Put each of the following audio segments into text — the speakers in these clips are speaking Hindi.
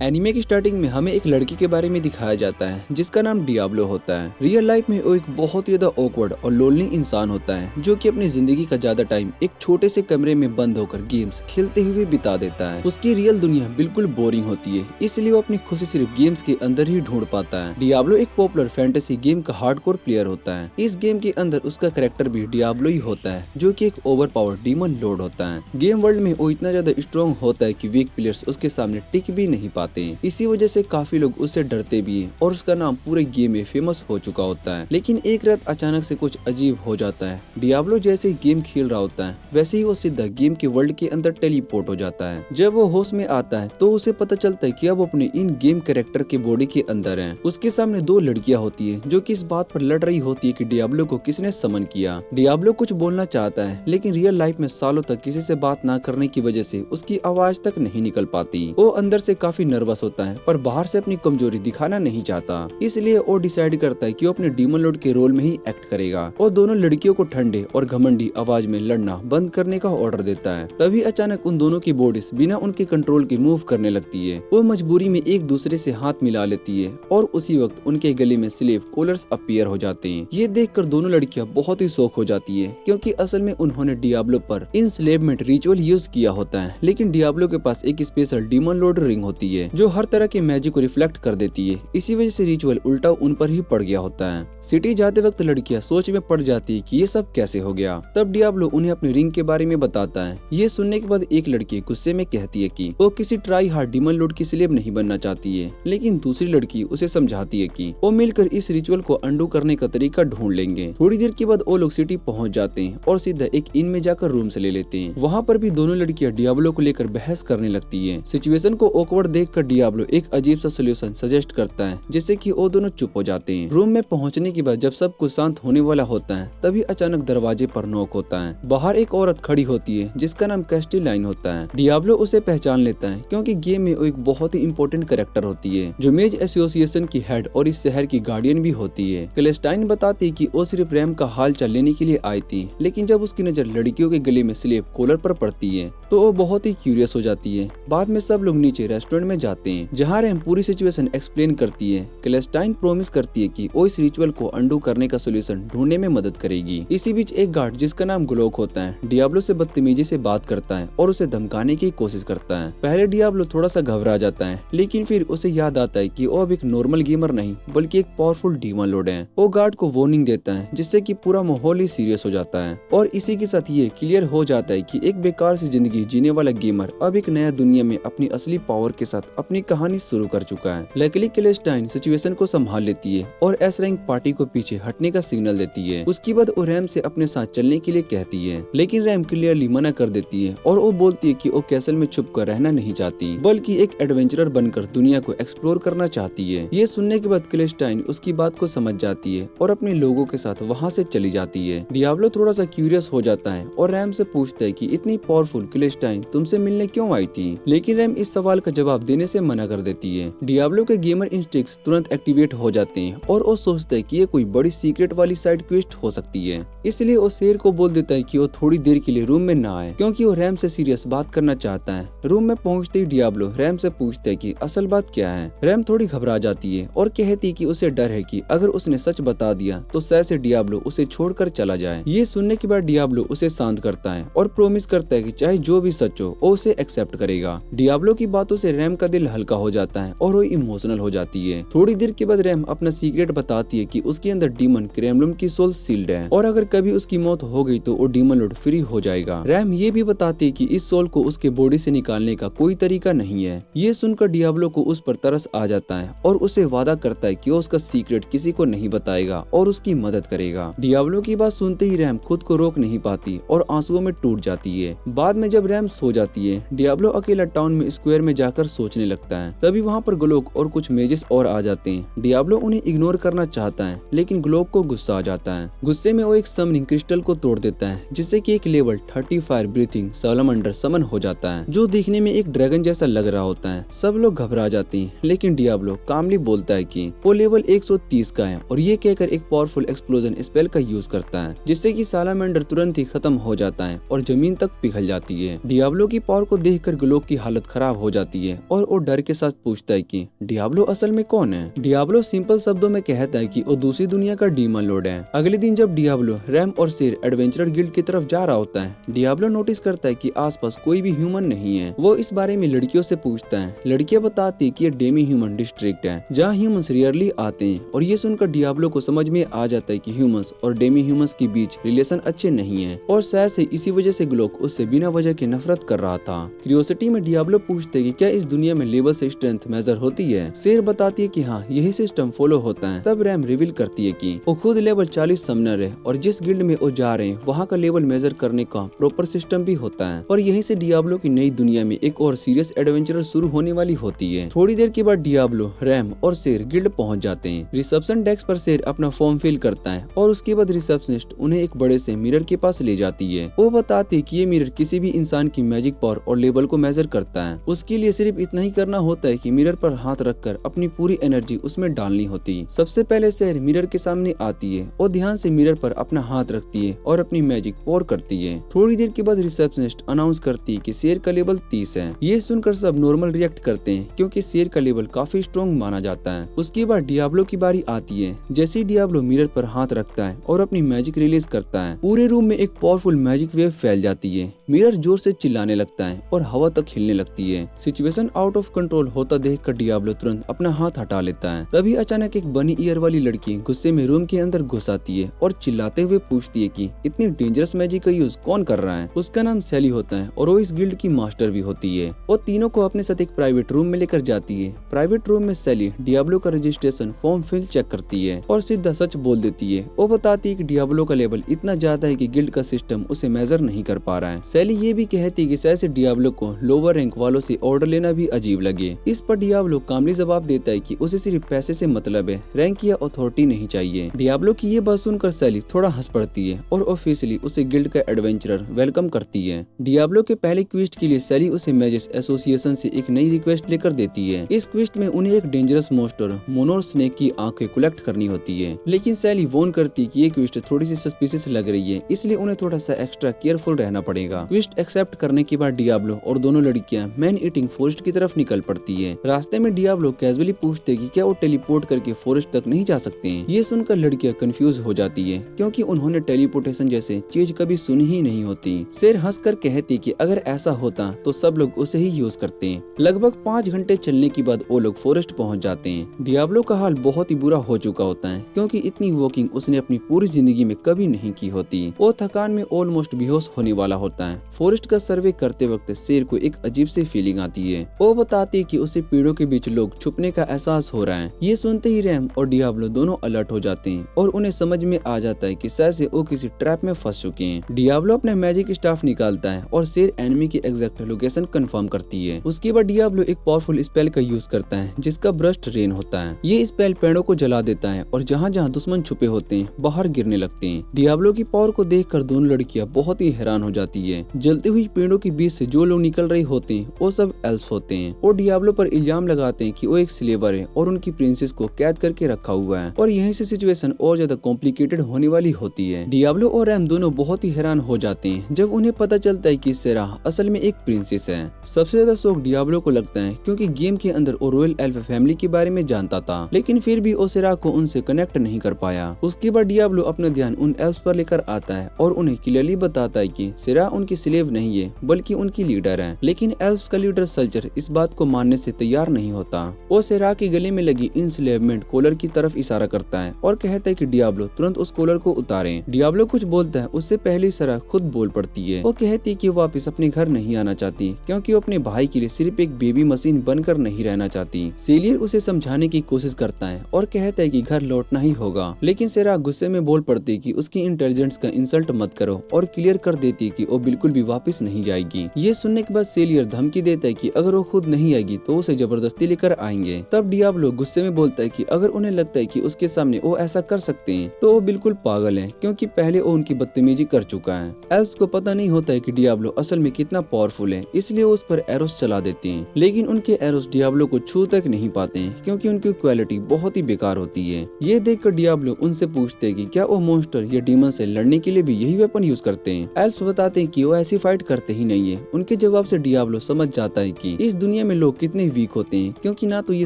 एनिमे की स्टार्टिंग में हमें एक लड़की के बारे में दिखाया जाता है जिसका नाम डियाब्लो होता है। रियल लाइफ में वो एक बहुत ही ज्यादा ऑकवर्ड और लोनली इंसान होता है जो कि अपनी जिंदगी का ज्यादा टाइम एक छोटे से कमरे में बंद होकर गेम्स खेलते हुए बिता देता है। उसकी रियल दुनिया बिल्कुल बोरिंग होती है, इसलिए वो अपनी खुशी सिर्फ गेम्स के अंदर ही ढूंढ पाता है। डियाब्लो एक पॉपुलर फैंटेसी गेम का हार्डकोर प्लेयर होता है। इस गेम के अंदर उसका कैरेक्टर भी डियाब्लो ही होता है जो कि एक ओवर पावर डीमन लॉर्ड होता है। गेम वर्ल्ड में वो इतना ज्यादा स्ट्रॉन्ग होता है कि वीक प्लेयर्स उसके सामने टिक भी नहीं पाते। इसी वजह से काफी लोग उससे डरते भी हैं और उसका नाम पूरे गेम में फेमस हो चुका होता है। लेकिन एक रात अचानक से कुछ अजीब हो जाता है। डियाब्लो जैसे ही गेम खेल रहा होता है वैसे ही वो सीधा गेम के वर्ल्ड के अंदर टेलीपोर्ट हो जाता है। जब वो होश में आता है तो उसे पता चलता है कि अब अपने इन गेम कैरेक्टर के बॉडी के अंदर है। उसके सामने दो लड़कियां होती है जो कि इस बात पर लड़ रही होती है कि डियाब्लो को किसने समन किया। डियाब्लो कुछ बोलना चाहता है लेकिन रियल लाइफ में सालों तक किसी से बात ना करने की वजह से उसकी आवाज तक नहीं निकल पाती। वो अंदर से काफी नर्वस होता है पर बाहर से अपनी कमजोरी दिखाना नहीं चाहता, इसलिए वो डिसाइड करता है कि वो अपने डीमन लॉर्ड के रोल में ही एक्ट करेगा और दोनों लड़कियों को ठंडे और घमंडी आवाज में लड़ना बंद करने का ऑर्डर देता है। तभी अचानक उन दोनों की बॉडीज बिना उनके कंट्रोल के मूव करने लगती है। वो मजबूरी में एक दूसरे से हाथ मिला लेती है और उसी वक्त उनके गले में स्लेव कॉलर्स अपीयर हो जाते हैं। ये देखकर दोनों लड़कियां बहुत ही शॉक हो जाती है क्योंकि असल में उन्होंने डियाब्लो पर इंस्लेवमेंट रिचुअल यूज किया होता है। लेकिन डियाब्लो के पास एक स्पेशल डीमन लॉर्ड रिंग होती है जो हर तरह के मैजिक को रिफ्लेक्ट कर देती है। इसी वजह से रिचुअल उल्टा उन पर ही पड़ गया होता है। सिटी जाते वक्त लड़कियां सोच में पड़ जाती है कि ये सब कैसे हो गया। तब डियाब्लो उन्हें अपनी रिंग के बारे में बताता है। ये सुनने के बाद एक लड़की गुस्से में कहती है कि वो किसी ट्राई हार्ड डीमन लॉर्ड की स्लेव नहीं बनना चाहती है, लेकिन दूसरी लड़की उसे समझाती है कि वो मिलकर इस रिचुअल को अंडू करने का तरीका ढूंढ लेंगे। थोड़ी देर के बाद वो लोग सिटी पहुंच जाते हैं और सीधा एक इन में जाकर रूम से ले लेते हैं। वहाँ पर भी दोनों लड़कियां डियाब्लो को लेकर बहस करने लगती है। सिचुएशन को ऑकवर्ड देखकर डियाब्लो एक अजीब सा सोल्यूशन सजेस्ट करता है जिससे कि वो दोनों चुप हो जाते हैं। रूम में पहुंचने के बाद जब सब कुछ शांत होने वाला होता है तभी अचानक दरवाजे पर नॉक होता है। बाहर एक औरत खड़ी होती है जिसका नाम कैस्टिलाइन होता है। डियाब्लो उसे पहचान लेता है क्योंकि गेम में वो एक बहुत ही इंपॉर्टेंट कैरेक्टर होती है जो मेज एसोसिएशन की हेड और इस शहर की गार्डियन भी होती है। कैस्टिलाइन बताती है कि वो सिर्फ रैम का हाल चाल लेने के लिए आई थी, लेकिन जब उसकी नजर लड़कियों के गले में स्लेव कॉलर पर पड़ती है तो वो बहुत ही क्यूरियस हो जाती है। बाद में सब लोग नीचे रेस्टोरेंट में जाते हैं जहाँ रैम पूरी सिचुएशन एक्सप्लेन करती है। कैस्टिलाइन प्रॉमिस करती है कि वो इस रिचुअल को अंडू करने का सोल्यूशन ढूंढने में मदद करेगी। इसी बीच एक गार्ड जिसका नाम ग्लोक होता है डियाब्लो से बदतमीजी से बात करता है और उसे धमकाने की कोशिश करता है। पहले डियाब्लो थोड़ा सा घबरा जाता है लेकिन फिर उसे याद आता है कि वो अब एक नॉर्मल गेमर नहीं बल्कि एक पावरफुल डीमन लॉर्ड है। वो गार्ड को वार्निंग देता है जिससे कि पूरा माहौल ही सीरियस हो जाता है और इसी के साथ ये क्लियर हो जाता है कि एक बेकार सी जिंदगी जीने वाला गेमर अब एक नया दुनिया में अपनी असली पावर के साथ अपनी कहानी शुरू कर चुका है। लकीली कैस्टिलाइन सिचुएशन को संभाल लेती है और एस रैंक पार्टी को पीछे हटने का सिग्नल देती है। उसके बाद वो रैम से अपने साथ चलने के लिए कहती है लेकिन रैम क्लियरली मना कर देती है और वो बोलती है कि वो कैसल में छुप कर रहना नहीं चाहती बल्कि एक एडवेंचरर बनकर दुनिया को एक्सप्लोर करना चाहती है। ये सुनने के बाद कैस्टिलाइन उसकी बात को समझ जाती है और अपने लोगों के साथ वहाँ से चली जाती है। डियाब्लो थोड़ा सा क्यूरियस हो जाता है और रैम से पूछता है कि इतनी पावरफुल कैस्टिलाइन तुमसे मिलने क्यों आई थी, लेकिन रैम इस सवाल का जवाब देने से मना कर देती है। डियाब्लो के गेमर इंस्टिंक्ट्स तुरंत एक्टिवेट हो जाते हैं और वो सोचता है कि ये कोई बड़ी सीक्रेट वाली साइड क्वेस्ट हो सकती है, इसलिए वो शेर को बोल देता है कि वो थोड़ी देर के लिए रूम में ना आए क्योंकि वो रैम से सीरियस बात करना चाहता है। रूम में पहुंचते ही डियाब्लो रैम से पूछता है कि असल बात क्या है। रैम थोड़ी घबरा जाती है और कहती है कि उसे डर है कि अगर उसने सच बता दिया तो शायद से डियाब्लो उसे छोड़कर चला जाए। ये सुनने के बाद डियाब्लो उसे शांत करता है और प्रॉमिस करता है कि चाहे जो भी सच हो वो उसे एक्सेप्ट करेगा। डियाब्लो की बातों से रैम का दिल हल्का हो जाता है और वो इमोशनल हो जाती है। थोड़ी देर के बाद रैम अपना सीक्रेट बताती है कि उसके अंदर डीमन क्रेमलुम की सोल सील्ड है और अगर कभी उसकी मौत हो गई तो वो डीमन लॉर्ड फ्री हो जाएगा। रैम ये भी बताती है कि इस सोल को उसके बॉडी से निकालने का कोई तरीका नहीं है। ये सुनकर डियाब्लो को उस पर तरस आ जाता है और उसे वादा करता है कि वो उसका सीक्रेट किसी को नहीं बताएगा और उसकी मदद करेगा। डियाब्लो की बात सुनते ही रैम खुद को रोक नहीं पाती और आंसुओं में टूट जाती है। बाद में जब रैम सो जाती है डियाब्लो अकेला टाउन में स्क्वायर में जाकर सोचने लगता है। तभी वहाँ पर ग्लोक और कुछ मेजेस और आ जाते हैं। डियाब्लो उन्हें इग्नोर करना चाहता है लेकिन ग्लोक को गुस्सा आ जाता है। गुस्से में वो एक समनिंग क्रिस्टल को तोड़ देता है जिससे कि एक लेवल 30 फायर ब्रीथिंग सालामंडर समन हो जाता है जो दिखने में एक ड्रैगन जैसा लग रहा होता है। सब लोग घबरा जाते हैं लेकिन डियाब्लो कामली बोलता है कि वो लेवल 130 का है और ये कहकर एक पावरफुल एक्सप्लोजन स्पेल का यूज करता है जिससे कि सालामंडर तुरंत ही खत्म हो जाता है और जमीन तक पिघल जाती है। डियाब्लो की पावर को देखकर ग्लोक की हालत खराब हो जाती है और वो डर के साथ पूछता है कि डियाब्लो असल में कौन है। डियाब्लो सिंपल शब्दों में कहता है कि वो दूसरी दुनिया का डीमन लॉर्ड है। अगले दिन जब डियाब्लो रैम और शेर एडवेंचरर गिल्ड की तरफ जा रहा होता है, डियाब्लो नोटिस करता है कि आसपास कोई भी ह्यूमन नहीं है। वो इस बारे में लड़कियों से पूछता है। लड़कियां बताती है कि ये डेमी ह्यूमन डिस्ट्रिक्ट है जहाँ ह्यूमंस रेयरली आते हैं, और ये सुनकर डियाब्लो को समझ में आ जाता है कि ह्यूमंस और डेमी ह्यूमंस के बीच रिलेशन अच्छे नहीं है और शायद से इसी वजह से ग्लोक उससे बिना वजह के नफरत कर रहा था। क्यूरियोसिटी में डियाब्लो पूछते है कि क्या इस दुनिया में लेवल से स्ट्रेंथ मेजर होती है। शेर बताती है कि हाँ, यही सिस्टम फॉलो होता है। तब रैम रिवील करती है कि वो खुद लेवल 40 समनर है और जिस गिल्ड में वो जा रहे हैं वहाँ का लेवल मेजर करने का प्रॉपर सिस्टम भी होता है। और यहीं से डियाब्लो की नई दुनिया में एक और सीरियस एडवेंचर शुरू होने वाली होती है। थोड़ी देर के बाद डियाब्लो, रैम और शेर गिल्ड पहुंच जाते हैं। रिसेप्शन डेस्क पर शेर अपना फॉर्म फिल करता है और उसके बाद रिसेप्शनिस्ट उन्हें एक बड़े से मिरर के पास ले जाती है। वो बताती है कि ये मिरर किसी भी इंसान की मैजिक पावर और लेवल को मेजर करता है। उसके लिए सिर्फ इतना ही करना होता है कि मिरर पर हाथ रखकर अपनी पूरी एनर्जी उसमें डालनी होती है। सबसे पहले शेर मिरर के सामने आती है और ध्यान से मिरर पर अपना हाथ रखती है और अपनी मैजिक पॉर करती है। थोड़ी देर के बाद रिसेप्शनिस्ट अनाउंस करती है कि शेर का लेवल 30 है। ये सुनकर सब नॉर्मल रिएक्ट करते हैं क्योंकि शेर का लेवल काफी स्ट्रॉन्ग माना जाता है। उसके बाद डियाब्लो की बारी आती है। जैसे ही डियाब्लो मिरर पर हाथ रखता है और अपनी मैजिक रिलीज करता है, पूरे रूम में एक पावरफुल मैजिक वेव फैल जाती है। मिरर जोर से चिल्लाने लगता है और हवा तक हिलने लगती है। सिचुएशन आउट ऑफ कंट्रोल होता देखकर डियाब्लो तुरंत अपना हाथ हटा लेता है। तभी अचानक एक बनी ईयर वाली लड़की गुस्से में रूम के अंदर घुस आती है और चिल्लाते हुए पूछती है कि इतनी डेंजरस मैजिक का यूज कौन कर रहा है। उसका नाम सैली होता है और वो इस गिल्ड की मास्टर भी होती है। वो तीनों को अपने साथ एक प्राइवेट रूम में लेकर जाती है। प्राइवेट रूम में सैली डियाब्लो का रजिस्ट्रेशन फॉर्म फिल चेक करती है और सीधा सच बोल देती है। वो बताती है कि डियाब्लो का लेवल इतना ज्यादा है कि गिल्ड का सिस्टम उसे मेजर नहीं कर पा रहा है। सैली ये भी कहती है कि शायद से डियाब्लो को लोअर रैंक वालों से ऑर्डर लेना भी अजीब लगे। इस पर डियाब्लो कामली जवाब देता है कि उसे सिर्फ पैसे से मतलब है, रैंक या अथॉरिटी नहीं चाहिए। डियाब्लो की ये बात सुनकर सैली थोड़ा हंस पड़ती है और ऑफिशियली उसे गिल्ड का एडवेंचरर वेलकम करती है। डियाब्लो के पहले क्वेस्ट के लिए सैली उसे मैजेस एसोसिएशन से एक नई रिक्वेस्ट लेकर देती है। इस क्वेस्ट में उन्हें एक डेंजरस मोस्टर मोनोर स्नेक की आंखें कलेक्ट करनी होती है, लेकिन सैली वॉर्न करती है कि ये क्वेस्ट थोड़ी सी सस्पिशियस लग रही है, इसलिए उन्हें थोड़ा सा एक्स्ट्रा केयरफुल रहना पड़ेगा। क्वेस्ट एक्सेप्ट करने के बाद डियाब्लो और दोनों लड़कियां मैन ईटिंग फॉरेस्ट की तरफ निकल पड़ती है। रास्ते में डियाब्लो कैजुअली पूछते हैं कि क्या वो टेलीपोर्ट करके फॉरेस्ट तक नहीं जा सकते हैं। ये सुनकर लड़कियां कंफ्यूज हो जाती है क्योंकि उन्होंने टेलीपोर्टेशन जैसे चीज कभी सुनी ही नहीं होती। शेर हंसकर कहती कि अगर ऐसा होता तो सब लोग उसे ही यूज करते हैं। लगभग 5 घंटे चलने के बाद वो लोग फॉरेस्ट पहुंच जाते हैं। डियाब्लो का हाल बहुत ही बुरा हो चुका होता है क्योंकि इतनी वॉकिंग उसने अपनी पूरी जिंदगी में कभी नहीं की होती। वो थकान में ऑलमोस्ट बेहोश होने वाला होता है। फॉरेस्ट का सर्वे करते वक्त शेर को एक अजीब सी फीलिंग आती है। वो बताती है कि उसे पेड़ों के बीच लोग छुपने का एहसास हो रहा है। ये सुनते ही रैम और डियाब्लो दोनों अलर्ट हो जाते हैं और उन्हें समझ में आ जाता है कि शायद से वो किसी ट्रैप में फंस चुके हैं। डियाब्लो अपना मैजिक स्टाफ निकालता है और शेर एनिमी की एग्जैक्ट लोकेशन कंफर्म करती है। उसके बाद डियाब्लो एक पावरफुल स्पेल का यूज करता है जिसका ब्रस्ट रेन होता है। ये स्पेल पेड़ों को जला देता है और जहाँ जहाँ दुश्मन छुपे होते हैं बाहर गिरने लगते हैं। डियाब्लो की पावर को देखकर दोनों लड़कियां बहुत ही हैरान हो जाती है। जलती हुई पेड़ों के बीच से जो लोग निकल रहे होते हैं वो सब एल्फ होते हैं और डियाब्लो पर इल्जाम लगाते हैं कि वो एक स्लेवर है और उनकी प्रिंसेस को कैद करके रखा हुआ है। और यहीं से सिचुएशन और ज्यादा कॉम्प्लिकेटेड होने वाली होती है। डियाब्लो और रैम दोनों बहुत ही हैरान हो जाते हैं जब उन्हें पता चलता है कि सेराह असल में एक प्रिंसेस है। सबसे ज्यादा शौक डियाब्लो को लगता है क्योंकि गेम के अंदर वो रॉयल एल्फ फैमिली के बारे में जानता था, लेकिन फिर भी वो सेराह को उनसे कनेक्ट नहीं कर पाया। उसके बाद डियाब्लो अपना ध्यान उन एल्फ पर लेकर आता है और उन्हें क्लियरली बताता है कि सेराह उनकी स्लेव नहीं है बल्कि उनकी लीडर है। लेकिन एल्फ का लीडर सल्चर इस बात को मानने से तैयार नहीं होता। वो सेराह के गले में लगी इंस्लेवमेंट कॉलर की तरफ इशारा करता है और कहता है कि डियाब्लो तुरंत उस कॉलर को उतारें। डियाब्लो कुछ बोलता है, उससे पहले सेराह खुद बोल पड़ती है। वो कहती है कि वो वापस अपने घर नहीं आना चाहती क्योंकि वो अपने भाई के लिए सिर्फ एक बेबी मशीन बनकर नहीं रहना चाहती। सेलियर उसे समझाने की कोशिश करता है और कहता है कि घर लौटना ही होगा, लेकिन सेराह गुस्से में बोल पड़ती है कि उसकी इंटेलिजेंस का इंसल्ट मत करो और क्लियर कर देती है कि वो बिल्कुल भी वापस नहीं जाएगी। ये सुनने के बाद सेलियर धमकी देता है कि अगर वो खुद नहीं आएगी तो उसे जबरदस्ती लेकर आएंगे। तब डियाब्लो गुस्से में बोलता है कि अगर उन्हें लगता है कि उसके सामने वो ऐसा कर सकते हैं तो वो बिल्कुल पागल है क्योंकि पहले वो उनकी बदतमीजी कर चुका है। एल्फ को पता नहीं होता है कि डियाब्लो असल में कितना पावरफुल है, इसलिए वो उस पर एरोस चला देते हैं, लेकिन उनके एरोस डियाब्लो को छू तक नहीं पाते हैं क्योंकि उनकी क्वालिटी बहुत ही बेकार होती है। ये देखकर डियाब्लो उनसे पूछते हैं कि क्या वो मॉन्स्टर या डीमन से लड़ने के लिए भी यही वेपन यूज करते हैं। एल्फ बताते हैं कि वो ऐसी फाइट करते ही नहीं है। उनके जवाब से डियाब्लो समझ जाता है कि इस दुनिया दुनिया में लोग कितने वीक होते हैं, क्योंकि ना तो ये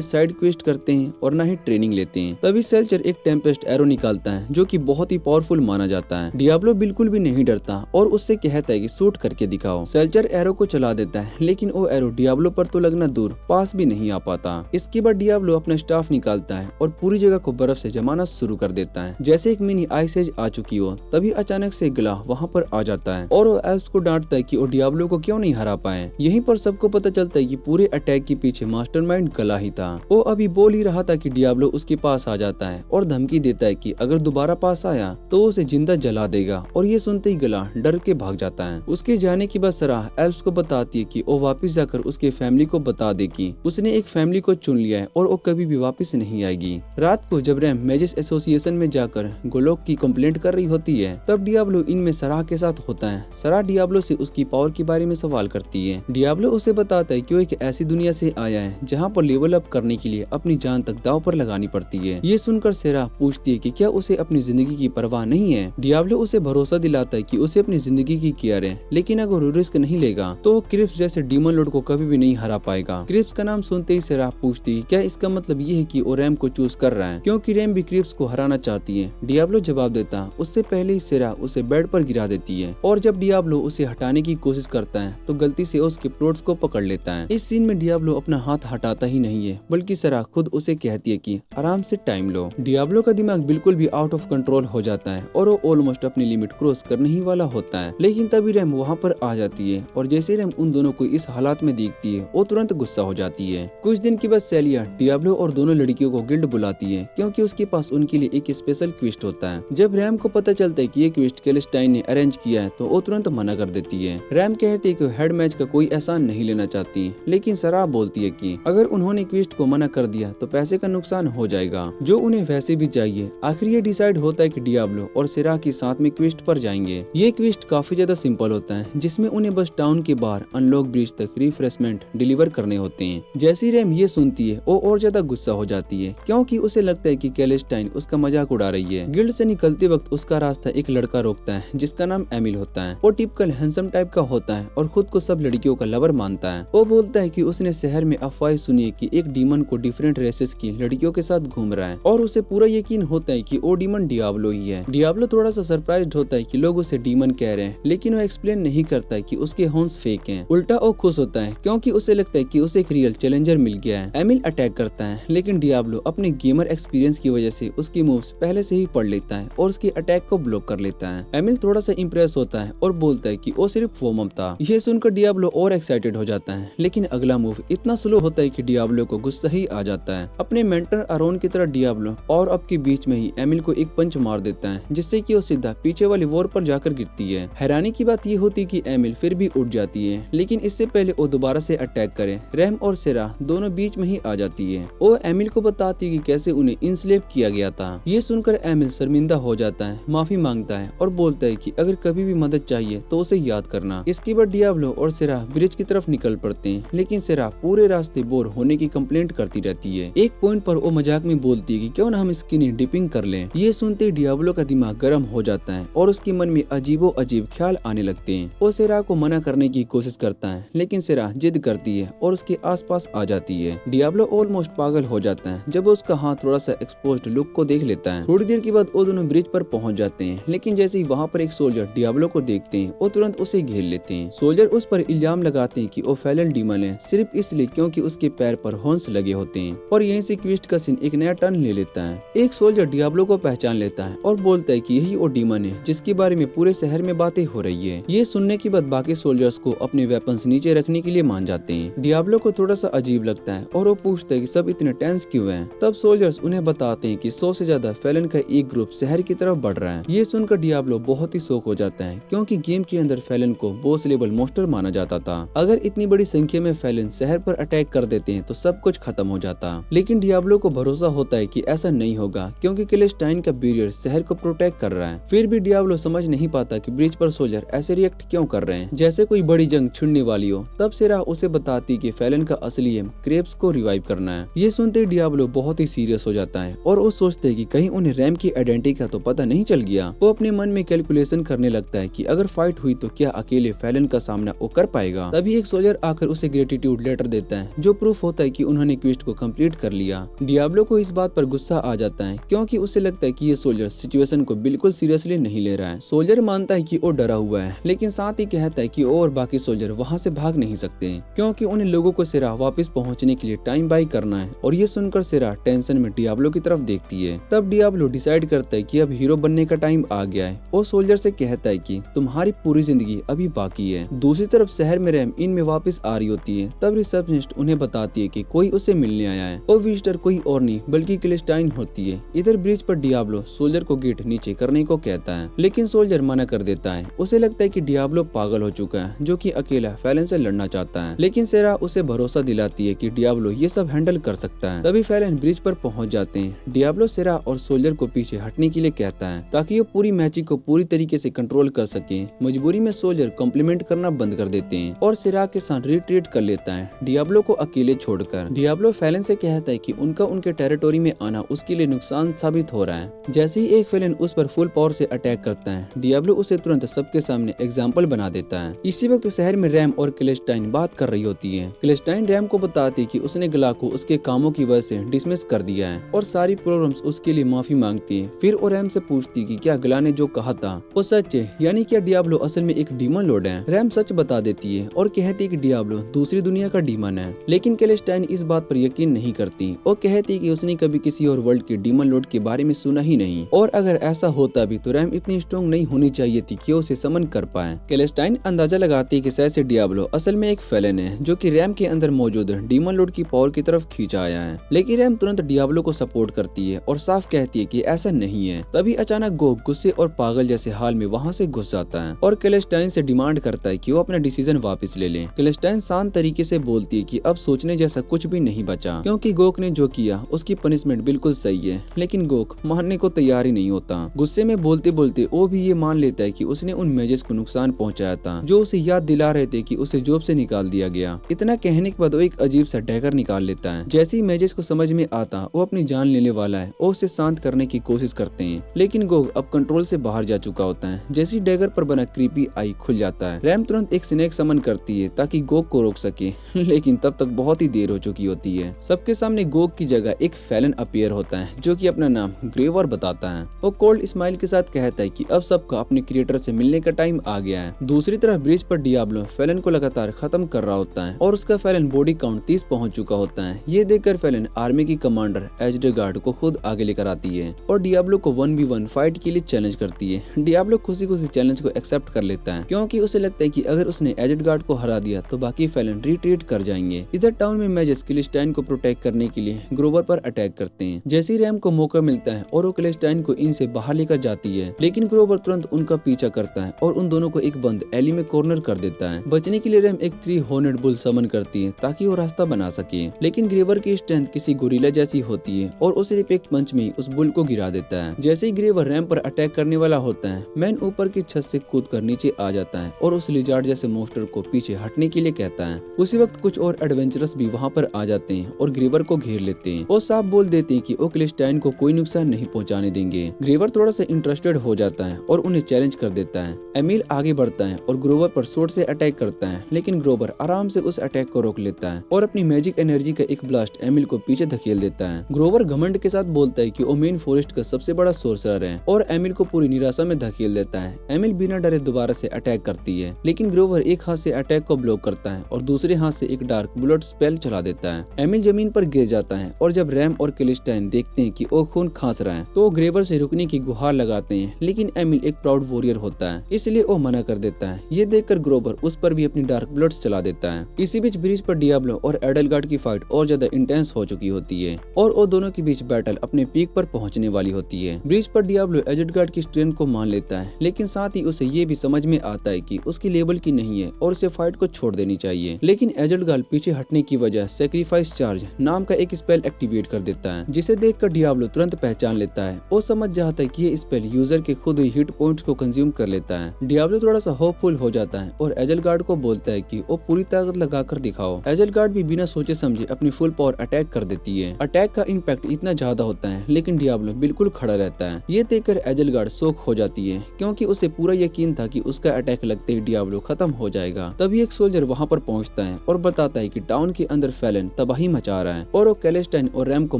साइड क्वेस्ट करते हैं और ना ही ट्रेनिंग लेते हैं। तभी सेल्चर एक टेम्पेस्ट एरो निकालता है जो कि बहुत ही पावरफुल माना जाता है। डियाब्लो बिल्कुल भी नहीं डरता और उससे कहता है कि शूट करके दिखाओ। सेल्चर एरो को चला देता है, लेकिन वो एरो डियाब्लो पर तो लगना दूर, पास भी नहीं आ पाता। इसके बाद डियाब्लो अपना स्टाफ निकालता है और पूरी जगह को बर्फ से जमाना शुरू कर देता है। जैसे एक मिनी आइस एज आ चुकी हो, तभी अचानक से गला वहाँ पर आ जाता है और वो एल्फ्स को डांटता है कि वो डियाब्लो को क्यों नहीं हरा पाए। यहीं पर सबको पता चलता है कि पूरे अटैक के पीछे मास्टरमाइंड गला ही था। वो अभी बोल ही रहा था कि डियाब्लो उसके पास आ जाता है और धमकी देता है कि अगर दोबारा पास आया तो उसे जिंदा जला देगा, और ये सुनते ही गला डर के भाग जाता है। उसके जाने के बाद सराह एल्फ्स को बताती है कि वो वापस जाकर उसके फैमिली को बता दे कि उसने एक फैमिली को चुन लिया है और वो कभी भी वापस नहीं आएगी। रात को जब रैम मैजिस एसोसिएशन में जाकर गोलोक की कंप्लेंट कर रही होती है, तब डियाब्लो इनमें सराह के साथ होता है। सराह डियाब्लो से उसकी पावर के बारे में सवाल करती है। डियाब्लो उसे बताता है कि वो एक ऐसी दुनिया से आया है जहाँ पर लेवल अप करने के लिए अपनी जान तक दांव पर लगानी पड़ती है। ये सुनकर सराह पूछती है कि क्या उसे अपनी जिंदगी की परवाह नहीं है। डियाब्लो उसे भरोसा दिलाता है कि उसे अपनी जिंदगी की केयर है, लेकिन अगर वो रिस्क नहीं लेगा तो वो क्रिप्स जैसे डीमन लॉर्ड को कभी भी नहीं हरा पाएगा। क्रिप्स का नाम सुनते ही सराह पूछती है क्या इसका मतलब ये है कि वो रैम को चूज कर रहा है, क्योंकि रैम भी क्रिप्स को हराना चाहती है। डियाब्लो जवाब देता उससे पहले ही सराह उसे बेड पर गिरा देती है, और जब डियाब्लो उसे हटाने की कोशिश करता है तो गलती से उसके प्रोट्स को पकड़ लेता है। इस सीन में डियाब्लो अपना हाथ हटाता ही नहीं है, बल्कि सराह खुद उसे कहती है कि आराम से टाइम लो। डियाब्लो का दिमाग बिल्कुल भी आउट ऑफ कंट्रोल हो जाता है और वो ऑलमोस्ट अपनी लिमिट क्रॉस करने ही वाला होता है, लेकिन तभी रैम वहाँ पर आ जाती है और जैसे रैम उन दोनों को इस हालात में देखती है वो तुरंत गुस्सा हो जाती है। कुछ दिन के बाद सेलिया डियाब्लो और दोनों लड़कियों को गिल्ड बुलाती है, क्योंकि उसके पास उनके लिए एक स्पेशल क्विस्ट होता है। जब रैम को पता चलता है कि ये क्विस्ट कैलेस्टाइन ने अरेंज किया है तो वो तुरंत मना कर देती है। रैम कहती है कि हेड मैच का कोई एहसान नहीं लेना चाहती, लेकिन सराह बोलती है कि अगर उन्होंने क्विस्ट को मना कर दिया तो पैसे का नुकसान हो जाएगा, जो उन्हें वैसे भी चाहिए। आखिर ये डिसाइड होता है कि डियाब्लो और सराह के साथ में क्विस्ट पर जाएंगे। ये क्विस्ट काफी ज्यादा सिंपल होता है, जिसमें उन्हें बस टाउन के बाहर अनलॉक ब्रिज तक रिफ्रेशमेंट डिलीवर करने होते हैं। जैसी रैम ये सुनती है वो और ज्यादा गुस्सा हो जाती है, क्योंकि उसे लगता है कि कैलेस्टाइन उसका मजाक उड़ा रही है। गिल्ड से निकलते वक्त उसका रास्ता एक लड़का रोकता है जिसका नाम एमिल होता है। वो टिपिकल हैंडसम टाइप का होता है और खुद को सब लड़कियों का लवर मानता है। वो बोलता है कि उसने शहर में अफवाह सुनी है कि एक डीमन को डिफरेंट रेसेस की लड़कियों के साथ घूम रहा है, और उसे पूरा यकीन होता है कि वो डीमन डियाब्लो ही है। डियाब्लो थोड़ा सा सरप्राइज्ड होता है कि लोग उसे डीमन कह रहे हैं, लेकिन वो एक्सप्लेन नहीं करता है कि उसके हॉर्न्स फेक हैं। उल्टा वो खुश होता है क्योंकि उसे लगता है कि उसे एक रियल चैलेंजर मिल गया है। एमिल अटैक करता है, लेकिन डियाब्लो अपने गेमर एक्सपीरियंस की वजह से उसकी मूव्स पहले से ही पढ़ लेता है और उसके अटैक को ब्लॉक कर लेता है। एमिल थोड़ा सा इम्प्रेस होता है और बोलता है कि वो सिर्फ वार्म अप था। यह सुनकर डियाब्लो और एक्साइटेड हो जाता है, लेकिन अगला मूव इतना स्लो होता है कि डियाब्लो को गुस्सा ही आ जाता है। अपने मेंटर अरोन की तरह डियाब्लो और अब के बीच में ही एमिल को एक पंच मार देता है, जिससे कि वो सीधा पीछे वाली वॉर पर जाकर गिरती है। हैरानी की बात यह होती है कि एमिल फिर भी उठ जाती है, लेकिन इससे पहले वो दोबारा से अटैक करे। रैम और सराह दोनों बीच में ही आ जाती है। वो एमिल को बताती है कि कैसे उन्हें इंस्लेव किया गया था। ये सुनकर एमिल शर्मिंदा हो जाता है, माफी मांगता है और बोलता है कि अगर कभी भी मदद चाहिए तो उसे याद करना। इसके बाद डियाब्लो और सराह ब्रिज की तरफ निकल पड़ते हैं, लेकिन सराह पूरे रास्ते बोर होने की कंप्लेंट करती रहती है। एक पॉइंट पर वो मजाक में बोलती है कि क्यों ना हम स्किनी डिपिंग कर लें। ये सुनते ही डियाब्लो का दिमाग गर्म हो जाता है और उसके मन में अजीबो अजीब ख्याल आने लगते हैं। वो सराह को मना करने की कोशिश करता है, लेकिन सराह जिद करती है और उसके आसपास आ जाती है। डियाब्लो ऑलमोस्ट पागल हो जाता है जब वो उसका हाथ थोड़ा सा एक्सपोज्ड लुक को देख लेता है। थोड़ी देर के बाद वो दोनों ब्रिज पर पहुंच जाते हैं, लेकिन जैसे ही वहाँ पर एक सोल्जर डियाब्लो को देखते हैं वो तुरंत उसे घेर लेते हैं। सोल्जर उस पर इल्जाम लगाते हैं कि वो फैलन डीमन है, सिर्फ इसलिए क्योंकि उसके पैर पर हॉर्न्स लगे होते हैं, और यहीं से क्विस्ट का सीन एक नया टर्न ले लेता है। एक सोल्जर डियाब्लो को पहचान लेता है और बोलता है कि यही वो डीमन है जिसके बारे में पूरे शहर में बातें हो रही है। ये सुनने के बाद बाकी सोल्जर्स को अपने वेपन्स नीचे रखने के लिए मान जाते हैं। डियाब्लो को थोड़ा सा अजीब लगता है और वो पूछता है कि सब इतने टेंस क्यों हैं। तब सोल्जर्स उन्हें बताते हैं कि 100 से ज्यादा फैलन का एक ग्रुप शहर की तरफ बढ़ रहा है। ये सुनकर डियाब्लो बहुत ही शॉक हो जाता है, क्योंकि गेम के अंदर फैलन को बॉस लेवल मॉन्स्टर माना जाता था। अगर इतनी बड़ी संख्या में फैलन शहर पर अटैक कर देते हैं तो सब कुछ खत्म हो जाता। लेकिन डियाब्लो को भरोसा होता है कि ऐसा नहीं होगा, क्योंकि कैलेस्टाइन का बैरियर शहर को प्रोटेक्ट कर रहा है। फिर भी डियाब्लो समझ नहीं पाता कि ब्रिज पर सोल्जर ऐसे रिएक्ट क्यों कर रहे हैं, जैसे कोई बड़ी जंग छिड़ने वाली हो। तब सराह उसे बताती कि फैलन का असली एम क्रेप्स को रिवाइव करना है। ये सुनते डियाब्लो बहुत ही सीरियस हो जाता है और वो सोचते हैं कि कहीं उन्हें रैम की आइडेंटिटी का तो पता नहीं चल गया। वो अपने मन में कैलकुलेशन करने लगता है कि अगर फाइट हुई तो क्या अकेले फैलन का सामना वो कर पाएगा। तभी एक सोल्जर आकर उसे ग्रेटिट्यूड लेटर देता है जो प्रूफ होता है कि उन्होंने क्वेस्ट को कंप्लीट कर लिया। डियाब्लो को इस बात पर गुस्सा आ जाता है क्योंकि उसे लगता है कि ये सोल्जर सिचुएशन को बिल्कुल सीरियसली नहीं ले रहा है। सोल्जर मानता है कि वो डरा हुआ है लेकिन साथ ही कहता है कि वो और बाकी सोल्जर वहाँ से भाग नहीं सकते क्योंकि उन्हें लोगों को सिरा वापस पहुँचने के लिए टाइम बाय करना है। और ये सुनकर सिरा टेंशन में डियाब्लो की तरफ देखती है। तब डियाब्लो डिसाइड करता है कि अब हीरो बनने का टाइम आ गया है। वो सोल्जर से कहता है कि तुम्हारी पूरी जिंदगी अभी बाकी है। दूसरी तरफ शहर में रैम इन में वापस आ रही होती है। तब रिसेप्शनिस्ट उन्हें बताती है कि कोई उसे मिलने आया है और विजिटर कोई और नहीं बल्कि क्लेस्टाइन होती है। इधर ब्रिज पर डियाब्लो सोल्जर को गेट नीचे करने को कहता है लेकिन सोल्जर मना कर देता है। उसे लगता है कि डियाब्लो पागल हो चुका है जो कि अकेला फैलन से लड़ना चाहता है। लेकिन सेरा उसे भरोसा दिलाती है कि डियाब्लो ये सब हैंडल कर सकता है। तभी फैलन ब्रिज पर पहुंच जाते हैं। डियाब्लो सेरा और सोल्जर को पीछे हटने के लिए कहता है ताकि वो पूरी मैजिक को पूरी तरीके से कंट्रोल कर सके। मजबूरी में सोल्जर कॉम्प्लीमेंट करना बंद कर देते हैं और सेरा के साथ रिट्रीट कर लेता है डियाब्लो को अकेले छोड़कर। डियाब्लो फैलन से कहता है कि उनका उनके टेरिटोरी में आना उसके लिए नुकसान साबित हो रहा है। जैसे ही एक फैलन उस पर फुल पावर से अटैक करता है डियाब्लो उसे तुरंत सबके सामने एग्जाम्पल बना देता है। इसी वक्त शहर में रैम और क्लेस्टाइन बात कर रही होती है। क्लेस्टाइन रैम को बताती है कि उसने गला को उसके कामों की वजह से डिसमिस कर दिया है और सारी प्रॉब्लम्स उसके लिए माफी मांगती है। फिर वो रैम से पूछती कि क्या गला ने जो कहा था वो सच है, यानी क्या डियाब्लो असल में एक डीमन लॉर्ड है। रैम सच बता देती है और कहती है कि डियाब्लो दूसरी दुनिया का डीमन है। लेकिन क्लेस्टाइन इस बात पर यकीन नहीं करती और कहती है कि उसने कभी किसी और वर्ल्ड के डीमन लॉर्ड के बारे में सुना ही नहीं और अगर ऐसा होता भी तो रैम इतनी स्ट्रॉन्ग नहीं होनी चाहिए थी कि उसे समन कर पाए। क्लेस्टाइन अंदाजा लगाती है कि शायद से डियाब्लो असल में एक फैलन है जो कि रैम के अंदर मौजूद डीमन लॉर्ड की पावर की तरफ खींचा आया है। लेकिन रैम तुरंत डियाब्लो को सपोर्ट करती है और साफ कहती है कि ऐसा नहीं है। तभी अचानक गोक गुस्से और पागल जैसे हाल में वहाँ से घुस जाता है और क्लेस्टाइन से डिमांड करता है कि वो अपना डिसीजन वापस ले ले। क्लेस्टाइन शांत तरीके से बोलती है कि अब सोचने जैसा कुछ भी नहीं बचा क्योंकि गोक ने जो किया उसकी पनिशमेंट बिल्कुल सही है। लेकिन गोक मानने को तैयार ही नहीं होता। गुस्से में बोलते बोलते वो भी ये मान लेता है कि उसने उन मेजेस को नुकसान पहुंचाया था जो उसे याद दिला रहे थे कि उसे जॉब से निकाल दिया गया। इतना कहने के बाद वो एक अजीब सा डैगर निकाल लेता है। जैसे ही मेजेस को समझ में आता वो अपनी जान लेने वाला है और उसे शांत करने की कोशिश करते हैं लेकिन गोक अब कंट्रोल से बाहर जा चुका होता है। जैसे ही डैगर पर बना क्रीपी आई खुल जाता है रैम तुरंत एक स्नेक समन करती है ताकि गोक को रोक सके लेकिन तब तक बहुत ही देर हो चुकी होती है। सबके सामने गोक की जगह एक फैलन अपीयर होता है जो कि अपना नाम ग्रेवर बताता है। वो कोल्ड स्माइल के साथ कहता है कि अब सबका अपने क्रिएटर से मिलने का टाइम आ गया है। दूसरी तरफ ब्रिज पर डियाब्लो फैलन को लगातार खत्म कर रहा होता है और उसका फैलन बॉडी काउंट 30 पहुंच चुका होता है। ये देखकर फैलन आर्मी की कमांडर एजडेगार्ड को खुद आगे लेकर आती है और डियाब्लो को 1v1 फाइट के लिए चैलेंज करती है। डियाब्लो खुशी खुशी चैलेंज को एक्सेप्ट कर लेता है क्योंकि उसे लगता है कि अगर उसने एजडेगार्ड को हरा दिया तो बाकी फैलन रिट्रीट कर जाएंगे। इधर टाउन में मैजेस क्लेस्टाइन को प्रोटेक्ट करने के लिए ग्रोवर पर अटैक करते हैं। जैसे ही रैम को मौका मिलता है और वो क्लेस्टाइन को इनसे बाहर लेकर जाती है लेकिन ग्रोवर तुरंत उनका पीछा करता है और उन दोनों को एक बंद एली में कॉर्नर कर देता है। बचने के लिए रैम एक 3 हॉर्नेड बुल समन करती है ताकि वो रास्ता बना सके लेकिन ग्रेवर की स्ट्रेंथ किसी गोरिल्ला जैसी होती है और वो सिर्फ एक पंच में उस बुल को गिरा देता है। जैसे ही ग्रेवर रैम पर अटैक करने वाला होता है मैन ऊपर की छत से कूद कर नीचे आ जाता है और उस लिजार्ड जैसे मोस्टर को पीछे हटने के लिए कहता है। उसी वक्त कुछ और एडवेंचरस भी वहाँ पर आ जाते हैं और ग्रेवर को घेर लेते हैं और साफ बोल देते हैं कि वो क्लेस्टाइन को कोई नुकसान नहीं पहुँचाने देंगे। ग्रेवर थोड़ा सा इंटरेस्टेड हो जाता है और उन्हें चैलेंज कर देता है। एमिल आगे बढ़ता है और ग्रोवर पर स्वॉर्ड से अटैक करता है लेकिन ग्रोवर आराम से उस अटैक को रोक लेता है और अपनी मैजिक एनर्जी का एक ब्लास्ट एमिल को पीछे धकेल देता है। ग्रोवर घमंड के साथ बोलता है कि वो मेन फॉरेस्ट का सबसे बड़ा सोर्सरर है और एमिल को पूरी निराशा में धकेल देता है। एमिल बिना डरे दोबारा से अटैक करती है लेकिन ग्रोवर एक हाथ से अटैक को ब्लॉक करता है और दूसरे हाथ से एक डार्क बुलेट स्पेल चला देता है। एमिल जमीन पर गिर जाता है और जब रैम और क्लेस्टाइन देखते हैं कि वो खून खांस रहा है तो वो ग्रेवर से रुकने की गुहार लगाते हैं लेकिन एमिल एक प्राउड वॉरियर होता है इसलिए वो मना कर देता है। ये देखकर ग्रोवर उस पर भी अपनी डार्क ब्लड्स चला देता है। इसी बीच ब्रिज पर डियाब्लो और एडलगार्ड की फाइट और ज्यादा इंटेंस हो चुकी होती है और वो दोनों के बीच बैटल अपने पीक पर पहुंचने वाली होती है। ब्रिज पर डियाब्लो एडलगार्ड की स्ट्रेंथ को मान लेता है लेकिन साथ ही उसे ये भी समझ में आता है कि उसकी लेवल की नहीं है और उसे फाइट को छोड़ देनी चाहिए। लेकिन एडलगार्ड पीछे हटने की वजह सैक्रिफाइस चार्ज नाम का एक स्पेल एक्टिवेट कर देता है जिसे देखकर डियाब्लो तुरंत पहचान लेता है। वो समझ जाता है कि ये स्पेल यूजर के खुद ही हिट पॉइंट्स को कंज्यूम कर लेता है। डियाब्लो थोड़ा सा होपफुल हो जाता है और एजलगार्ड को बोलता है कि वो पूरी ताकत लगाकर दिखाओ। एजलगार्ड भी बिना सोचे समझे अपनी फुल पावर अटैक कर देती है। अटैक का इम्पैक्ट इतना ज्यादा होता है लेकिन डियाब्लो बिल्कुल खड़ा रहता है। ये देखकर एजलगार्ड शॉक हो जाती है क्योंकि उसे पूरा यकीन था कि उसका अटैक लगते ही डियाब्लो खत्म हो जाएगा। तभी एक सोल्जर वहाँ पर पहुँचता है और बताता है कि टाउन के अंदर फैलन तबाही मचा रहा है और वो कैलेस्टाइन और रैम को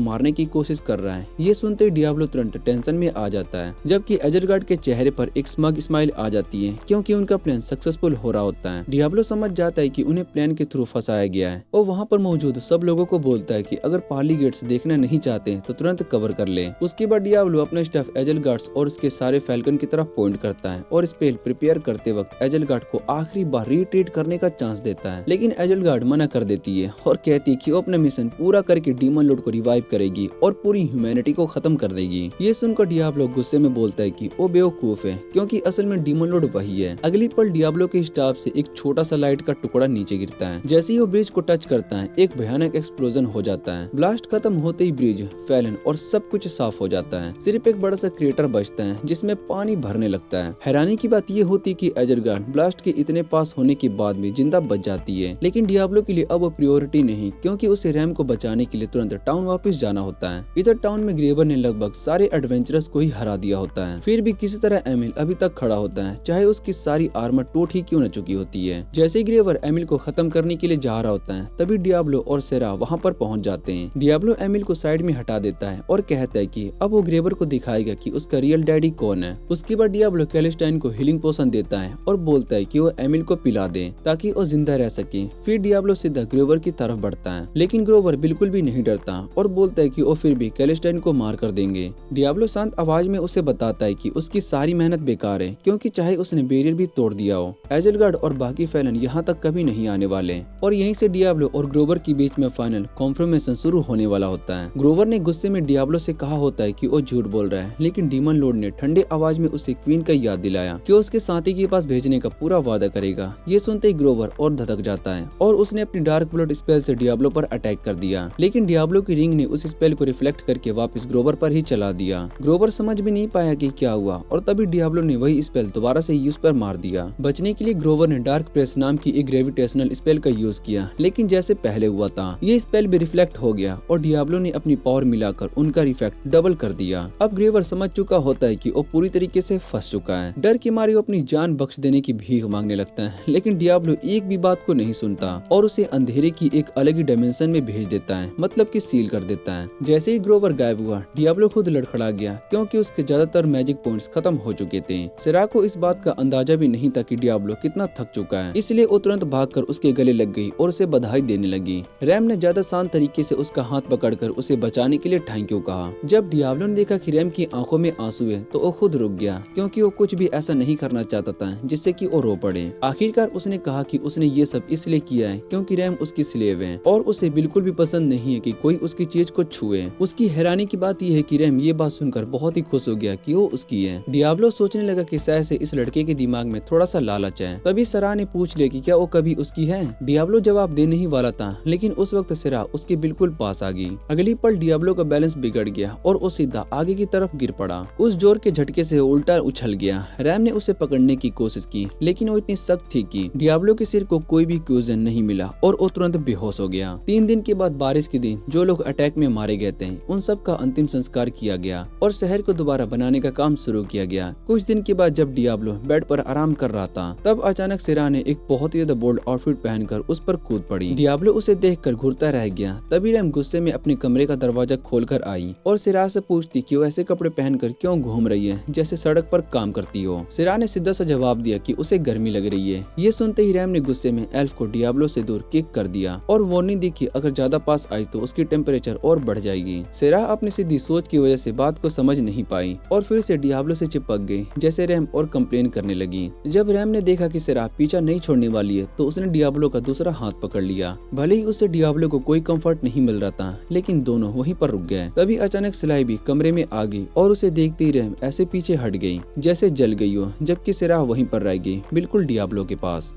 मारने की कोशिश कर रहा है। ये सुनते ही डियाब्लो तुरंत टेंशन में आ जाता है, जबकि एजरगार्ड के चेहरे पर एक स्मग स्माइल आ जाती है क्योंकि उनका प्लान सक्सेसफुल हो रहा होता है। डियाब्लो समझ जाता है कि उन्हें प्लान के थ्रू फंसाया गया है और वहाँ पर मौजूद सब लोगों को बोलता है कि अगर पार्ली गेट्स देखना नहीं चाहते तो तुरंत कवर कर ले। उसके बाद डियाब्लो अपना स्टाफ एजलगार्ड्स और उसके सारे फैल्कन की तरफ पॉइंट करता है और स्पेल प्रिपेयर करते वक्त एजलगार्ड को आखिरी बार रिट्रीट करने का चांस देता है, लेकिन एजलगार्ड मना कर देती है और कहती है कि वो अपना मिशन पूरा करके डीमन लॉर्ड को रिवाइव करेगी और पूरी ह्यूमैनिटी को खत्म कर देगी। ये सुनकर डियाब्लो गुस्से में बोलता है कि वो बेवकूफ है क्योंकि असल में डीमन लॉर्ड वही है। अगली पल डियाब्लो के स्टाफ से एक छोटा सा लाइट का टुकड़ा नीचे गिरता है। जैसे ही वो ब्रिज को टच करता है एक भयानक एक्सप्लोजन हो जाता है। ब्लास्ट खत्म होते ही ब्रिज, फैलन और सब कुछ साफ हो जाता है। सिर्फ एक बड़ा सा क्रेटर बचता है जिसमें पानी भरने लगता है। हैरानी की बात ये होती कि एजरगार्ड ब्लास्ट के इतने पास होने के बाद भी जिंदा बच जाती है, लेकिन डियाब्लो के लिए अब वो प्रायोरिटी नहीं क्योंकि उसे रैम को बचाने के लिए तुरंत टाउन वापस जाना होता है। इधर टाउन में ग्रेवर ने लगभग सारे एडवेंचरर्स को ही हरा दिया होता है, फिर भी किसी तरह एमिल अभी तक खड़ा होता है, चाहे उसकी सारी आर्मर टूट ही क्यों न चुकी होती है। जैसे ही ग्रेवर एमिल को खत्म करने के लिए जा रहा होता है तभी डियाब्लो और सेरा वहाँ पर पहुँच जाते हैं। डियाब्लो एमिल को साइड में हटा देता है और कहता है कि अब वो ग्रेवर को दिखाएगा कि उसका रियल डैडी कौन है। उसके बाद डियाब्लो कैलेस्टाइन को हीलिंग पोशन देता है और बोलता है कि वो एमिल को पिला दे ताकि वो जिंदा रह सके। फिर डियाब्लो सीधा ग्रोवर की तरफ बढ़ता है, लेकिन ग्रोवर बिल्कुल भी नहीं डरता और बोलता है कि वो फिर भी कैलेस्टाइन को मार कर देंगे। डियाब्लो शांत आवाज में उसे बताता है कि उसकी सारी मेहनत बेकार है क्योंकि चाहे उसने बैरियर भी तोड़ दिया हो, एजलगार्ड और बाकी फैलन यहाँ तक कभी नहीं आने वाले। और यहीं से डियाब्लो और ग्रोवर के बीच में फाइनल कॉन्फ्रमेशन शुरू होने वाला होता है। ग्रोवर ने गुस्से में डियाब्लो से कहा होता है कि वो झूठ बोल रहा है, लेकिन डीमन लॉर्ड ने ठंडे आवाज में उसे क्वीन का याद दिलाया कि उसके साथी के पास भेजने का पूरा वादा करेगा। ये सुनते ही ग्रोवर और धधक जाता है और उसने अपनी डार्क ब्लड स्पेल से डियाब्लो पर अटैक कर दिया, लेकिन डियाब्लो की रिंग ने उस स्पेल को रिफ्लेक्ट करके वापस ग्रोवर पर ही चला दिया। ग्रोवर समझ भी नहीं पाया कि क्या हुआ और तभी डियाब्लो ने वही स्पेल दोबारा से यूज पर मार दिया। बचने के लिए ग्रोवर ने डार्क प्रेस नाम की एक ग्रेविटेशनल स्पेल का यूज किया, लेकिन जैसे पहले हुआ था ये स्पेल भी रिफ्लेक्ट हो गया और डियाब्लो ने अपनी पावर मिलाकर उनका इफेक्ट डबल कर दिया। अब ग्रेवर समझ चुका होता है कि वो पूरी तरीके से फंस चुका है। डर के मारे वो अपनी जान बख्श देने की भीख मांगने लगता है, लेकिन डियाब्लो एक भी बात को नहीं सुनता और उसे अंधेरे की एक अलग ही डायमेंशन में भेज देता है, मतलब कि सील कर देता है। जैसे ही ग्रोवर गायब हुआ डियाब्लो खुद लड़खड़ा गया क्योंकि उसके ज्यादातर मैजिक पॉइंट्स खत्म हो चुके थे। सेरा को इस बात का अंदाजा भी नहीं था कि डियाब्लो कितना थक चुका है, इसलिए वो तुरंत भागकर उसके गले लग गई और उसे बधाई देने लगी। रैम ने ज्यादा शांत तरीके से उसका हाथ पकड़कर उसे बचाने के लिए थैंक यू कहा। जब डियाब्लो ने देखा कि रैम की आंखों में आंसू है तो वो खुद रुक गया क्योंकि वो कुछ भी ऐसा नहीं करना चाहता था जिससे कि वो रो पड़े। आखिरकार उसने कहा कि उसने ये सब इसलिए किया है क्योंकि रैम उसकी स्लेव है और उसे बिल्कुल भी पसंद नहीं है कि कोई उसकी चीज को छुए। उसकी हैरानी की बात यह है कि रैम ये बात सुनकर बहुत ही खुश हो गया कि वो उसकी है। डियाब्लो सोचने लगा कि शायद से इस लड़के के दिमाग में थोड़ा सा लालच है। तभी सरा ने पूछ लिया कि क्या वो कभी उसकी है। डियाब्लो जवाब देने ही वाला था, लेकिन उस वक्त सरा उसके बिल्कुल पास आ गई। अगली पल डियाब्लो का बैलेंस बिगड़ गया और वो सीधा आगे की तरफ गिर पड़ा। उस जोर के झटके से उल्टा उछल गया। रैम ने उसे पकड़ने की कोशिश की, लेकिन वो इतनी सख्त थी कि डियाब्लो के सिर को कोई भी क्यूजन नहीं मिला और वो तुरंत बेहोश हो गया। 3 दिन के बाद बारिश के दिन जो लोग अटैक में मारे गए थे उन सब का अंतिम संस्कार किया गया और शहर को दोबारा बनाने का काम शुरू किया गया। कुछ दिन के बाद जब डियाब्लो बेड पर आराम कर रहा था तब अचानक सेरा ने एक बहुत ही ज्यादा बोल्ड आउटफिट पहनकर उस पर कूद पड़ी। डियाब्लो उसे देखकर घूरता रह गया। तभी रैम गुस्से में अपने कमरे का दरवाजा खोलकर आई और सेरा से पूछती कि वो ऐसे कपड़े पहनकर क्यों घूम रही है जैसे सड़क पर काम करती हो। सेरा ने सीधा सा जवाब दिया कि उसे गर्मी लग रही है। ये सुनते ही रैम ने गुस्से में एल्फ को डियाब्लो से दूर किक कर दिया और वार्निंग दी कि अगर ज्यादा पास आई तो उसकी टेम्परेचर और बढ़ जाएगी। सेरा अपनी सीधी सोच की वजह से बात को समझ नहीं पाई और फिर से डियाब्लो से चिपक गई जैसे रैम और कंप्लेन करने लगी। जब रैम ने देखा कि सेरा पीछा नहीं छोड़ने वाली है तो उसने डियाब्लो का दूसरा हाथ पकड़ लिया। भले ही उससे डियाब्लो को कोई कंफर्ट नहीं मिल रहा था, लेकिन दोनों वहीं पर रुक गए। तभी अचानक सिलाई भी कमरे में आ गई और उसे देखते ही रैम ऐसे पीछे हट गई जैसे जल गई हो, जबकि सेरा वहीं पर रह गई बिल्कुल डियाब्लो के पास।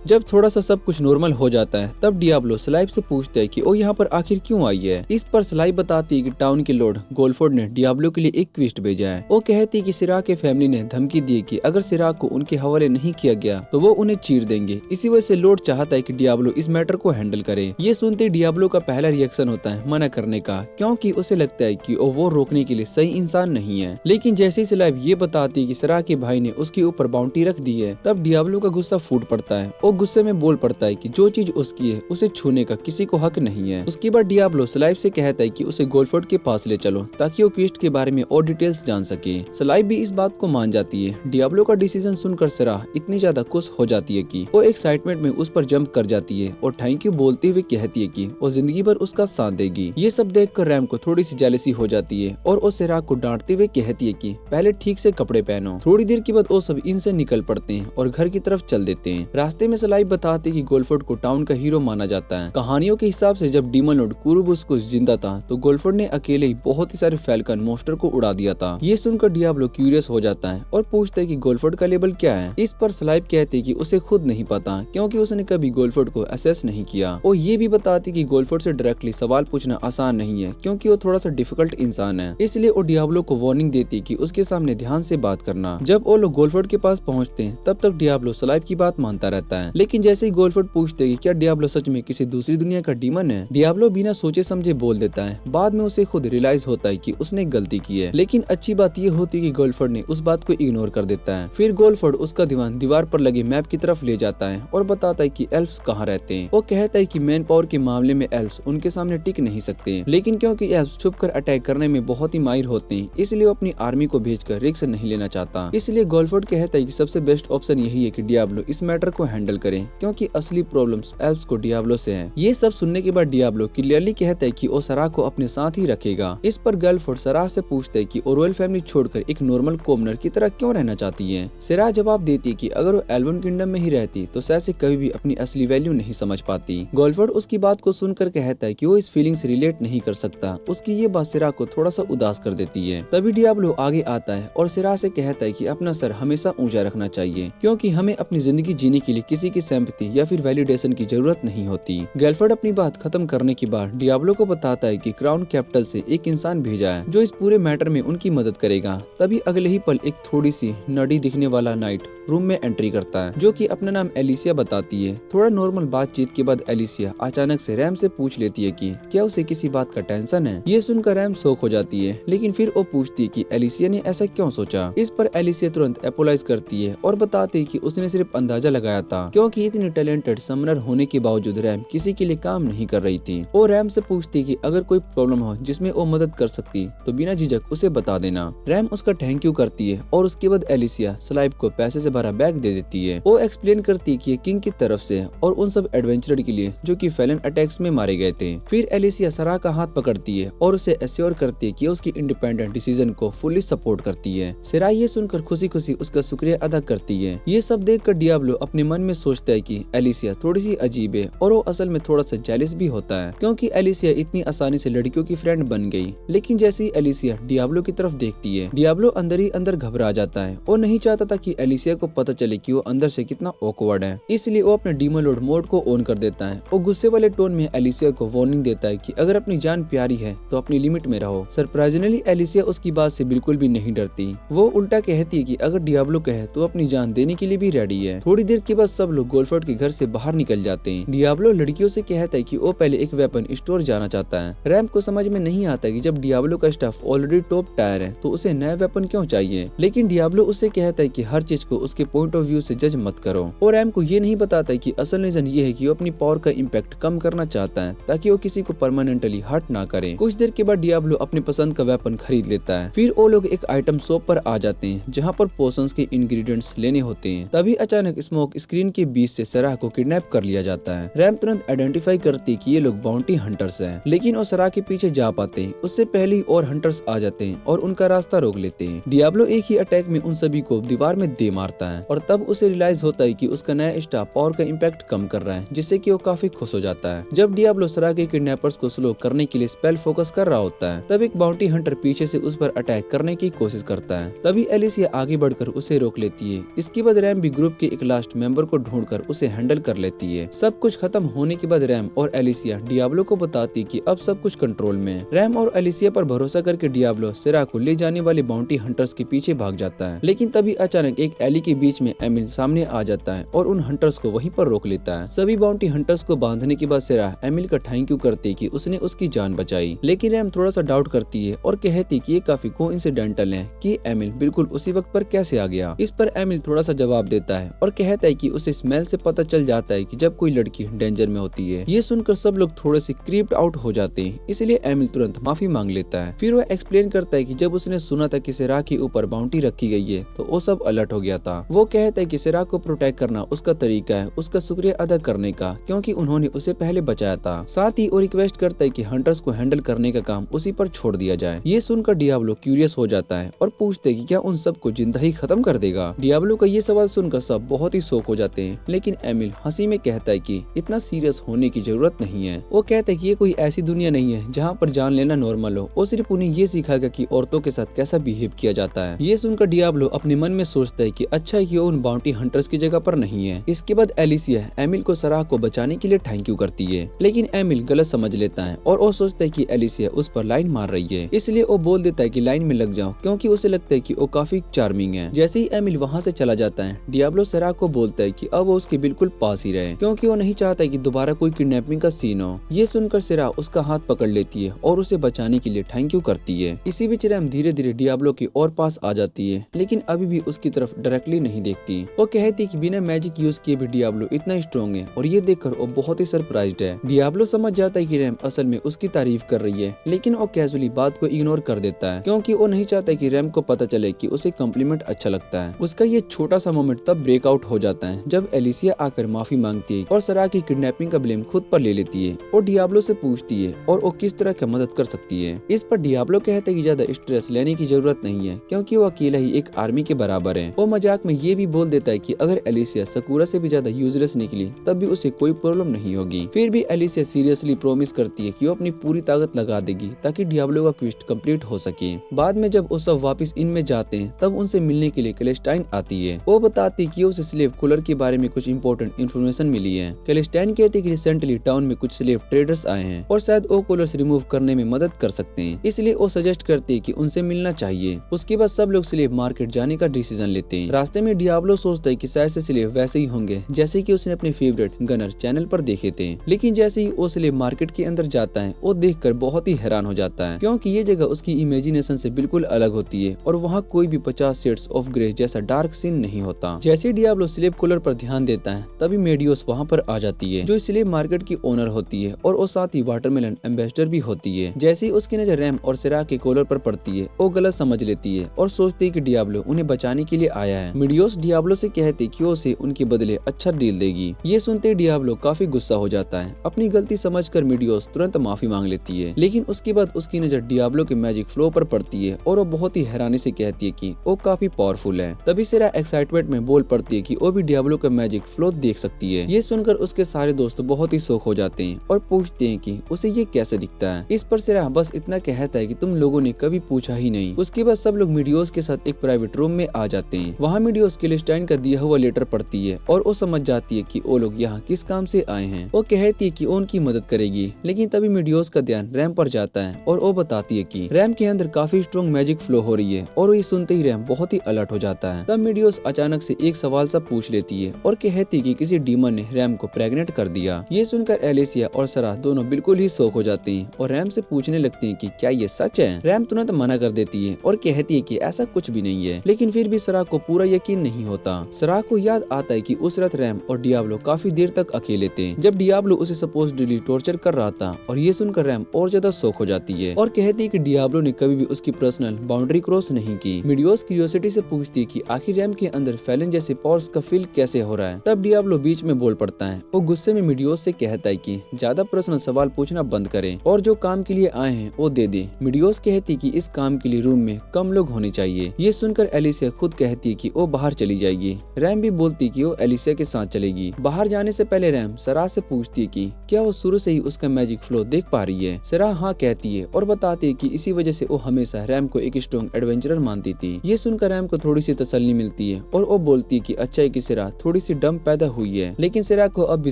जब थोड़ा सा सब कुछ नॉर्मल हो जाता है तब डियाब्लो स्लाइव से पूछता है कि वो यहाँ पर आखिर क्यों आई है। इस पर स्लाइव बताती है कि टाउन के लॉर्ड गोल्फोर्ड ने डियाब्लो के लिए एक ट्विस्ट भेजा है। वो कहती है कि सिराक के फैमिली ने धमकी दी कि अगर सिराक को उनके हवाले नहीं किया गया तो वो उन्हें चीर देंगे। इसी वजह से लॉर्ड चाहता है कि डियाब्लो इस मैटर को हैंडल करे। ये सुनते डियाब्लो का पहला रिएक्शन होता है मना करने का, क्योंकि उसे लगता है कि वो रोकने के लिए सही इंसान नहीं है। लेकिन जैसे ही स्लाइव ये बताती है कि सिराक के भाई ने उसके ऊपर बाउंटी रख दी है तब डियाब्लो का गुस्सा फूट पड़ता है और गुस्से में बोल पड़ता है कि जो चीज उसकी है उसे छूने का किसी को हक नहीं है। उसके बाद डियाब्लो स्लाइव से कहता है कि उसे गोल्फोर्ड के पास ले चलो ताकि वो क्विस्ट के बारे में और डिटेल्स जान सके। स्लाइव भी इस बात को मान जाती है। डियाब्लो का डिसीजन सुनकर सिरा इतनी ज्यादा खुश हो जाती है कि वो एक्साइटमेंट में उस पर जंप कर जाती है और थैंक यू बोलते हुए कहती है कि वो जिंदगी भर उसका साथ देगी। ये सब देखकर रैम को थोड़ी सी जेलसी हो जाती है और वो सिरा को डांटते हुए कहती है कि पहले ठीक से कपड़े पहनो। थोड़ी देर के बाद वो सब इनसे निकल पड़ते हैं और घर की तरफ चल देते हैं। रास्ते में स्लाइव बताते कि गोल्फोर्ड को टाउन का हीरो माना जाता है। कहानियों के हिसाब से जब डीमन लॉर्ड कुरुबुस्कुस जिंदा था तो गोल्फोर्ड ने अकेले ही बहुत ही सारे फैल्कन मॉन्स्टर को उड़ा दिया था। ये सुनकर डियाब्लो क्यूरियस हो जाता है और पूछता है कि गोल्फोर्ड का लेवल क्या है। इस पर स्लाइव कहते हैं कि उसे खुद नहीं पता क्योंकि उसने कभी गोल्फोर्ड को असेस नहीं किया। और ये भी बताती कि गोल्फोर्ड से डायरेक्टली सवाल पूछना आसान नहीं है क्योंकि वो थोड़ा सा डिफिकल्ट इंसान है। इसलिए वो डियाब्लो को वार्निंग देती है कि उसके सामने ध्यान से बात करना। जब वो लोग गोल्फोर्ड के पास पहुंचते हैं तब तक डियाब्लो स्लाइव की बात मानता रहता है। लेकिन जैसे ही गोल्फोर्ड पूछते हैं कि क्या डियाब्लो सच में किसी दूसरी दुनिया का डीमन है, डियाब्लो बिना सोचे समझे बोल देता है। बाद में उसे खुद रियलाइज होता है कि उसने गलती की है। लेकिन अच्छी बात ये होती है कि गोल्फोर्ड ने उस बात को इग्नोर कर देता है। फिर गोल्फोर्ड उसका दीवान दीवार पर लगे मैप की तरफ ले जाता है और बताता है कि एल्फ्स कहाँ रहते हैं। वो कहता है कि मैन पावर के मामले में एल्फ्स उनके सामने टिक नहीं सकते, लेकिन क्योंकि एल्फ्स छुपकर अटैक करने में बहुत ही माहिर होते हैं इसलिए वो अपनी आर्मी को भेजकर रिस्क नहीं लेना चाहता। इसलिए गोल्फोर्ड कहता है कि सबसे बेस्ट ऑप्शन यही है कि डियाब्लो इस मैटर को हैंडल करे क्योंकि असली प्रॉब्लम्स एल्फ्स को डियाब्लो से है। ये सब सुनने के बाद डियाब्लो क्लियरली कहता है कि वो सराह को अपने साथ ही रखेगा। इस पर गोल्फोर्ड सराह से पूछता है कि वो रॉयल फैमिली छोड़कर एक नॉर्मल कॉमनर की तरह क्यों रहना चाहती है। सराह जवाब देती है कि अगर वो एल्वन किंगडम में ही रहती तो सैसे कभी भी अपनी असली वैल्यू नहीं समझ पाती। गोल्फोर्ड उसकी बात को सुनकर कहता है कि वो इस फीलिंग से रिलेट नहीं कर सकता। उसकी ये बात सराह को थोड़ा सा उदास कर देती है। तभी डियाब्लो आगे आता है और सराह से कहता है कि अपना सर हमेशा ऊंचा रखना चाहिए क्योंकि हमें अपनी जिंदगी जीने के लिए किसी की सिंपैथी या फिर वैलिडेशन की जरूरत नहीं होती। गोल्फोर्ड अपनी बात खत्म करने के बाद डियाब्लो को बताता है कि क्राउन कैपिटल से एक इंसान भेजा है जो इस पूरे मैटर में उनकी मदद करेगा। तभी अगले ही पल एक थोड़ी सी नर्डी दिखने वाला नाइट रूम में एंट्री करता है जो कि अपना नाम एलिसिया बताती है। थोड़ा नॉर्मल बातचीत के बाद एलिसिया अचानक से रैम से पूछ लेती है कि क्या उसे किसी बात का टेंशन है। ये सुनकर रैम शॉक हो जाती है, लेकिन फिर वो पूछती है कि एलिसिया ने ऐसा क्यों सोचा। इस पर एलिसिया तुरंत अपोलाइज करती है और बताती है कि उसने सिर्फ अंदाजा लगाया था क्योंकि इतनी टैलेंटेड समनर होने के बावजूद रैम किसी के लिए काम नहीं कर रही थी। वो रैम से पूछती कि अगर कोई प्रॉब्लम हो जिसमें वो मदद कर सकती तो बिना झिझक उसे बता देना। रैम उसका थैंक यू करती है और उसके बाद एलिसिया स्लाइव को पैसे से भरा बैग दे देती है। वो एक्सप्लेन करती है कि ये किंग की तरफ से और उन सब एडवेंचरर के लिए जो कि फैलन अटैक्स में मारे गए थे। फिर एलिसिया सराह का हाथ पकड़ती है और उसे एश्योर करती है कि उसकी इंडिपेंडेंट डिसीजन को फुली सपोर्ट करती है। सराह ये सुनकर खुशी खुशी उसका शुक्रिया अदा करती है। ये सब देखकर डियाब्लो अपने मन में सोचता है कि एलिसिया थोड़ी सी अजीब है और वो असल में थोड़ा सा जेलस भी होता है क्योंकि एलिसिया इतनी आसानी से लड़कियों की फ्रेंड बन गई। लेकिन जैसे ही एलिसिया डियाब्लो की तरफ देखती है डियाब्लो अंदर ही अंदर घबरा जाता है। वो नहीं चाहता था कि एलिसिया को पता चले कि वो अंदर से कितना ऑकवर्ड है, इसलिए वो अपने डीमन लॉर्ड मोड को ऑन कर देता है। वो गुस्से वाले टोन में एलिसिया को वार्निंग देता है कि अगर अपनी जान प्यारी है तो अपनी लिमिट में रहो। सरप्राइजिंगली एलिसिया उसकी बात से बिल्कुल भी नहीं डरती। वो उल्टा कहती है कि अगर डियाब्लो कहे तो अपनी जान देने के लिए भी रेडी है। थोड़ी देर के बाद सब लोग गोल्फोर्ड के घर से बाहर निकल जाते हैं। डियाब्लो लड़कियों से कहता है कि वो पहले एक वेपन स्टोर जाना चाहता है। रैम को समझ में नहीं आता कि जब डियाब्लो का स्टाफ ऑलरेडी टॉप टायर है तो उसे नया वेपन क्यों चाहिए। लेकिन डियाब्लो उससे कहता है कि हर चीज को उसके पॉइंट ऑफ व्यू से जज मत करो। और रैम को ये नहीं बताता कि असल रीजन ये है कि वो अपनी पावर का इम्पैक्ट कम करना चाहता है ताकि वो किसी को परमानेंटली हर्ट ना करे। कुछ देर के बाद डियाब्लो अपने पसंद का वेपन खरीद लेता है। फिर वो लोग एक आइटम शॉप पर आ जाते हैं जहाँ पर पोशंस के इंग्रेडिएंट्स लेने होते हैं। तभी अचानक स्मोक स्क्रीन के बीच से सराह को किडनैप कर लिया जाता है। रैम तुरंत आइडेंटिफाई करती कि ये लोग बाउंटी हंटर्स हैं, लेकिन वो सराह के पीछे जा पाते हैं उससे पहले ही और हंटर्स आ जाते हैं और उनका रास्ता रोक लेते हैं। डियाब्लो एक ही अटैक में उन सभी को दीवार में दे मारता जाता है और तब उसे रियलाइज होता है कि उसका नया स्टाफ पावर का इम्पैक्ट कम कर रहा है, जिससे कि वो काफी खुश हो जाता है। जब डियाब्लो सरा के किडनैपर्स को स्लो करने के लिए स्पेल फोकस कर रहा होता है, तब एक बाउंटी हंटर पीछे से उस पर अटैक करने की कोशिश करता है। तभी एलिसिया आगे बढ़कर उसे रोक लेती है। इसके बाद रैम भी ग्रुप के एक लास्ट मेंबर को ढूंढकर उसे हैंडल कर लेती है। सब कुछ खत्म होने के बाद रैम और एलिसिया डियाब्लो को बताती कि अब सब कुछ कंट्रोल में है। रैम और एलिसिया पर भरोसा करके डियाब्लो सेरा को ले जाने वाले बाउंटी हंटर्स के पीछे भाग जाता है, लेकिन तभी अचानक एक एली के बीच में एमिल सामने आ जाता है और उन हंटर्स को वहीं पर रोक लेता है। सभी बाउंटी हंटर्स को बांधने के बाद सेरा एमिल का थैंक यू करती कि उसने उसकी जान बचाई, लेकिन रैम थोड़ा सा डाउट करती है और कहती कि ये काफी कोइंसिडेंटल है कि एमिल बिल्कुल उसी वक्त पर कैसे आ गया। इस पर एमिल थोड़ा सा जवाब देता है और कहता है कि उसे स्मेल से पता चल जाता है कि जब कोई लड़की डेंजर में होती है। ये सुनकर सब लोग थोड़े से क्रीप्ड आउट हो जाते हैं, इसलिए एमिल तुरंत माफी मांग लेता है। फिर वो एक्सप्लेन करता है कि जब उसने सुना था कि सेरा के ऊपर बाउंटी रखी गई है तो वो सब अलर्ट हो गया था। वो कहता है कि सेरा को प्रोटेक्ट करना उसका तरीका है उसका शुक्रिया अदा करने का, क्योंकि उन्होंने उसे पहले बचाया था। साथ ही वो रिक्वेस्ट करता है कि हंटर्स को हैंडल करने का काम उसी पर छोड़ दिया जाए। ये सुनकर डियाब्लो क्यूरियस हो जाता है और पूछते कि क्या उन सबको जिंदा ही खत्म कर देगा। डियाब्लो का ये सवाल सुनकर सब बहुत ही शॉक हो जाते हैं, लेकिन एमिल हंसी में कहता है कि इतना सीरियस होने की जरूरत नहीं है। वो कहता है कि ये कोई ऐसी दुनिया नहीं है जहाँ पर जान लेना नॉर्मल हो, वो सिर्फ उन्हें ये सिखाएगा कि औरतों के साथ कैसा बिहेव किया जाता है। ये सुनकर डियाब्लो अपने मन में सोचता है कि अच्छा है कि वो उन बाउंटी हंटर्स की जगह पर नहीं है। इसके बाद एलिसिया एमिल को सराह को बचाने के लिए थैंक यू करती है, लेकिन एमिल गलत समझ लेता है और वो सोचता है कि एलिसिया उस पर लाइन मार रही है, इसलिए वो बोल देता है कि लाइन में लग जाओ, क्योंकि उसे लगता है कि वो काफी चार्मिंग है। जैसे ही एमिल वहाँ से चला जाता है, डियाब्लो सराह को बोलता है कि अब वो उसके बिल्कुल पास ही रहे, क्योंकि वो नहीं चाहता कि दोबारा कोई किडनैपिंग का सीन हो। ये सुनकर सराह उसका हाथ पकड़ लेती है और उसे बचाने के लिए थैंक यू करती है। इसी बीच रैम धीरे धीरे डियाब्लो की और पास आ जाती है, लेकिन अभी भी उसकी तरफ डायरेक्टली नहीं देखती। वो कहती कि बिना मैजिक यूज किए भी डियाब्लो इतना स्ट्रॉन्ग है, और ये देखकर वो बहुत ही सरप्राइज्ड है। डियाब्लो समझ जाता है कि रैम असल में उसकी तारीफ कर रही है, लेकिन वो कैजुअली बात को इग्नोर कर देता है, क्योंकि वो नहीं चाहता कि रैम को पता चले कि उसे कॉम्प्लीमेंट अच्छा लगता है। उसका ये छोटा सा मोमेंट तब ब्रेकआउट हो जाता है जब एलिसिया आकर माफी मांगती है और सराह की किडनैपिंग का ब्लेम खुद पर ले लेती है और डियाब्लो से पूछती है और वो किस तरह की मदद कर सकती है। इस पर डियाब्लो कहता है कि ज्यादा स्ट्रेस लेने की जरूरत नहीं है, क्योंकि वो अकेला ही एक आर्मी के बराबर है। वो मजाक में ये भी बोल देता है कि अगर एलिसिया सकूरा से भी ज्यादा यूजलेस निकली तब भी उसे कोई प्रॉब्लम नहीं होगी। फिर भी एलिसिया सीरियसली प्रॉमिस करती है कि वो अपनी पूरी ताकत लगा देगी ताकि डियाब्लो का क्वेस्ट कंप्लीट हो सके। बाद में जब वो सब वापस इन में जाते हैं तब उनसे मिलने के लिए कैलेस्टाइन आती है। वो बताती है कि उसे स्लेव कूलर के बारे में कुछ इंपॉर्टेंट इन्फॉर्मेशन मिली है। कैलेस्टाइन कहते हैं कि रिसेंटली टाउन में कुछ स्लेव ट्रेडर्स आए हैं और शायद वो कूलर्स रिमूव करने में मदद कर सकते हैं, इसलिए वो सजेस्ट करती है कि उनसे मिलना चाहिए। उसके बाद सब लोग स्लेव मार्केट जाने का डिसीजन लेते हैं। रास्ते में डियाब्लो सोचता है कि शायद से स्लेव वैसे ही होंगे जैसे कि उसने अपने फेवरेट गनर चैनल पर देखे थे, लेकिन जैसे ही वो स्लेव मार्केट के अंदर जाता है वो देखकर बहुत ही हैरान हो जाता है, क्योंकि ये जगह उसकी इमेजिनेशन से बिल्कुल अलग होती है और वहाँ कोई भी 50 शेड्स ऑफ ग्रे जैसा डार्क सीन नहीं होता। जैसे डियाब्लो स्लेव कूलर पर ध्यान देता है तभी मेडियोस वहाँ पर आ जाती है, जो स्लेव मार्केट की ओनर होती है और वो साथ ही वाटरमेलन एम्बेसडर भी होती है। जैसे ही उसकी नजर रैम और सराह के कॉलर पर पड़ती है वो गलत समझ लेती है और सोचती है कि डियाब्लो उन्हें बचाने के लिए आया है। मेडियोस डियाब्लो से कहते कि वो उसे उनके बदले अच्छा डील देगी। ये सुनते डियाब्लो काफी गुस्सा हो जाता है। अपनी गलती समझकर मेडियोस तुरंत माफी मांग लेती है, लेकिन उसके बाद उसकी नजर डियाब्लो के मैजिक फ्लो पर पड़ती है और वो बहुत ही हैरानी से कहती है कि वो काफी पावरफुल है। तभी सराह एक्साइटमेंट में बोल पड़ती है कि वो भी डियाब्लो का मैजिक फ्लो देख सकती है। ये सुनकर उसके सारे दोस्त बहुत ही शौक हो जाते हैं और पूछते हैं कि उसे ये कैसे दिखता है। इस पर सराह बस इतना कहता है कि तुम लोगों ने कभी पूछा ही नहीं। उसके बाद सब लोग मेडियोस के साथ एक प्राइवेट रूम में आ जाते हैं। वहाँ मेडियोस कैलेस्टाइन का दिया हुआ लेटर पढ़ती है और वो समझ जाती है कि वो लोग यहाँ किस काम से आए हैं। वो कहती है कि वो उनकी मदद करेगी, लेकिन तभी मेडियोस का ध्यान रैम पर जाता है और वो बताती है कि रैम के अंदर काफी स्ट्रॉन्ग मैजिक फ्लो हो रही है और ये सुनते ही रैम बहुत ही अलर्ट हो जाता है। तब मेडियोस अचानक से एक सवाल सा पूछ लेती है और कहती है कि किसी डीमन ने रैम को प्रेग्नेंट कर दिया। ये सुनकर एलिसिया और सराह दोनों बिल्कुल ही शौक हो जाते हैं और रैम से पूछने लगते हैं कि क्या ये सच है। रैम तुरंत मना कर देती है और कहती है कि ऐसा कुछ भी नहीं है, लेकिन फिर भी सराह को पूरा यकीन नहीं होता। सराह को याद आता है कि उस रात रैम और डियाब्लो काफी देर तक अकेले थे जब डियाब्लो उसे सपोज्डली टॉर्चर कर रहा था, और ये सुनकर रैम और ज्यादा शौक हो जाती है और कहती है कि डियाब्लो ने कभी भी उसकी पर्सनल बाउंड्री क्रॉस नहीं की। मेडियोस क्यूरियोसिटी से पूछती है कि आखिर रैम के अंदर फैलन जैसे पावर्स का फील कैसे हो रहा है। तब डियाब्लो बीच में बोल पड़ता है। वो गुस्से में मेडियोस से कहता है कि ज्यादा पर्सनल सवाल पूछना बंद करें और जो काम के लिए आए हैं वो दे दे। मेडियोस कहती कि इस काम के लिए रूम में कम लोग होने चाहिए। ये सुनकर एलिसिया खुद कहती है कि वो बाहर चली जाएगी। रैम भी बोलती कि वो एलिसिया के साथ चलेगी। बाहर जाने से पहले रैम सराह से पूछती है कि क्या वो शुरू से ही उसका मैजिक फ्लो देख पा रही है। सराह हाँ कहती है और बताती है कि इसी वजह से वो हमेशा रैम को एक स्ट्रॉन्ग एडवेंचरर मानती थी। ये सुनकर रैम को थोड़ी सी तसल्ली मिलती है और वो बोलती है कि अच्छाई की सराह थोड़ी सी डम पैदा हुई है, लेकिन सराह को अब भी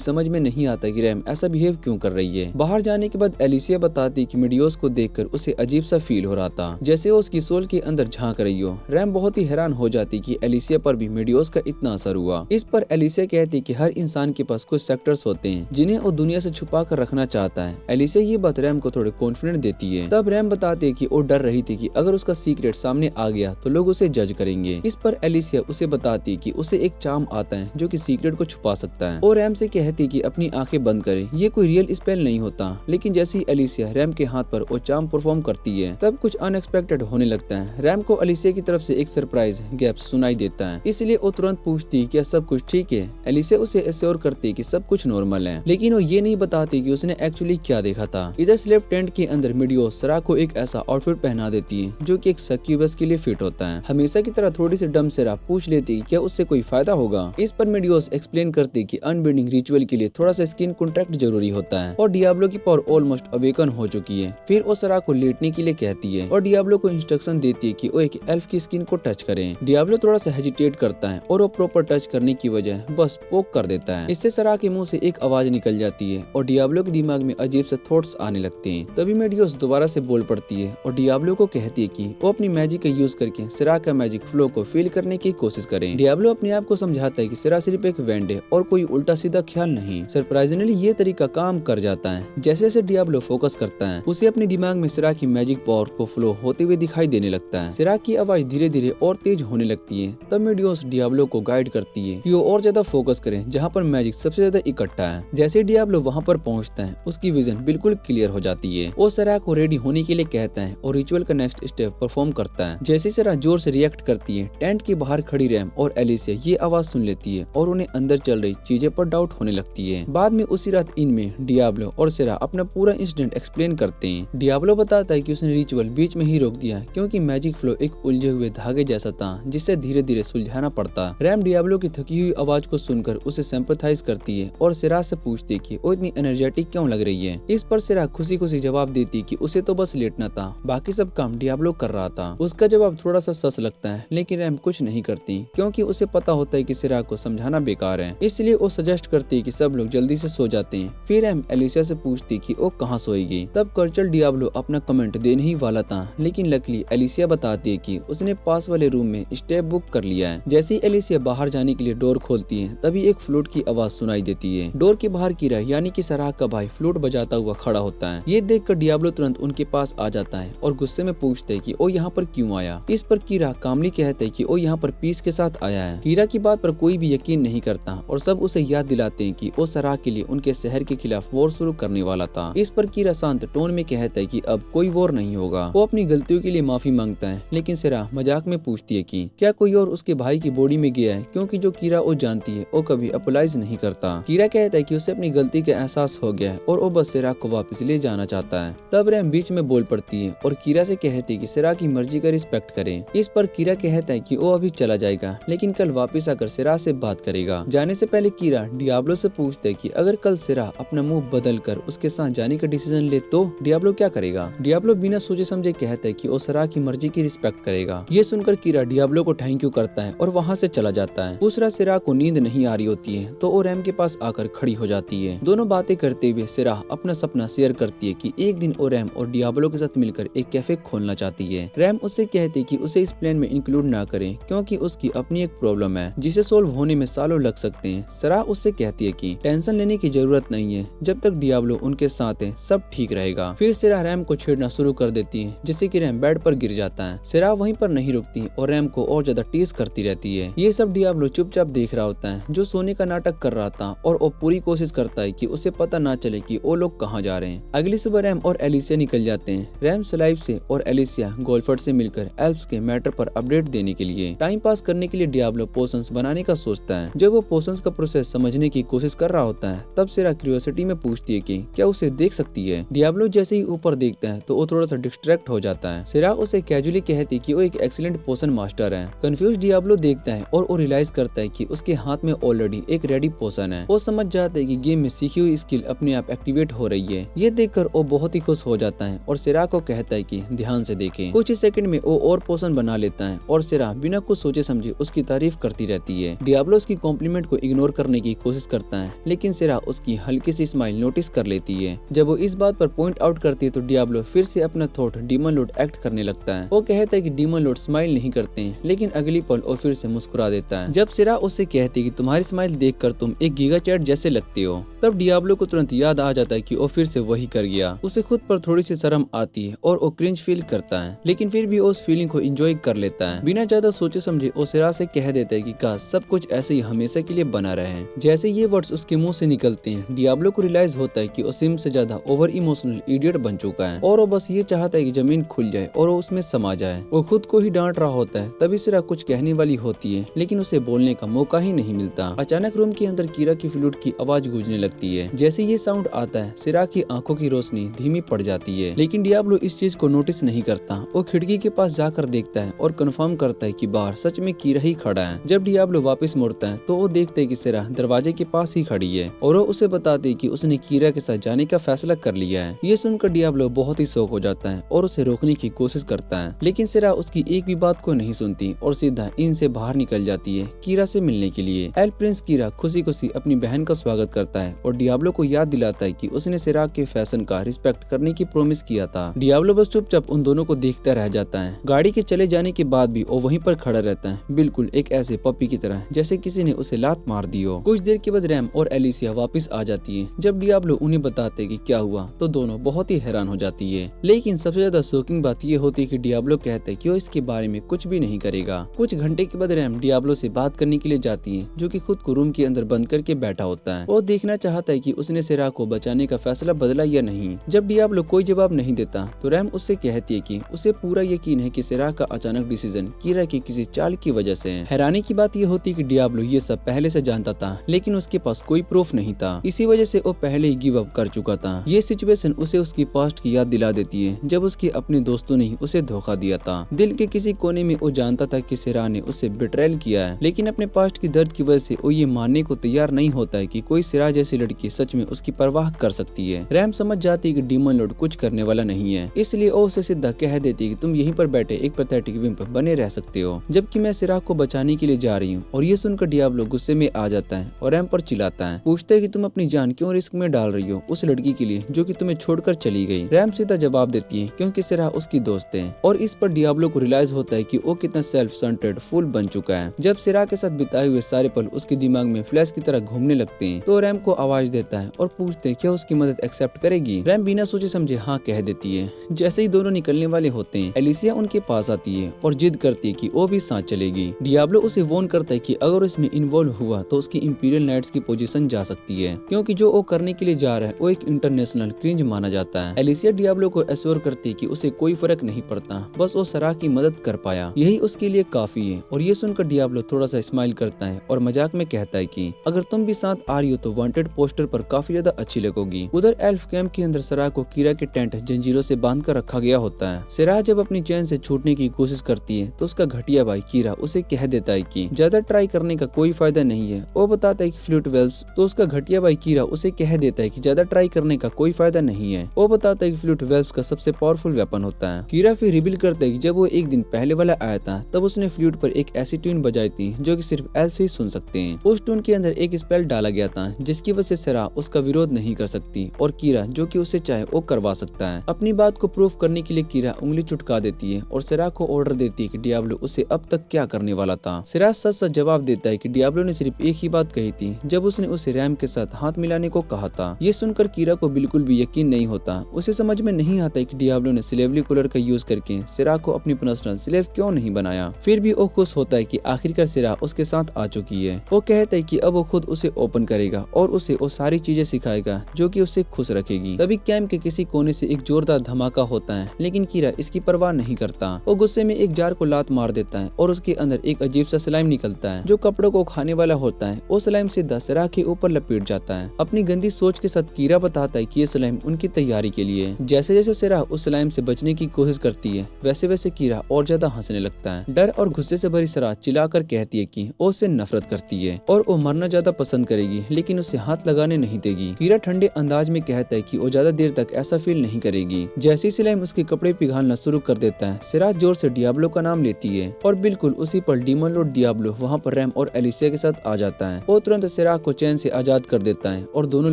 समझ में नहीं आता कि रैम ऐसा बिहेव क्यों कर रही है। बाहर जाने के बाद एलिसिया बताती कि मीडियोस को देखकर उसे अजीब सा फील हो रहा था, जैसे वो उसकी सोल के अंदर झांक रही हो। रैम बहुत ही हैरान हो जाती कि एलिसिया पर भी मीडियोस का इतना असर हुआ। इस पर एलिसिया कहती कि हर इंसान के पास कुछ सेक्टर्स होते हैं जिन्हें वो दुनिया से छुपा कर रखना चाहता है। एलिसिया ये बात रैम को थोड़े कॉन्फिडेंट देती है। तब रैम बताती है कि वो डर रही थी कि अगर उसका सीक्रेट सामने आ गया तो लोग उसे जज करेंगे। इस पर एलिसिया उसे बताती कि उसे एक चार्म आता है जो कि सीक्रेट को छुपा सकता है और रैम से कहती कि अपनी आंखें बंद करे। ये कोई रियल स्पेल नहीं होता, लेकिन जैसे ही एलिसिया रैम के हाथ पर वो चार्म परफॉर्म करती है तब कुछ अनएक्सपेक्टेड होने लगता है। रैम को एलिसिया की तरफ से एक सरप्राइज गैप सुनाई देता है, इसलिए वो तुरंत पूछती क्या सब कुछ ठीक है। एलिसिया उसे एश्योर करती कि सब कुछ नॉर्मल है, लेकिन वो ये नहीं बताती कि उसने एक्चुअली क्या देखा था। इधर स्लेव टेंट के अंदर मीडियोस सराह को एक ऐसा आउटफिट पहना देती है जो कि एक सक्यूबस के लिए फिट होता है। हमेशा की तरह थोड़ी सी डम सराह पूछ लेती क्या उससे कोई फायदा होगा। इस पर मीडियोस एक्सप्लेन करती कि अनबीडिंग रिचुअल के लिए थोड़ा सा स्किन कॉन्ट्रैक्ट जरूरी होता है और डियाब्लो की पावर ऑलमोस्ट अवेकन हो चुकी है। फिर वो सराह को लेटने के लिए कहती है और डियाब्लो को इंस्ट्रक्शन देती है कि वो एक एल्फ की स्किन को टच करें। डियाब्लो थोड़ा सा हेजिटेट करता है और वो प्रॉपर टच करने की वजह बस पोक कर देता है। इससे सराह के मुंह से एक आवाज निकल जाती है और डियाब्लो के दिमाग में अजीब से थॉट्स आने लगते हैं। तभी मीडियोस दोबारा से बोल पड़ती है और डियाब्लो को कहती है कि वो अपनी मैजिक का यूज करके सराह का मैजिक फ्लो को फील करने की कोशिस करें। डियाब्लो अपने आप को समझाता है कि सराह सिर्फ एक वेंड है और कोई उल्टा सीधा ख्याल नहीं। सरप्राइजिंगली ये तरीका काम कर जाता है। जैसे जैसे डियाब्लो फोकस करता है उसे अपने दिमाग में सराह की मैजिक पावर को फ्लो होते हुए दिखाई देने लगता है। सराह की आवाज धीरे धीरे और तेज होने लगती है। तब मीडियोस डियाब्लो को गाइड करती है कि वो और ज्यादा फोकस करे जहाँ पर मैजिक सबसे ज्यादा इकट्ठा है। जैसे डियाब्लो वहाँ पर पहुँचता है उसकी विजन बिल्कुल क्लियर हो जाती है। वो सराह को रेडी होने के लिए कहता है और रिचुअल का नेक्स्ट स्टेप परफॉर्म करता है। जैसे सराह जोर से रिएक्ट करती है टेंट के बाहर खड़ी रैम और एलिसिया ये आवाज सुन लेती है और उन्हें अंदर चल रही चीजें पर डाउट होने लगती है। बाद में उसी रात इनमें डियाब्लो और सराह अपना पूरा इंसिडेंट एक्सप्लेन करते हैं। डियाब्लो बताता है कि उसने रिचुअल बीच में ही रोक दिया क्योंकि मैजिक फ्लो एक उलझे हुए धागे जैसा था जिससे धीरे धीरे सुलझाना पड़ता। रैम डियाब्लो की थकी हुई आवाज को सुनकर उसे सिंपैथाइज करती है और सराह से पूछती है कि वो इतनी एनर्जेटिक क्यों लग रही है। इस पर सराह खुशी खुशी जवाब देती कि उसे तो बस लेटना था, बाकी सब काम डियाब्लो कर रहा था। उसका जवाब थोड़ा सा सस लगता है, लेकिन रैम कुछ नहीं करती क्योंकि उसे पता होता है कि सराह को समझाना बेकार है। इसलिए वो सजेस्ट करती है कि सब लोग जल्दी से सो जाते हैं। फिर रैम एलिसिया से पूछती कि वो कहाँ सोएगी। तब कर्चल डियाब्लो अपना कमेंट देने ही वाला था, लेकिन लकीली एलिसिया बताती है कि उसने पास वाले रूम में स्टेप बुक कर लिया है। जैसे ही एलिसिया बाहर जाने के लिए डोर खोलती है तभी एक फ्लूट की आवाज सुनाई देती है। डोर के बाहर कीरा यानी कि सराह का भाई फ्लूट बजाता हुआ खड़ा होता है। ये देखकर डियाब्लो तुरंत उनके पास आ जाता है और गुस्से में पूछते है कि वो यहाँ पर क्यों आया। इस पर कीरा कामली कहते है कि वो यहाँ पर पीस के साथ आया है। कीरा की बात पर कोई भी यकीन नहीं करता और सब उसे याद दिलाते हैं कि वो सराह के लिए उनके शहर के खिलाफ वॉर शुरू करने वाला था। इस पर कीरा शांत टोन में कहता है कि अब कोई वॉर नहीं होगा। वो अपनी गलतियों के लिए माफी मांगता है, लेकिन सराह मजाक में पूछती है कि क्या कोई और उसके भाई की बॉडी में गया है, क्योंकि जो कीरा वो जानती है वो कभी अपोलाइज नहीं करता। कीरा कहता है कि उसे अपनी गलती का एहसास हो गया है और वो बस सराह को वापस ले जाना चाहता है। तब रैम बीच में बोल पड़ती है और कीरा से कहती है कि सराह की मर्जी का रिस्पेक्ट करे। इस पर कीरा कहता है कि वो अभी चला जाएगा, लेकिन कल वापस आकर सराह से बात करेगा। जाने से पहले कीरा डियाब्लो से पूछता है कि अगर कल सराह अपना मुंह बदल कर उसके साथ जाने का डिसीजन ले तो डियाब्लो क्या करेगा। डियाब्लो बिना सोचे समझे कहता है कि वो सराह की मर्जी की रिस्पेक्ट करेगा। ये सुनकर कीरा डियाब्लो को थैंक यू करता है और वहाँ से चला जाता है। उस रात सराह को नींद नहीं आ रही होती है तो वो रैम के पास आकर खड़ी हो जाती है। दोनों बातें करते हुए सराह अपना सपना शेयर करती है कि एक दिन वो रैम और डियाब्लो के साथ मिलकर एक कैफे खोलना चाहती है। रैम उससे कहती है कि उसे इस प्लान में इंक्लूड ना करे क्योंकि उसकी अपनी एक प्रॉब्लम है जिसे सोल्व होने में सालों लग सकते हैं। सराह उससे कहती है कि टेंशन लेने की जरूरत नहीं है, जब तक डियाब्लो उनके साथ है सब ठीक रहेगा। फिर सराह रैम को छेड़ना शुरू कर देती है जिससे कि रैम बेड पर गिर जाता है। सराह वहीं पर नहीं रुकती और रैम को और ज्यादा टीज करती रहती है। ये सब डियाब्लो चुपचाप देख रहा होता है जो सोने का नाटक कर रहा था और वो पूरी कोशिश करता है कि उसे पता ना चले कि वो लोग कहाँ जा रहे हैं। अगली सुबह रैम और एलिसिया निकल जाते हैं। रैम स्लाइव से और एलिसिया गोल्फर्ड से मिलकर एल्फ्स के मैटर पर अपडेट देने के लिए टाइम पास करने के लिए डियाब्लो पोशंस बनाने का सोचता है। जब वो पोशंस का प्रोसेस समझने की कोशिश कर रहा होता है तब सराह क्यूरियोसिटी में पूछती है कि क्या उसे देख सकती है। डियाब्लो जैसे ही ऊपर देखता है तो वो थोड़ा सा डिस्ट्रैक्ट हो जाता है। सराह उसे कैजुअली कहती कि वो एक एक्सीलेंट पोशन मास्टर है। कंफ्यूज डियाब्लो देखता है और वो रियलाइज करता है कि उसके हाथ में ऑलरेडी एक रेडी पोशन है। वो समझ जाता है कि गेम में सीखी हुई स्किल अपने आप एक्टिवेट हो रही है। ये देखकर वो बहुत ही खुश हो जाता है और सिरा को कहता है कि ध्यान से देखें। कुछ ही सेकंड में वो और पोशन बना लेता है और सिरा बिना कुछ सोचे समझे उसकी तारीफ करती रहती है। डियाब्लो उसकी कॉम्प्लीमेंट को इग्नोर करने की कोशिश करता है, लेकिन सिरा उसकी हल्की सी स्माइल नोटिस कर लेती है। जब वो इस बात पर पॉइंट आउट करती है तो डियाब्लो फिर से अपना थॉट डीमन लॉर्ड एक्ट करने लगता है। वो कहता है कि डीमन लॉर्ड स्माइल नहीं करते हैं, लेकिन अगली पल वो फिर से मुस्कुरा देता है। जब सिरा उससे कहती है कि तुम्हारी स्माइल देखकर तुम एक गीगा चैट जैसे लगते हो, तब डियाब्लो को तुरंत याद आ जाता है कि वो फिर से वही कर गया। उसे खुद पर थोड़ी सी शर्म आती है और वो क्रिंज फील करता है, लेकिन फिर भी वो उस फीलिंग को एंजॉय कर लेता है। बिना ज्यादा सोचे समझे वो सिरा से कह देता है कि काश सब कुछ ऐसे ही हमेशा के लिए बना रहे। जैसे ये वर्ड्स उसके मुंह से निकलते हैं, डियाब्लो को रियलाइज होता है कि वो सिम से ज्यादा ओवर इमोशनल इडियट बन चुका है और वो बस ये चाहता है कि जमीन खुल जाए और वो उसमें समा जाए। वो खुद को ही डांट रहा होता है, तभी सिरा कुछ कहने वाली होती है, लेकिन उसे बोलने का मौका ही नहीं मिलता। अचानक रूम के अंदर कीरा की फ्लूट की आवाज गूंजने लगती है। जैसे ये साउंड आता है, सिरा की आंखों की रोशनी धीमी पड़ जाती है, लेकिन डियाब्लो इस चीज को नोटिस नहीं करता। वो खिड़की के पास जाकर देखता है और कंफर्म करता है कि बाहर सच में कीरा ही खड़ा है। जब डियाब्लो वापस मुड़ता है तो वो देखते है कि सिरा दरवाजे के पास ही खड़ी है और वो उसे बताती है कि उसने कीरा के साथ जाने का फैसला कर लिया है। ये सुनकर डियाब्लो बहुत ही शॉक हो जाता है और उसे रोकने की कोशिश करता है, लेकिन सिरा उसकी एक भी बात को नहीं सुनती और सीधा इनसे बाहर निकल जाती है कीरा से मिलने के लिए। एल प्रिंस कीरा खुशी खुशी अपनी बहन का स्वागत करता है और डियाब्लो को याद दिलाता है कि उसने सिरा के फैशन का रिस्पेक्ट करने की प्रॉमिस किया था। डियाब्लो बस चुपचाप उन दोनों को देखता रह जाता है। गाड़ी के चले जाने के बाद भी वो वहीं पर खड़ा रहता है, बिल्कुल एक ऐसे पपी की तरह जैसे किसी ने उसे लात मार दी हो। कुछ देर के बाद रैम और एलिसिया वापस आ जाती है। जब डियाब्लो उन्हें बताते कि क्या हुआ तो दोनों बहुत ही हैरान हो जाती है, लेकिन सबसे ज्यादा शॉकिंग बात ये होती है कि डियाब्लो कहता है कि वो इसके बारे में कुछ भी नहीं करेगा। कुछ घंटे के बाद रैम डियाब्लो से बात करने के लिए जाती है, जो कि खुद को रूम के अंदर बंद करके बैठा होता है। वो देखना चाहता है कि उसने सिरा को बचाने का फैसला बदला या नहीं। जब डियाब्लो कोई जवाब नहीं देता तो रैम उससे कहती है कि उसे पूरा यकीन है कि सिरा का अचानक डिसीजन कीरा की किसी चाल की वजह से है। हैरानी की बात यह होती है कि डियाब्लो ये सब पहले से जानता था, लेकिन उसके पास कोई प्रूफ नहीं था। इसी वजह से वो पहले ही गिव अप कर चुका था। ये सिचुएशन उसे उसकी पास्ट की याद दिला देती है, जब उसके अपने दोस्तों ने उसे धोखा दिया था। दिल के किसी कोने में वो जानता था कि सिरा ने उसे बिट्रेल किया है, लेकिन अपने पास्ट की दर्द की वजह से वो ये मानने को तैयार नहीं होता है कि कोई सिरा जैसी लड़की सच में उसकी परवाह कर सकती है। रैम समझ जाती है कि डीमन लॉर्ड कुछ करने वाला नहीं है, इसलिए वो उसे सीधा कह देती है कि तुम यहीं पर बैठे एक पैथेटिक विम्प बने रह सकते हो, जबकि मैं सिरा को बचाने के लिए जा रही हूँ। और ये सुनकर डियाब्लो गुस्से में आ जाता है और रैम पर चिल्लाता है, पूछता है कि तुम अपनी जान क्यों रिस्क में डाल रही हो उस लड़की के लिए जो कि तुम्हें छोड़कर चली गई। रैम सीधा जवाब देती है क्योंकि सिरा उसकी दोस्त है, और इस पर डियाब्लो को रियलाइज होता है कि वो कितना सेल्फ सेंटर्ड फूल बन चुका है। जब सिरा के साथ बिताए हुए सारे पल उसके दिमाग में फ्लैश की तरह घूमने लगते हैं तो रैम को आवाज देता है और पूछते हैं क्या उसकी मदद एक्सेप्ट करेगी। रैम बिना सोचे समझे हाँ कह देती है। जैसे ही दोनों निकलने वाले होते हैं, एलिसिया उनके पास आती है और जिद करती है कि वो भी साथ चलेगी। डियाब्लो उसे वॉर्न करता है कि अगर इसमें इन्वॉल्व हुआ तो उसकी इंपीरियल नाइट्स की पोजीशन जा सकती है, क्योंकि जो वो करने के लिए जा रहा है वो एक इंटरनेशनल क्रिंज माना जाता है। एलिसिया डियाब्लो को एश्योर करती है कि उसे कोई फर्क नहीं पड़ता, बस वो सरा की मदद कर पाया यही उसके लिए काफी है। और ये सुनकर डियाब्लो थोड़ा सा स्माइल करता है और मजाक में कहता है कि अगर तुम भी साथ आ रही हो तो वांटेड पोस्टर पर काफी ज्यादा अच्छी लगोगी। उधर एल्फ कैंप के अंदर सरा को कीरा के टेंट जंजीरों से बांध कर रखा गया होता है। सिरा जब अपनी चैन से छूटने की कोशिश करती है तो उसका घटिया भाई कीरा उसे कह देता है कि ज्यादा ट्राई करने का कोई फायदा नहीं है। वो बताता है कि फ्लूट वेल्व्स, तो उसका घटिया भाई कीरा उसे कह देता है कि ज्यादा ट्राई करने का कोई फायदा नहीं है। वो बताता है कि फ्लूट वेल्व्स का सबसे पावरफुल वेपन होता है। कीरा फिर रिवील करता है कि जब वो एक दिन पहले वाला आया था तब उसने फ्लूट पर एक ऐसी ट्यून बजाई थी जो कि सिर्फ एल्फ ही सुन सकते हैं। उस ट्यून के अंदर एक स्पेल डाला गया था जिसकी वजह से सिरा उसका विरोध नहीं कर सकती और कीरा जो कि उसे चाहे वो करवा सकता है। अपनी बात को प्रूफ करने के लिए कीरा उंगली चुटका देती है और सिरा को ऑर्डर देती है कि डियाब्लो उसे अब तक क्या करने वाला था। सिरा सच सच जवाब देता है कि डियाब्लो ने सिर्फ एक ही बात कही थी जब उसने उसे रैम के साथ हाथ मिलाने को कहा था। ये सुनकर कीरा को बिल्कुल भी यकीन नहीं होता। उसे समझ में नहीं आता कि डियाब्लो ने स्लेवली कूलर का यूज करके सिरा को अपनी पर्सनल स्लेव क्यों नहीं बनाया। फिर भी वो खुश होता है कि आखिरकार सिरा उसके साथ आ चुकी है। वो कहता है कि अब वो खुद उसे ओपन करेगा और उसे वो सारी चीजें सिखाएगा जो कि उसे खुश रखेगी। तभी कैंप के किसी कोने से एक जोरदार धमाका होता है, लेकिन कीरा इसकी परवाह नहीं करता। वो गुस्से में एक जार को लात मार देता है और उसके अंदर एक अजीब सा स्लाइम निकलता है जो कपड़ों को खाने वाला होता है। वो स्लाइम सीधा सिराह के ऊपर लपेट जाता है। अपनी गंदी सोच के साथ कीरा बताता है कि ये स्लाइम उनकी तैयारी के लिए। जैसे जैसे सिराह उस स्लाइम से बचने की कोशिश करती है, वैसे वैसे कीरा और ज्यादा हंसने लगता है। डर और गुस्से से भरी सिराह चिल्लाकर कहती है कि वो उससे नफरत करती है और वो मरना ज्यादा पसंद करेगी, लेकिन उसे हाथ लगाने नहीं देगी। कीरा ठंडे अंदाज में कहता है कि वो ज्यादा देर तक ऐसा फील नहीं करेगी। जैसे ही स्लाइम उसके कपड़े पिघालना शुरू कर देता है, सिराह जोर से डियाब्लो का नाम लेती है और बिल्कुल उसी पर डीमन लॉर्ड डियाब्लो वहाँ पर रैम और एलिसिया के साथ आ जाता है। वो तुरंत सिराह को चैन से आजाद कर देता है और दोनों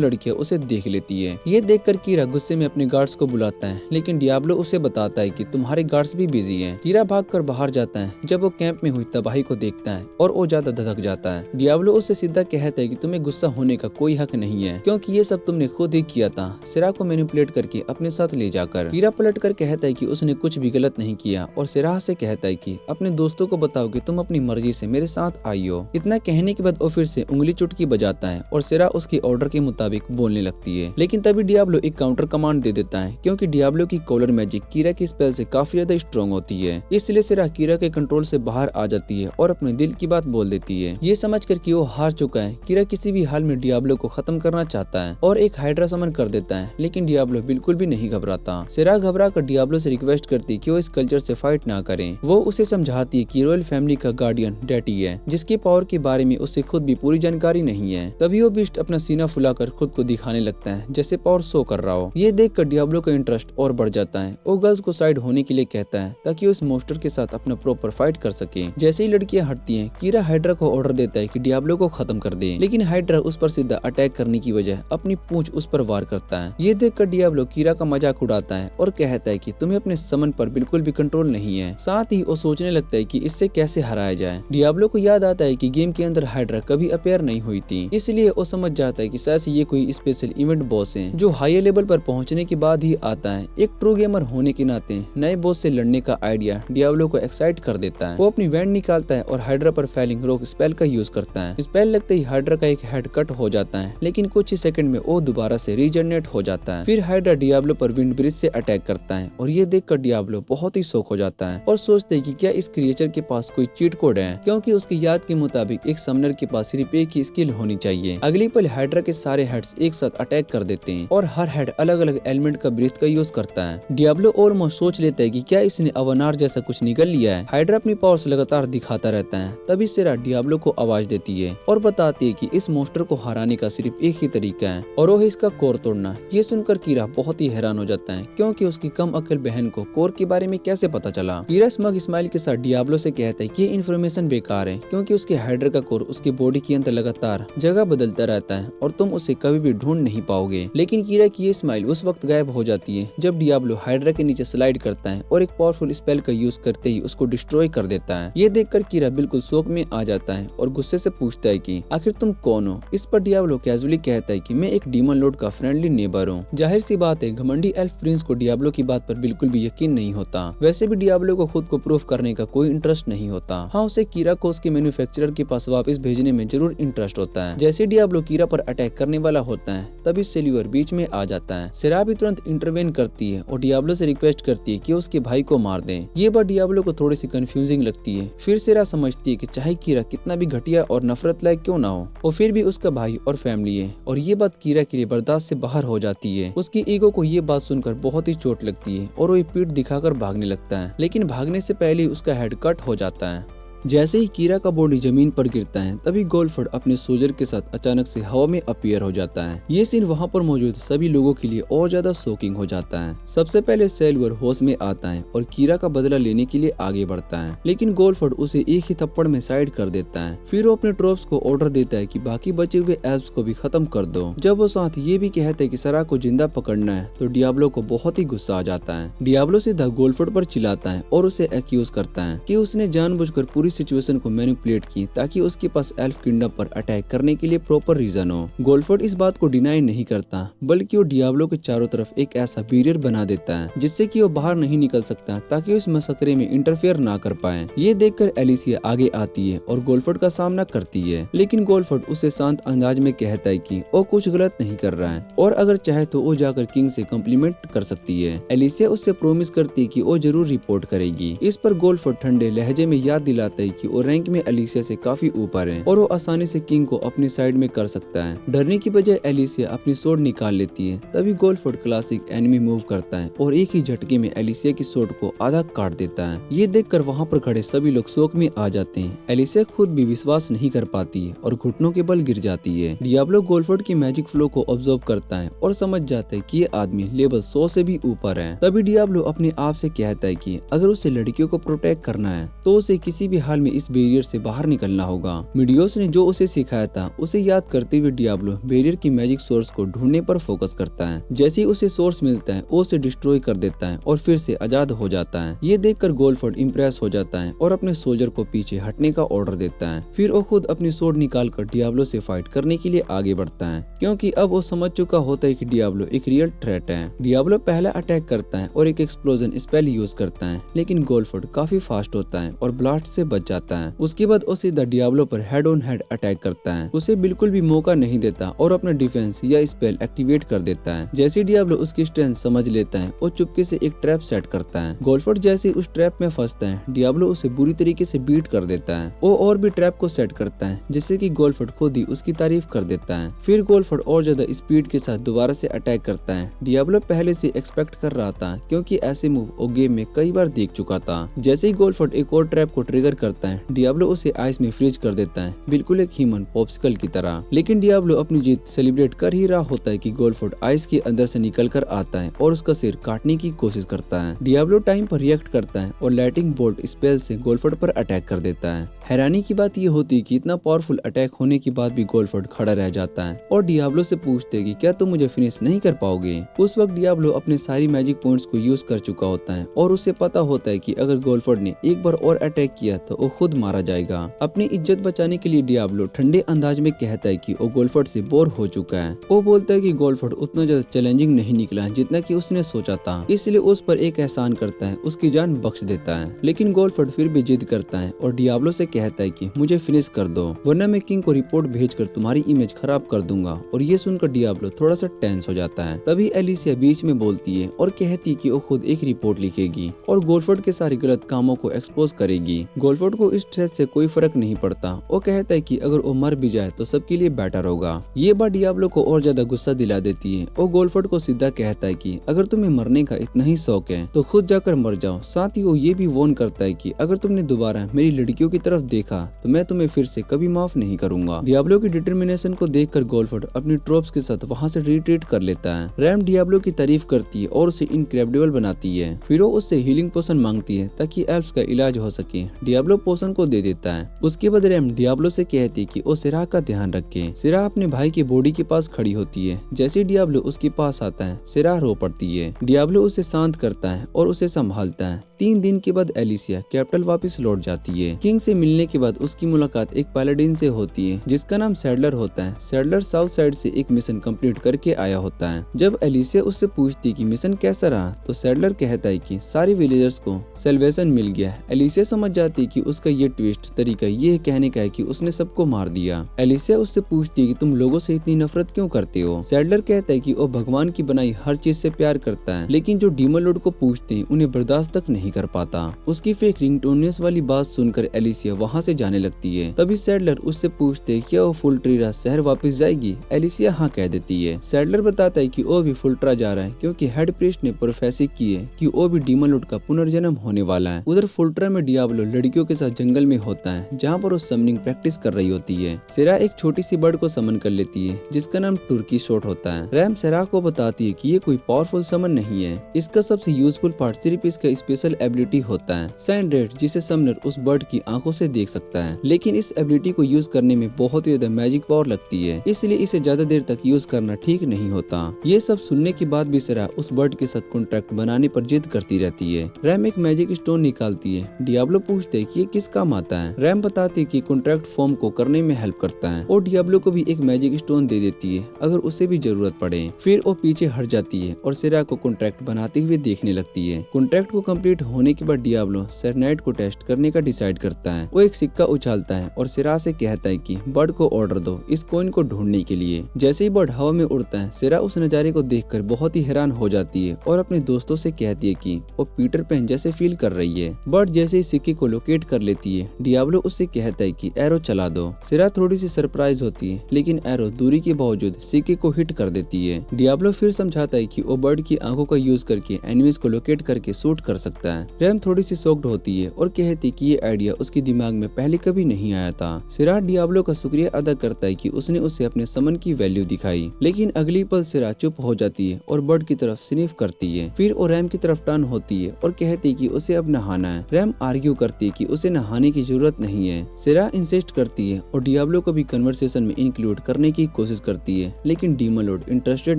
लड़कियां उसे देख लेती है। ये देखकर कीरा गुस्से में अपने गार्ड्स को बुलाता है, लेकिन डियाब्लो उसे बताता है कि तुम्हारे गार्ड्स भी बिजी हैं। कीरा भागकर बाहर जाता है जब वो कैंप में हुई तबाही को देखता है और वो ज्यादा धधक जाता है। डियाब्लो उसे सीधा कहता है कि तुम्हें गुस्सा होने का कोई हक नहीं है, क्योंकि ये सब तुमने खुद ही किया था, सिराह को मैनिपुलेट करके अपने साथ ले जाकर। कीरा पलट कर कहता है कि उसने कुछ भी गलत नहीं किया और सिराह से कहता है कि अपने दोस्तों को बताओ कि तुम अपनी मर्जी से मेरे साथ आई हो। इतना कहने के बाद वो फिर से उंगली चुटकी बजाता है और सिराह उसकी ऑर्डर के मुताबिक बोलने लगती है। लेकिन तभी डियाब्लो एक काउंटर कमांड दे देता है, क्योंकि डियाब्लो की कॉलर मैजिक कीरा की स्पेल से काफी ज्यादा स्ट्रॉन्ग होती है। इसलिए सिराह कीरा के कंट्रोल से बाहर आ जाती है और अपने दिल की बात बोल देती है। ये समझकर कि वो हार चुका है, कीरा किसी भी हाल में डियाब्लो को खत्म करना चाहता है और एक हाइड्रा समन कर देता है, लेकिन डियाब्लो बिल्कुल भी नहीं घबराता। सिराह घबरा कर डियाब्लो से रिक्वेस्ट करती कि वो इस कल्चर से फाइट ना करें। वो उसे समझाती है कि रॉयल फैमिली का गार्डियन डैटी है, जिसकी पावर के बारे में उसे खुद भी पूरी जानकारी नहीं है। तभी वो बीस्ट अपना सीना फुलाकर खुद को दिखाने लगता है जैसे पावर शो कर रहा हो। ये देखकर डियाब्लो का इंटरेस्ट और बढ़ जाता है। वो गर्ल्स को साइड होने के लिए कहता है ताकि वो इस मोस्टर के साथ अपना प्रॉपर फाइट कर सके। जैसे ही लड़कियां हटती हैं, कीरा हाइड्रा को ऑर्डर देता है कि डियाब्लो को खत्म कर दे, लेकिन हाइड्रा उस पर सीधा अटैक करने की वजह अपनी पूंछ उस पर वार करता है। ये देखकर डियाब्लो कीरा का मजाक उड़ाता है और कहता है कि तुम्हें अपने समन पर बिल्कुल भी कंट्रोल नहीं है। साथ ही वो सोचने लगता है कि इससे कैसे हराया जाए। डियाब्लो को याद आता है कि गेम के अंदर हाइड्रा कभी अपेयर नहीं हुई थी, इसलिए वो समझ जाता है कि शायद ये कोई स्पेशल इवेंट बॉस है जो हाई लेवल पर पहुंचने के बाद ही आता है। एक ट्रू गेमर होने के नाते नए बॉस से लड़ने का आइडिया डियाब्लो को एक्साइट कर देता है। वो अपनी वैंड निकालता है और हाइड्रा पर फैलिंग रॉक स्पेल का यूज करता है। स्पेल लगते ही हाइड्रा का एक हेड कट हो जाता है, लेकिन कुछ ही सेकंड में वो दोबारा से रीजनरेट हो जाता है। फिर हाइड्रा डियाब्लो पर विंड ब्रिज से अटैक करता है और ये देखकर डियाब्लो बहुत ही शॉक हो जाता है और सोचते हैं कि क्या इस क्रिएचर के पास कोई चीट कोड है, क्योंकि उसकी याद के मुताबिक एक समनर के पास सिर्फ एक ही स्किल होनी चाहिए। अगली पल हाइड्रा के सारे हेड्स एक साथ अटैक कर देते हैं और हर हेड अलग अलग एलिमेंट का ब्रीथ का यूज करता है। डियाब्लो ऑलमोस्ट सोच लेता है कि क्या इसने अवनार जैसा कुछ निकल लिया है। हाइड्रा अपनी पावर्स लगातार दिखाता रहता है। तभी सिराह डियाब्लो को आवाज देती है और बताती है कि इस मोस्टर को हराने का सिर्फ एक ही तरीका है और वो है इसका कोर तोड़ना। ये सुनकर कीरा बहुत ही हैरान हो जाता है, क्योंकि उसकी कम अकल बहन को कोर के बारे में कैसे पता चला। कीरा स्मग स्माइल के साथ डियाब्लो से कहता है कि ये इन्फॉर्मेशन बेकार है, क्योंकि उसके हाइड्रा का कोर उसकी बॉडी के अंदर लगातार जगह बदलता रहता है और तुम उसे कभी भी ढूंढ नहीं पाओगे। लेकिन कीरा की ये स्माइल उस वक्त गायब हो जाती है जब डियाब्लो हाइड्रा के नीचे स्लाइड करता है और एक पावरफुल स्पेल का यूज करते ही उसको डिस्ट्रॉय कर देता है। ये देखकर कीरा बिल्कुल शौक में आ जाता है और गुस्से से पूछता है कि आखिर तुम कौन हो। इस पर डियाब्लो कैजुअली कहता है कि मैं एक डीमन लॉर्ड का फ्रेंडली नेबर हूँ। जाहिर सी बात है, घमंडी एल्फ प्रिंस को डियाब्लो की बात पर बिल्कुल भी यकीन नहीं होता। वैसे भी डियाब्लो को खुद को प्रूफ करने का कोई इंटरेस्ट नहीं होता। हाँ, उसे कीरा को उसके मैन्युफैक्चरर के पास वापस भेजने में जरूर इंटरेस्ट होता है। जैसे डियाब्लो कीरा पर अटैक करने वाला होता है, तभी सेल्यूअर बीच में आ जाता है। सिराह भी तुरंत इंटरवेन करती है और डियाब्लो से रिक्वेस्ट करती है कि उसके भाई को मार दे। ये बात डियाब्लो को थोड़ी सी कंफ्यूजिंग लगती है। फिर सिराह समझती है कि चाहे कीरा कितना भी घटिया और नफरत लायक क्यों ना हो, वो फिर भी उसका भाई और फैमिली है और ये बात कीरा के लिए बर्दाश्त से बाहर हो जाती है। उसकी ईगो को ये बात सुनकर बहुत ही चोट लगती है और वो पीठ दिखाकर भागने लगता है, लेकिन भागने से पहले ही उसका हेड कट हो जाता है। जैसे ही कीरा का बॉडी जमीन पर गिरता है, तभी गोल्डफोर्ड अपने सोल्जर के साथ अचानक से हवा में अपीयर हो जाता है। ये सीन वहाँ पर मौजूद सभी लोगों के लिए और ज्यादा शॉकिंग हो जाता है। सबसे पहले सेल्वर होश में आता है और कीरा का बदला लेने के लिए आगे बढ़ता है, लेकिन गोल्डफोर्ड उसे एक ही थप्पड़ में साइड कर देता है। फिर वो अपने ट्रोप्स को ऑर्डर देता है कि बाकी बचे हुए एल्फ्स को भी खत्म कर दो। जब वो साथ ये भी कहता है कि सिराह को जिंदा पकड़ना है, तो डियाब्लो को बहुत ही गुस्सा आ जाता है। डियाब्लो सीधा गोल्डफोर्ड पर चिल्लाता है और उसे एक्यूज करता है कि उसने जानबूझकर पूरी पूरी सिचुएशन को मैनिपुलेट की ताकि उसके पास एल्फ किंगडम पर अटैक करने के लिए प्रॉपर रीजन हो। गोल्डफोर्ड इस बात को डिनाई नहीं करता, बल्कि वो डियाब्लो के चारों तरफ एक ऐसा बैरियर बना देता है जिससे कि वो बाहर नहीं निकल सकता, ताकि वो इस मसकरे में इंटरफेयर ना कर पाए। ये देखकर एलिसिया आगे आती है और गोल्डफोर्ड का सामना करती है, लेकिन गोल्डफोर्ड उसे शांत अंदाज में कहता है कि वो कुछ गलत नहीं कर रहा है और अगर चाहे तो वो जाकर किंग से कॉम्प्लीमेंट कर सकती है। एलिसिया उससे प्रॉमिस करती है कि वो जरूर रिपोर्ट करेगी। इस पर गोल्डफोर्ड ठंडे लहजे में याद दिलाता है कि वो रैंक में एलिसिया से काफी ऊपर है और वो आसानी से किंग को अपनी साइड में कर सकता है। डरने की बजाय एलिसिया अपनी सोर्ड निकाल लेती है। तभी गोल्डफोर्ड क्लासिक एनिमी मूव करता है और एक ही झटके में एलिसिया की सोर्ड को आधा काट देता है। ये देखकर वहाँ पर खड़े सभी लोग शोक में आ जाते हैं। एलिसिया खुद भी विश्वास नहीं कर पाती है और घुटनों के बल गिर जाती है। डियाब्लो गोल्डफोर्ड की मैजिक फ्लो को ऑब्जर्व करता है और समझ जाता है कि ये आदमी लेवल 100 से भी ऊपर है। तभी डियाब्लो अपने आप से कहता है कि अगर उसे लड़कियों को प्रोटेक्ट करना है तो उसे किसी भी हाल में इस बैरियर से बाहर निकलना होगा। मिडियोस ने जो उसे सिखाया था उसे याद करते हुए डियाब्लो बैरियर की मैजिक सोर्स को ढूंढने पर फोकस करता है। जैसे ही उसे सोर्स मिलता है वो उसे डिस्ट्रॉय कर देता है और फिर से आजाद हो जाता है। ये देखकर गोल्डफोर्ड इम्प्रेस हो जाता है और अपने सोल्जर को पीछे हटने का ऑर्डर देता है। फिर वो खुद अपनी सोर्ड निकालकर डियाब्लो से फाइट करने के लिए आगे बढ़ता है, क्योंकि अब वो समझ चुका होता है कि डियाब्लो एक रियल थ्रेट है। डियाब्लो पहला अटैक करता है और एक एक्सप्लोजन स्पेल यूज करता है, लेकिन गोल्डफोर्ड काफी फास्ट होता है और ब्लास्ट से बच जाता है। उसके बाद वो सीधा डियाब्लो पर हेड ऑन हेड अटैक करता है। उसे बिल्कुल भी मौका नहीं देता और अपना डिफेंस या स्पेल एक्टिवेट कर देता है। जैसे डियाब्लो उसकी स्ट्रेंथ समझ लेता है वो चुपके से एक ट्रैप सेट करता है। गोल्डफोर्ड जैसे उस ट्रैप में फंसता है डियाब्लो उसे बुरी तरीके से बीट कर देता है। वो और भी ट्रैप को सेट करता है जिससे कि गोल्डफोर्ड खुद ही उसकी तारीफ कर देता है। फिर गोल्डफोर्ड और ज्यादा स्पीड के साथ दोबारा से अटैक करता है। डियाब्लो पहले से एक्सपेक्ट कर रहा था, क्योंकि ऐसे मूव वो गेम में कई बार देख चुका था। जैसे ही गोल्डफोर्ड एक और ट्रैप को ट्रिगर करता है डियाब्लो उसे आइस में फ्रीज कर देता है, बिल्कुल एक ह्यूमन पॉप्सिकल की तरह। लेकिन डियाब्लो अपनी जीत सेलिब्रेट कर ही रहा होता है कि गोल्डफोर्ड आइस के अंदर से निकल कर आता है और उसका सिर काटने की कोशिश करता है। डियाब्लो टाइम पर रिएक्ट करता है और लाइटिंग बोल्ट स्पेल से गोल्डफोर्ड पर अटैक कर देता है। हैरानी की बात यह होती है कि इतना पावरफुल अटैक होने के बाद भी गोल्डफोर्ड खड़ा रह जाता है और डियाब्लो से पूछते हैं कि क्या तुम मुझे फिनिश नहीं कर पाओगे। उस वक्त डियाब्लो अपने सारी मैजिक पॉइंट्स को यूज कर चुका होता है और उसे पता होता है कि अगर गोल्डफोर्ड ने एक बार और अटैक किया तो वो खुद मारा जाएगा। अपनी इज्जत बचाने के लिए डियाब्लो ठंडे अंदाज में कहता है कि वो गोल्डफोर्ड से बोर हो चुका है। वो बोलता है कि गोल्डफोर्ड उतना ज्यादा चैलेंजिंग नहीं निकला जितना कि उसने सोचा था, इसलिए उस पर एक एहसान करता है, उसकी जान बख्श देता है। लेकिन गोल्डफोर्ड फिर भी जिद करता है और डियाब्लो से कहता है कि मुझे फिनिश कर दो, वरना मैं किंग को रिपोर्ट भेजकर तुम्हारी इमेज खराब कर दूंगा। और ये सुनकर डियाब्लो थोड़ा सा टेंस हो जाता है। तभी एलिसिया बीच में बोलती है और कहती कि वो खुद एक रिपोर्ट लिखेगी और गोल्डफोर्ड के सारे गलत कामों को एक्सपोज करेगी। गोल्डफोर्ड को इस स्ट्रेस से कोई फर्क नहीं पड़ता। वो कहता है कि अगर वो मर भी जाए तो सबके लिए बेटर होगा। ये बात डियाब्लो को और ज्यादा गुस्सा दिला देती है। वो गोल्डफोर्ड को सीधा कहता है कि अगर तुम्हें मरने का इतना ही शौक है तो खुद जाकर मर जाओ। साथ ही वो ये भी वॉर्न करता है कि अगर तुमने दोबारा मेरी लड़कियों की तरफ देखा तो मैं तुम्हें फिर से कभी माफ नहीं करूंगा। डियाब्लो की डिटर्मिनेशन को देखकर गोल्डफोर्ड अपनी ट्रोप्स के साथ वहाँ से रिट्रीट कर लेता है। रैम डियाब्लो की तारीफ करती है और उसे इनक्रेडिबल बनाती है। फिर वो उससे हीलिंग पोशन मांगती है ताकि एल्फ्स का इलाज हो सके। डियाब्लो पोशन को दे देता है। उसके बाद रैम डियाब्लो से कहती है कि वो सिराह का ध्यान रखे। सिराह अपने भाई की बॉडी के पास खड़ी होती है। जैसे डियाब्लो उसके पास आता है सिराह रो पड़ती है। डियाब्लो उसे शांत करता है और उसे संभालता है। 3 दिन के बाद एलिसिया कैपिटल वापस लौट जाती है। किंग से मिलने के बाद उसकी मुलाकात एक पैलेडिन से होती है जिसका नाम सैडलर होता है। सैडलर साउथ साइड से एक मिशन कंप्लीट करके आया होता है। जब एलिसिया उससे पूछती कि मिशन कैसा रहा तो सैडलर कहता है कि सारे विलेजर्स को सेल्वेशन मिल गया। एलिसिया समझ जाती है कि उसका ये ट्विस्ट तरीका ये कहने का है कि उसने सबको मार दिया। एलिसिया उससे पूछती है कि तुम लोगों से इतनी नफरत क्यों करते हो। सैडलर कहता है कि वो भगवान की बनाई हर चीज से प्यार करता है, लेकिन जो डीमन लॉर्ड को पूछते हैं उन्हें बर्दाश्त तक नहीं कर पाता। उसकी फेक रिंगटोनियस वाली बात सुनकर एलिसिया वहाँ से जाने लगती है। तभी सैडलर उससे पूछते हैं क्या वो फुलट्रीरा शहर वापस जाएगी। एलिसिया हाँ कह देती है। सैडलर बताता है कि वो भी फुलट्रा जा रहा है क्योंकि हेड प्रीस्ट ने प्रोफेसी की है कि वो भी डीमन लॉर्ड का पुनर्जन्म होने वाला है। उधर फुलट्रा में डियाब्लो लड़कियों के साथ जंगल में होता है जहाँ पर वो समनिंग प्रैक्टिस कर रही होती है। सिरा एक छोटी सी बर्ड को समन कर लेती है जिसका नाम टर्की शॉट होता है। रैम सिरा को बताती है कि ये कोई पावरफुल समन नहीं है, इसका सबसे यूजफुल पार्ट सिर्फ इसका स्पेशल एबिलिटी होता है सैंड रेड, जिसे समनर उस बर्ड की आंखों से देख सकता है। लेकिन इस एबिलिटी को यूज करने में बहुत ही ज्यादा मैजिक पावर लगती है, इसलिए इसे ज्यादा देर तक यूज करना ठीक नहीं होता। ये सब सुनने के बाद भी सेरा उस बर्ड के साथ कॉन्ट्रैक्ट बनाने पर जिद करती रहती है। रैम एक मैजिक स्टोन निकालती है। डियाब्लो पूछते हैं कि ये किस काम आता है। रैम बताती है कि कॉन्ट्रैक्ट फॉर्म को करने में हेल्प करता है और डियाब्लो को भी एक मैजिक स्टोन दे देती है अगर उसे भी जरूरत पड़े। फिर वो पीछे हट जाती है और सेरा को कॉन्ट्रैक्ट बनाते हुए देखने लगती है। कॉन्ट्रैक्ट को कंप्लीट होने के बाद डियाब्लो सेरेनाइड को टेस्ट करने का डिसाइड करता है। वो एक सिक्का उछालता है और सेरा से कहता है कि बर्ड को ऑर्डर दो इस कॉइन को ढूंढने के लिए। जैसे ही बर्ड हवा में उड़ता है, सेरा उस नजारे को देखकर बहुत ही हैरान हो जाती है और अपने दोस्तों से कहती है कि वो पीटर पैन जैसे फील कर रही है। बर्ड जैसे ही सिक्के को लोकेट कर लेती है, डियाब्लो उससे कहता है कि एरो चला दो। सेरा थोड़ी सी सरप्राइज होती है, लेकिन एरो दूरी के बावजूद सिक्के को हिट कर देती है। डियाब्लो फिर समझाता है कि वो बर्ड की आंखों का यूज करके एनिमीज को लोकेट करके शूट कर सकता है। रैम थोड़ी सी शॉक्ड होती है और कहती कि ये आइडिया उसके दिमाग में पहले कभी नहीं आया था। सेरा डियाब्लो का शुक्रिया अदा करता है कि उसने उसे अपने समन की वैल्यू दिखाई, लेकिन अगली पल सेरा चुप हो जाती है और बर्ड की तरफ स्निफ करती है। फिर वो रैम की तरफ टर्न होती है और कहती कि उसे अब नहाना है। रैम आर्ग्यू करती है कि उसे नहाने की जरूरत नहीं है। सेरा इंसिस्ट करती है और डियाब्लो को भी कन्वर्सेशन में इंक्लूड करने की कोशिश करती है, लेकिन डीमन लॉर्ड इंटरेस्टेड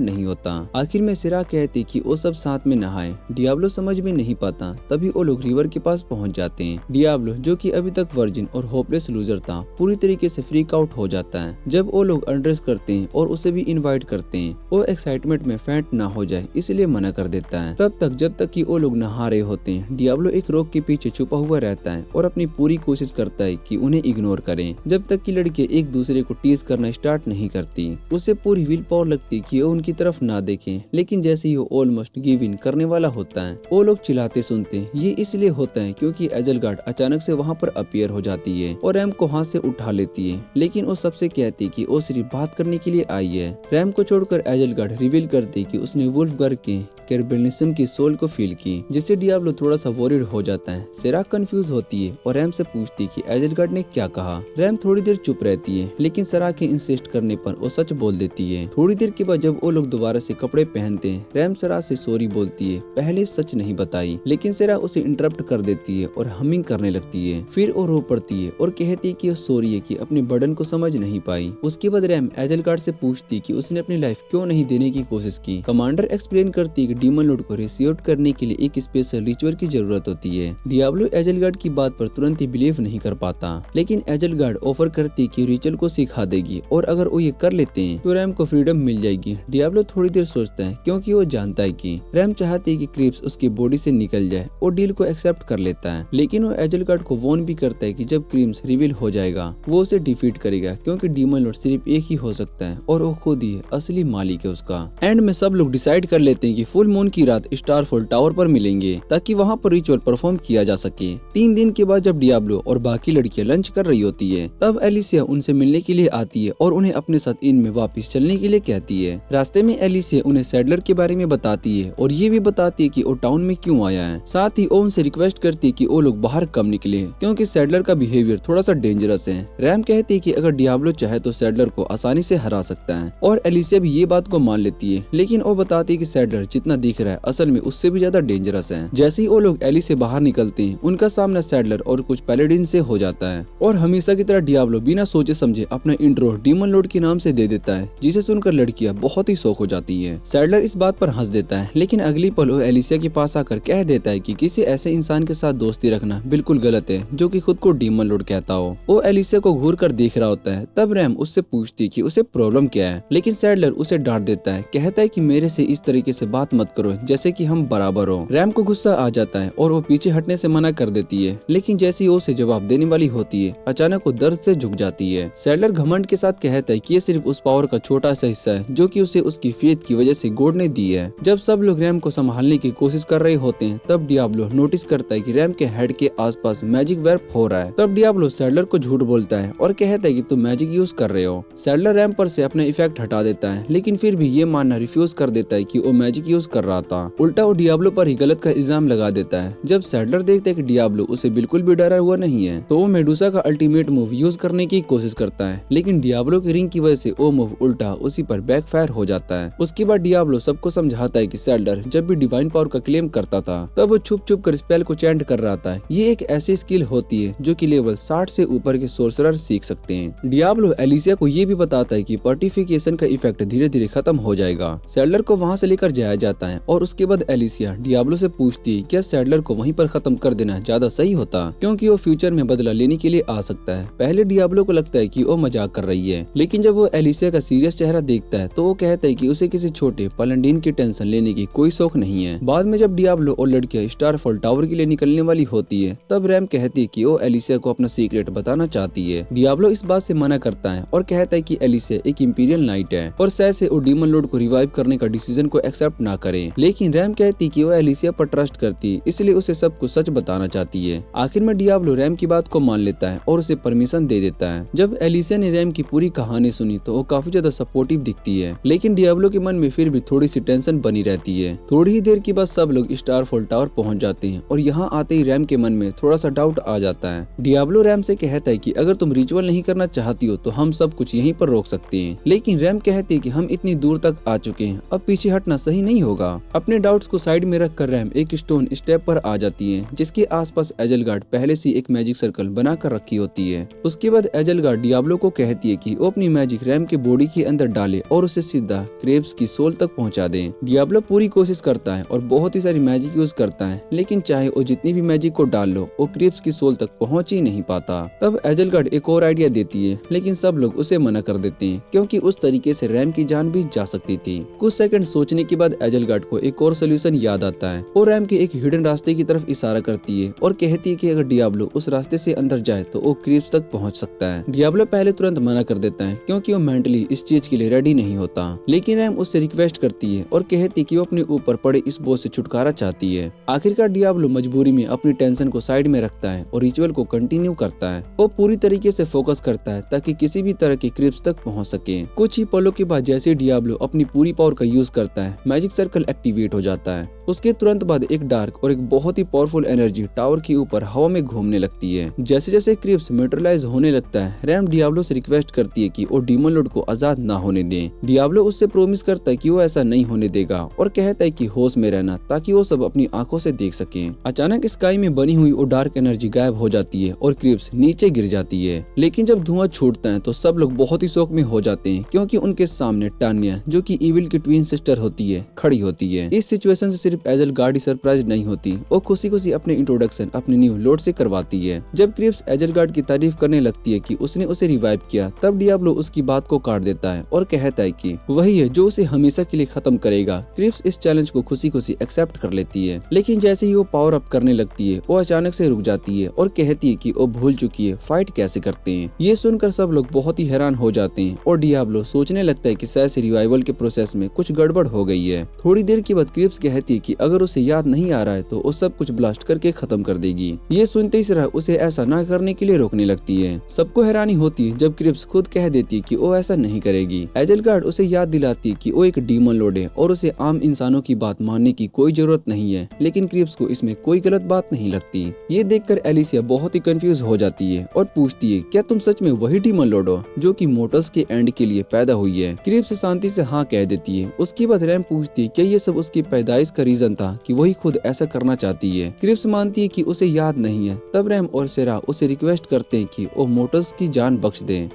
नहीं होता। आखिर में सेरा कहती कि वो सब साथ में नहाए। डियाब्लो समझ में नहीं पाता, तभी वो लोग रिवर के पास पहुंच जाते हैं। डियाब्लो, जो कि अभी तक वर्जिन और होपलेस लूजर था, पूरी तरीके से फ्रीक आउट हो जाता है जब वो लोग अड्रेस करते हैं और उसे भी इनवाइट करते हैं। वो एक्साइटमेंट में फैंट ना हो जाए इसलिए मना कर देता है। तब तक जब तक कि वो लोग नहा रहे होते हैं, डियाब्लो एक रॉक के पीछे छुपा हुआ रहता है और अपनी पूरी कोशिश करता है कि उन्हें इग्नोर करें जब तक कि लड़के एक दूसरे को टीज करना स्टार्ट नहीं करती। उसे पूरी विल पावर लगती कि वो उनकी तरफ ना देखें, लेकिन जैसे ही वो ऑलमोस्ट गिव इन करने वाला होता है, वो लोग चिल्लाते सुनते हैं। ये इसलिए होता है क्योंकि एजल गार्ड अचानक से वहाँ पर अपीयर हो जाती है और रैम को हाथ से उठा लेती है, लेकिन वो सबसे कहती है कि वो सिर्फ बात करने के लिए आई है। रैम को छोड़कर एजल गार्ड रिवील करती कि उसने वुल्फगर के कैर्बेनिज्म की सोल को फील की, जिससे डियाब्लो थोड़ा सा वॉरिड हो जाता है। सेरा कंफ्यूज होती है और रैम से पूछती कि एजल गार्ड ने क्या कहा। रैम थोड़ी देर चुप रहती है, लेकिन सेरा के इंसिस्ट करने पर वो सच बोल देती है। थोड़ी देर के बाद जब वो लोग दोबारा से कपड़े पहनते हैं, रैम सेरा से सॉरी बोलती है, पहले सच नहीं बताई, लेकिन सेरा उसे इंटरप्ट कर देती है और हमिंग करने लगती है। फिर वो रो पड़ती है और कहती है कि वो सॉरी है कि अपने बर्डन को समझ नहीं पाई। उसके बाद रैम एजल गार्ड से पूछती कि उसने अपनी लाइफ क्यों नहीं देने की कोशिश की। कमांडर एक्सप्लेन करती है कि डीमन लॉर्ड को रिसीव करने के लिए एक स्पेशल रिचुअल की जरूरत होती है। डियाब्लो एजल गार्ड की बात पर तुरंत ही बिलीव नहीं कर पाता, लेकिन एजल गार्ड ऑफर करती है कि रिचुअल को सिखा देगी और अगर वो ये कर लेते हैं तो रैम को फ्रीडम मिल जाएगी। डियाब्लो थोड़ी देर सोचता है क्योंकि वो जानता है कि रैम चाहती है कि क्रिप्स उसकी बॉडी से निकल जाए और डील को एक्सेप्ट कर लेता है, लेकिन वो एजल गार्ड को वॉर्न भी करता है कि जब क्रिप्स रिवील हो जाएगा वो उसे डिफीट करेगा, क्योंकि डीमन लॉर्ड सिर्फ एक ही हो सकता है और वो खुद ही असली मालिक है उसका। एंड में सब लोग डिसाइड कर लेते हैं कि फुल मून की रात स्टारफॉल टावर पर मिलेंगे ताकि वहाँ पर रिचुअल परफॉर्म किया जा सके। 3 दिन के बाद जब डियाब्लो और बाकी लड़कियां लंच कर रही होती है, तब एलिसिया उनसे मिलने के लिए आती है और उन्हें अपने साथ इन में वापस चलने के लिए कहती है। रास्ते में एलिसिया उन्हें सैडलर के बारे में बताती है और ये भी बताती है कि वो टाउन में क्यों आया है। साथ ही वो उनसे रिक्वेस्ट करती है कि वो लोग बाहर कम निकले, क्योंकि सैडलर का बिहेवियर थोड़ा सा डेंजरस है। रैम कहती है कि अगर डियाब्लो चाहे तो सैडलर को आसानी से हरा सकता है और एलिसिया भी ये बात को मान लेती है, लेकिन वो बताती है कि सैडलर जितना दिख रहा है असल में उससे भी ज्यादा डेंजरस है। जैसे ही वो लोग एली से बाहर निकलते हैं, उनका सामना सैडलर और कुछ पैलेडिन से हो जाता है और हमेशा की तरह डियाब्लो बिना सोचे समझे अपना इंट्रो डीमन लॉर्ड के नाम से दे देता है, जिसे सुनकर लड़कियां बहुत ही शौक हो जाती है। सैडलर इस बात पर हंस देता है, लेकिन अगली पल वो एलिसिया के पास आकर कह देता है कि किसी ऐसे इंसान के साथ दोस्ती रखना बिल्कुल गलत है जो कि खुद को डीमन लॉर्ड कहता हो। वो एलिसिया को घूर कर देख रहा होता है। तब रैम उससे पूछती कि उसे प्रॉब्लम क्या है, लेकिन सैडलर उसे डांट देता है, कहता है कि मेरे से इस तरीके से बात मत करो जैसे कि हम बराबर हो। रैम को गुस्सा आ जाता है और वो पीछे हटने से मना कर देती है, लेकिन जैसे ही वो उसे जवाब देने वाली होती है, अचानक वो दर्द से झुक जाती है। सैडलर घमंड के साथ कहता है कि ये सिर्फ उस पावर का छोटा सा हिस्सा है जो कि उसे उसकी फेथ की वजह से गॉड ने दी है। जब सब लोग रैम को संभालने की कोशिश कर रहे होते हैं, तब डियाब्लो नोटिस करता है कि रैम के हेड के आसपास मैजिक वर्प हो रहा है। तब डियाब्लो सैडलर को झूठ बोलता है और कहता है कि तुम मैजिक यूज कर रहे हो। सैडलर रैम पर से अपना इफेक्ट हटा देता है, लेकिन फिर भी ये मानना रिफ्यूज कर देता है कि वो मैजिक यूज कर रहा था। उल्टा वो डियाब्लो पर ही गलत का इल्जाम लगा देता है। जब सैडलर देखता है कि डियाब्लो उसे बिल्कुल भी डरा हुआ नहीं है, तो वो मेडुसा का अल्टीमेट मूव यूज करने की कोशिश करता है, लेकिन डियाब्लो की रिंग की वजह से वो मूव उल्टा उसी पर बैकफायर हो जाता है। उसके बाद डियाब्लो सबको समझाता है कि सैडलर जब भी डिवाइन पावर का क्लेम करता था, तब वो छुप छुप कर स्पेल को चैंट कर रहा था। ये एक ऐसी स्किल होती है जो कि लेवल 60 से ऊपर के सोर्सरर सीख सकते हैं। डियाब्लो एलिसिया को ये भी बताता है कि पर्टिफिकेशन का इफेक्ट धीरे धीरे खत्म हो जाएगा। सैडलर को वहाँ से लेकर जाया जाता है और उसके बाद एलिसिया डियाब्लो से पूछती है क्या सैडलर को वहीं पर खत्म कर देना ज्यादा सही होता, क्योंकि वो फ्यूचर में बदला लेने के लिए आ सकता है। पहले डियाब्लो को लगता है कि वो मजाक कर रही है, लेकिन जब वो एलिसिया का सीरियस चेहरा देखता है तो वो कहता है कि उसे किसी छोटे पलंडीन की टेंशन लेने की कोई शौक नहीं है। बाद में जब डियाब्लो और लड़कियां स्टारफॉल टावर के लिए निकलने वाली होती है तब रैम कहती है कि वो एलिसिया को अपना सीक्रेट बताना चाहती है। डियाब्लो इस बात से मना करता है और कहता है कि एलिसिया एक इंपीरियल नाइट है और शायद से वो डीमन लॉर्ड को रिवाइव करने का डिसीजन को एक्सेप्ट ना करे। लेकिन रैम कहती कि वो एलिसिया पर ट्रस्ट करती, इसलिए उसे सब कुछ सच बताना चाहती है। आखिर में डियाब्लो रैम की बात को मान लेता है और उसे परमिशन दे देता है। जब एलिसिया ने रैम की पूरी कहानी सुनी तो वो काफी ज्यादा सपोर्टिव दिखती है, लेकिन डियाब्लो के मन में फिर भी थोड़ी सी टेंशन बनी रहती है। थोड़ी ही देर के बाद सब लोग स्टारफॉल टावर पहुंच जाते हैं और यहाँ आते ही रैम के मन में थोड़ा सा डाउट आ जाता है। डियाब्लो रैम से कहता है कि अगर तुम रिचुअल नहीं करना चाहती हो तो हम सब कुछ यहीं पर रोक सकते हैं, लेकिन रैम कहती है कि हम इतनी दूर तक आ चुके हैं, अब पीछे हटना सही नहीं होगा। अपने डाउट्स को साइड में रखकर रैम एक स्टोन स्टेप पर आ जाती है जिसके आसपास एजलगार्ड पहले से एक मैजिक सर्कल बना कर रखी होती है। उसके बाद एजलगार्ड डियाब्लो को कहती है कि वो अपनी मैजिक रैम के बॉडी के अंदर डाले और उसे सीधा क्रेब्स की सोल तक पहुंचा दे। डियाब्लो पूरी कोशिश करता है और बहुत ही सारी मैजिक यूज करता है, लेकिन चाहे वो जितनी भी मैजिक को डाल लो वो क्रेब्स की सोल तक पहुंच ही नहीं पाता। तब एजलगार्ड एक और आइडिया देती है, लेकिन सब लोग उसे मना कर देते हैं क्योंकि उस तरीके से रैम की जान भी जा सकती थी। कुछ सेकंड सोचने के बाद एजलगार्ड को एक और सोल्यूशन याद आता है और रैम के एक हिडन रास्ते की तरफ इशारा करती है और कहती है कि अगर डियाब्लो उस रास्ते से अंदर जाए तो वो क्रेब्स तक पहुंच सकता है। डियाब्लो पहले तुरंत मना कर देता है क्योंकि वो मेंटली इस चीज के लिए रेडी नहीं होता, लेकिन रैम उससे रिक्वेस्ट करती है और कहती है कि वो अपने ऊपर पड़े इस बोझ से छुटकारा चाहती है। आखिरकार डियाब्लो मजबूरी में अपनी टेंशन को साइड में रखता है और रिचुअल को कंटिन्यू करता है। वो पूरी तरीके से फोकस करता है ताकि किसी भी तरह के क्रेब्स तक पहुंच सके। कुछ ही पलों के बाद जैसे डियाब्लो अपनी पूरी पावर का यूज करता है, मैजिक सर्कल एक्टिवेट हो जाता है। उसके तुरंत बाद एक डार्क और एक बहुत ही पावरफुल एनर्जी टावर के ऊपर हवा में घूमने लगती है। जैसे जैसे क्रेब्स मेटेरियलाइज होने लगता है, रैम डियाब्लो से रिक्वेस्ट करती है कि वो डीमन लॉर्ड को आजाद ना होने दे। डियाब्लो उससे प्रॉमिस करता है कि वो ऐसा नहीं होने देगा और कहता है कि होश में रहना ताकि वो सब अपनी आंखों से देख सके। अचानक स्काई में बनी हुई वो डार्क एनर्जी गायब हो जाती है और क्रेब्स नीचे गिर जाती है। लेकिन जब धुआं छूटता है तो सब लोग बहुत ही शौक में हो जाते हैं क्योंकि उनके सामने टान्या, जो कि इविल की ट्विन सिस्टर होती है, खड़ी होती है। इस सिचुएशन से सिर्फ एजलगार्ड ही सरप्राइज नहीं होती, वो खुशी खुशी अपने इंट्रोडक्शन अपने न्यू लॉर्ड से करवाती है। जब क्रेब्स एजलगार्ड की तारीफ करने लगती है कि उसने उसे रिवाइव किया, तब डियाब्लो उसकी बात को काट देता है और कहता है कि वही है जो उसे हमेशा के लिए खत्म करेगा। क्रेब्स इस चैलेंज को खुशी खुशी एक्सेप्ट कर लेती है, लेकिन जैसे ही वो पावर अप करने लगती है वो अचानक से रुक जाती है और कहती है कि वो भूल चुकी है फाइट कैसे करते हैं। ये सुनकर सब लोग बहुत ही हैरान हो जाते हैं और डियाब्लो सोचने लगता है कि शायद से रिवाइवल के प्रोसेस में कुछ गड़बड़ हो गई है। थोड़ी देर के बाद क्रेब्स कहती है कि अगर उसे याद नहीं आ रहा है तो वो सब कुछ ब्लास्ट करके खत्म कर देगी। ये सुनते ही सिरा उसे ऐसा ना करने के लिए रोकने लगती है। सबको हैरानी होती है जब क्रेब्स खुद कह देती है कि वो ऐसा नहीं करेगी। एजलगार्ड उसे याद दिलाती है कि वो एक डीमन लॉर्ड है और उसे आम इंसानों की बात मानने की कोई जरूरत नहीं है, लेकिन क्रेब्स को इसमें कोई गलत बात नहीं लगती। ये देखकर एलिसिया बहुत ही कंफ्यूज हो जाती है और पूछती है क्या तुम सच में वही डीमन लॉर्ड हो जो कि मोर्टल्स के एंड के लिए पैदा हुई है। क्रेब्स शांति से हाँ कह देती है। उसके बाद रैम पूछती है क्या ये सब उसकी पैदाइश का रीजन था कि वही खुद ऐसा करना चाहती है। क्रेब्स मानती है कि उसे याद नहीं है। तब रैम और सेरा उसे रिक्वेस्ट करते हैं कि वो मोर्टल्स की जान बख्श दें।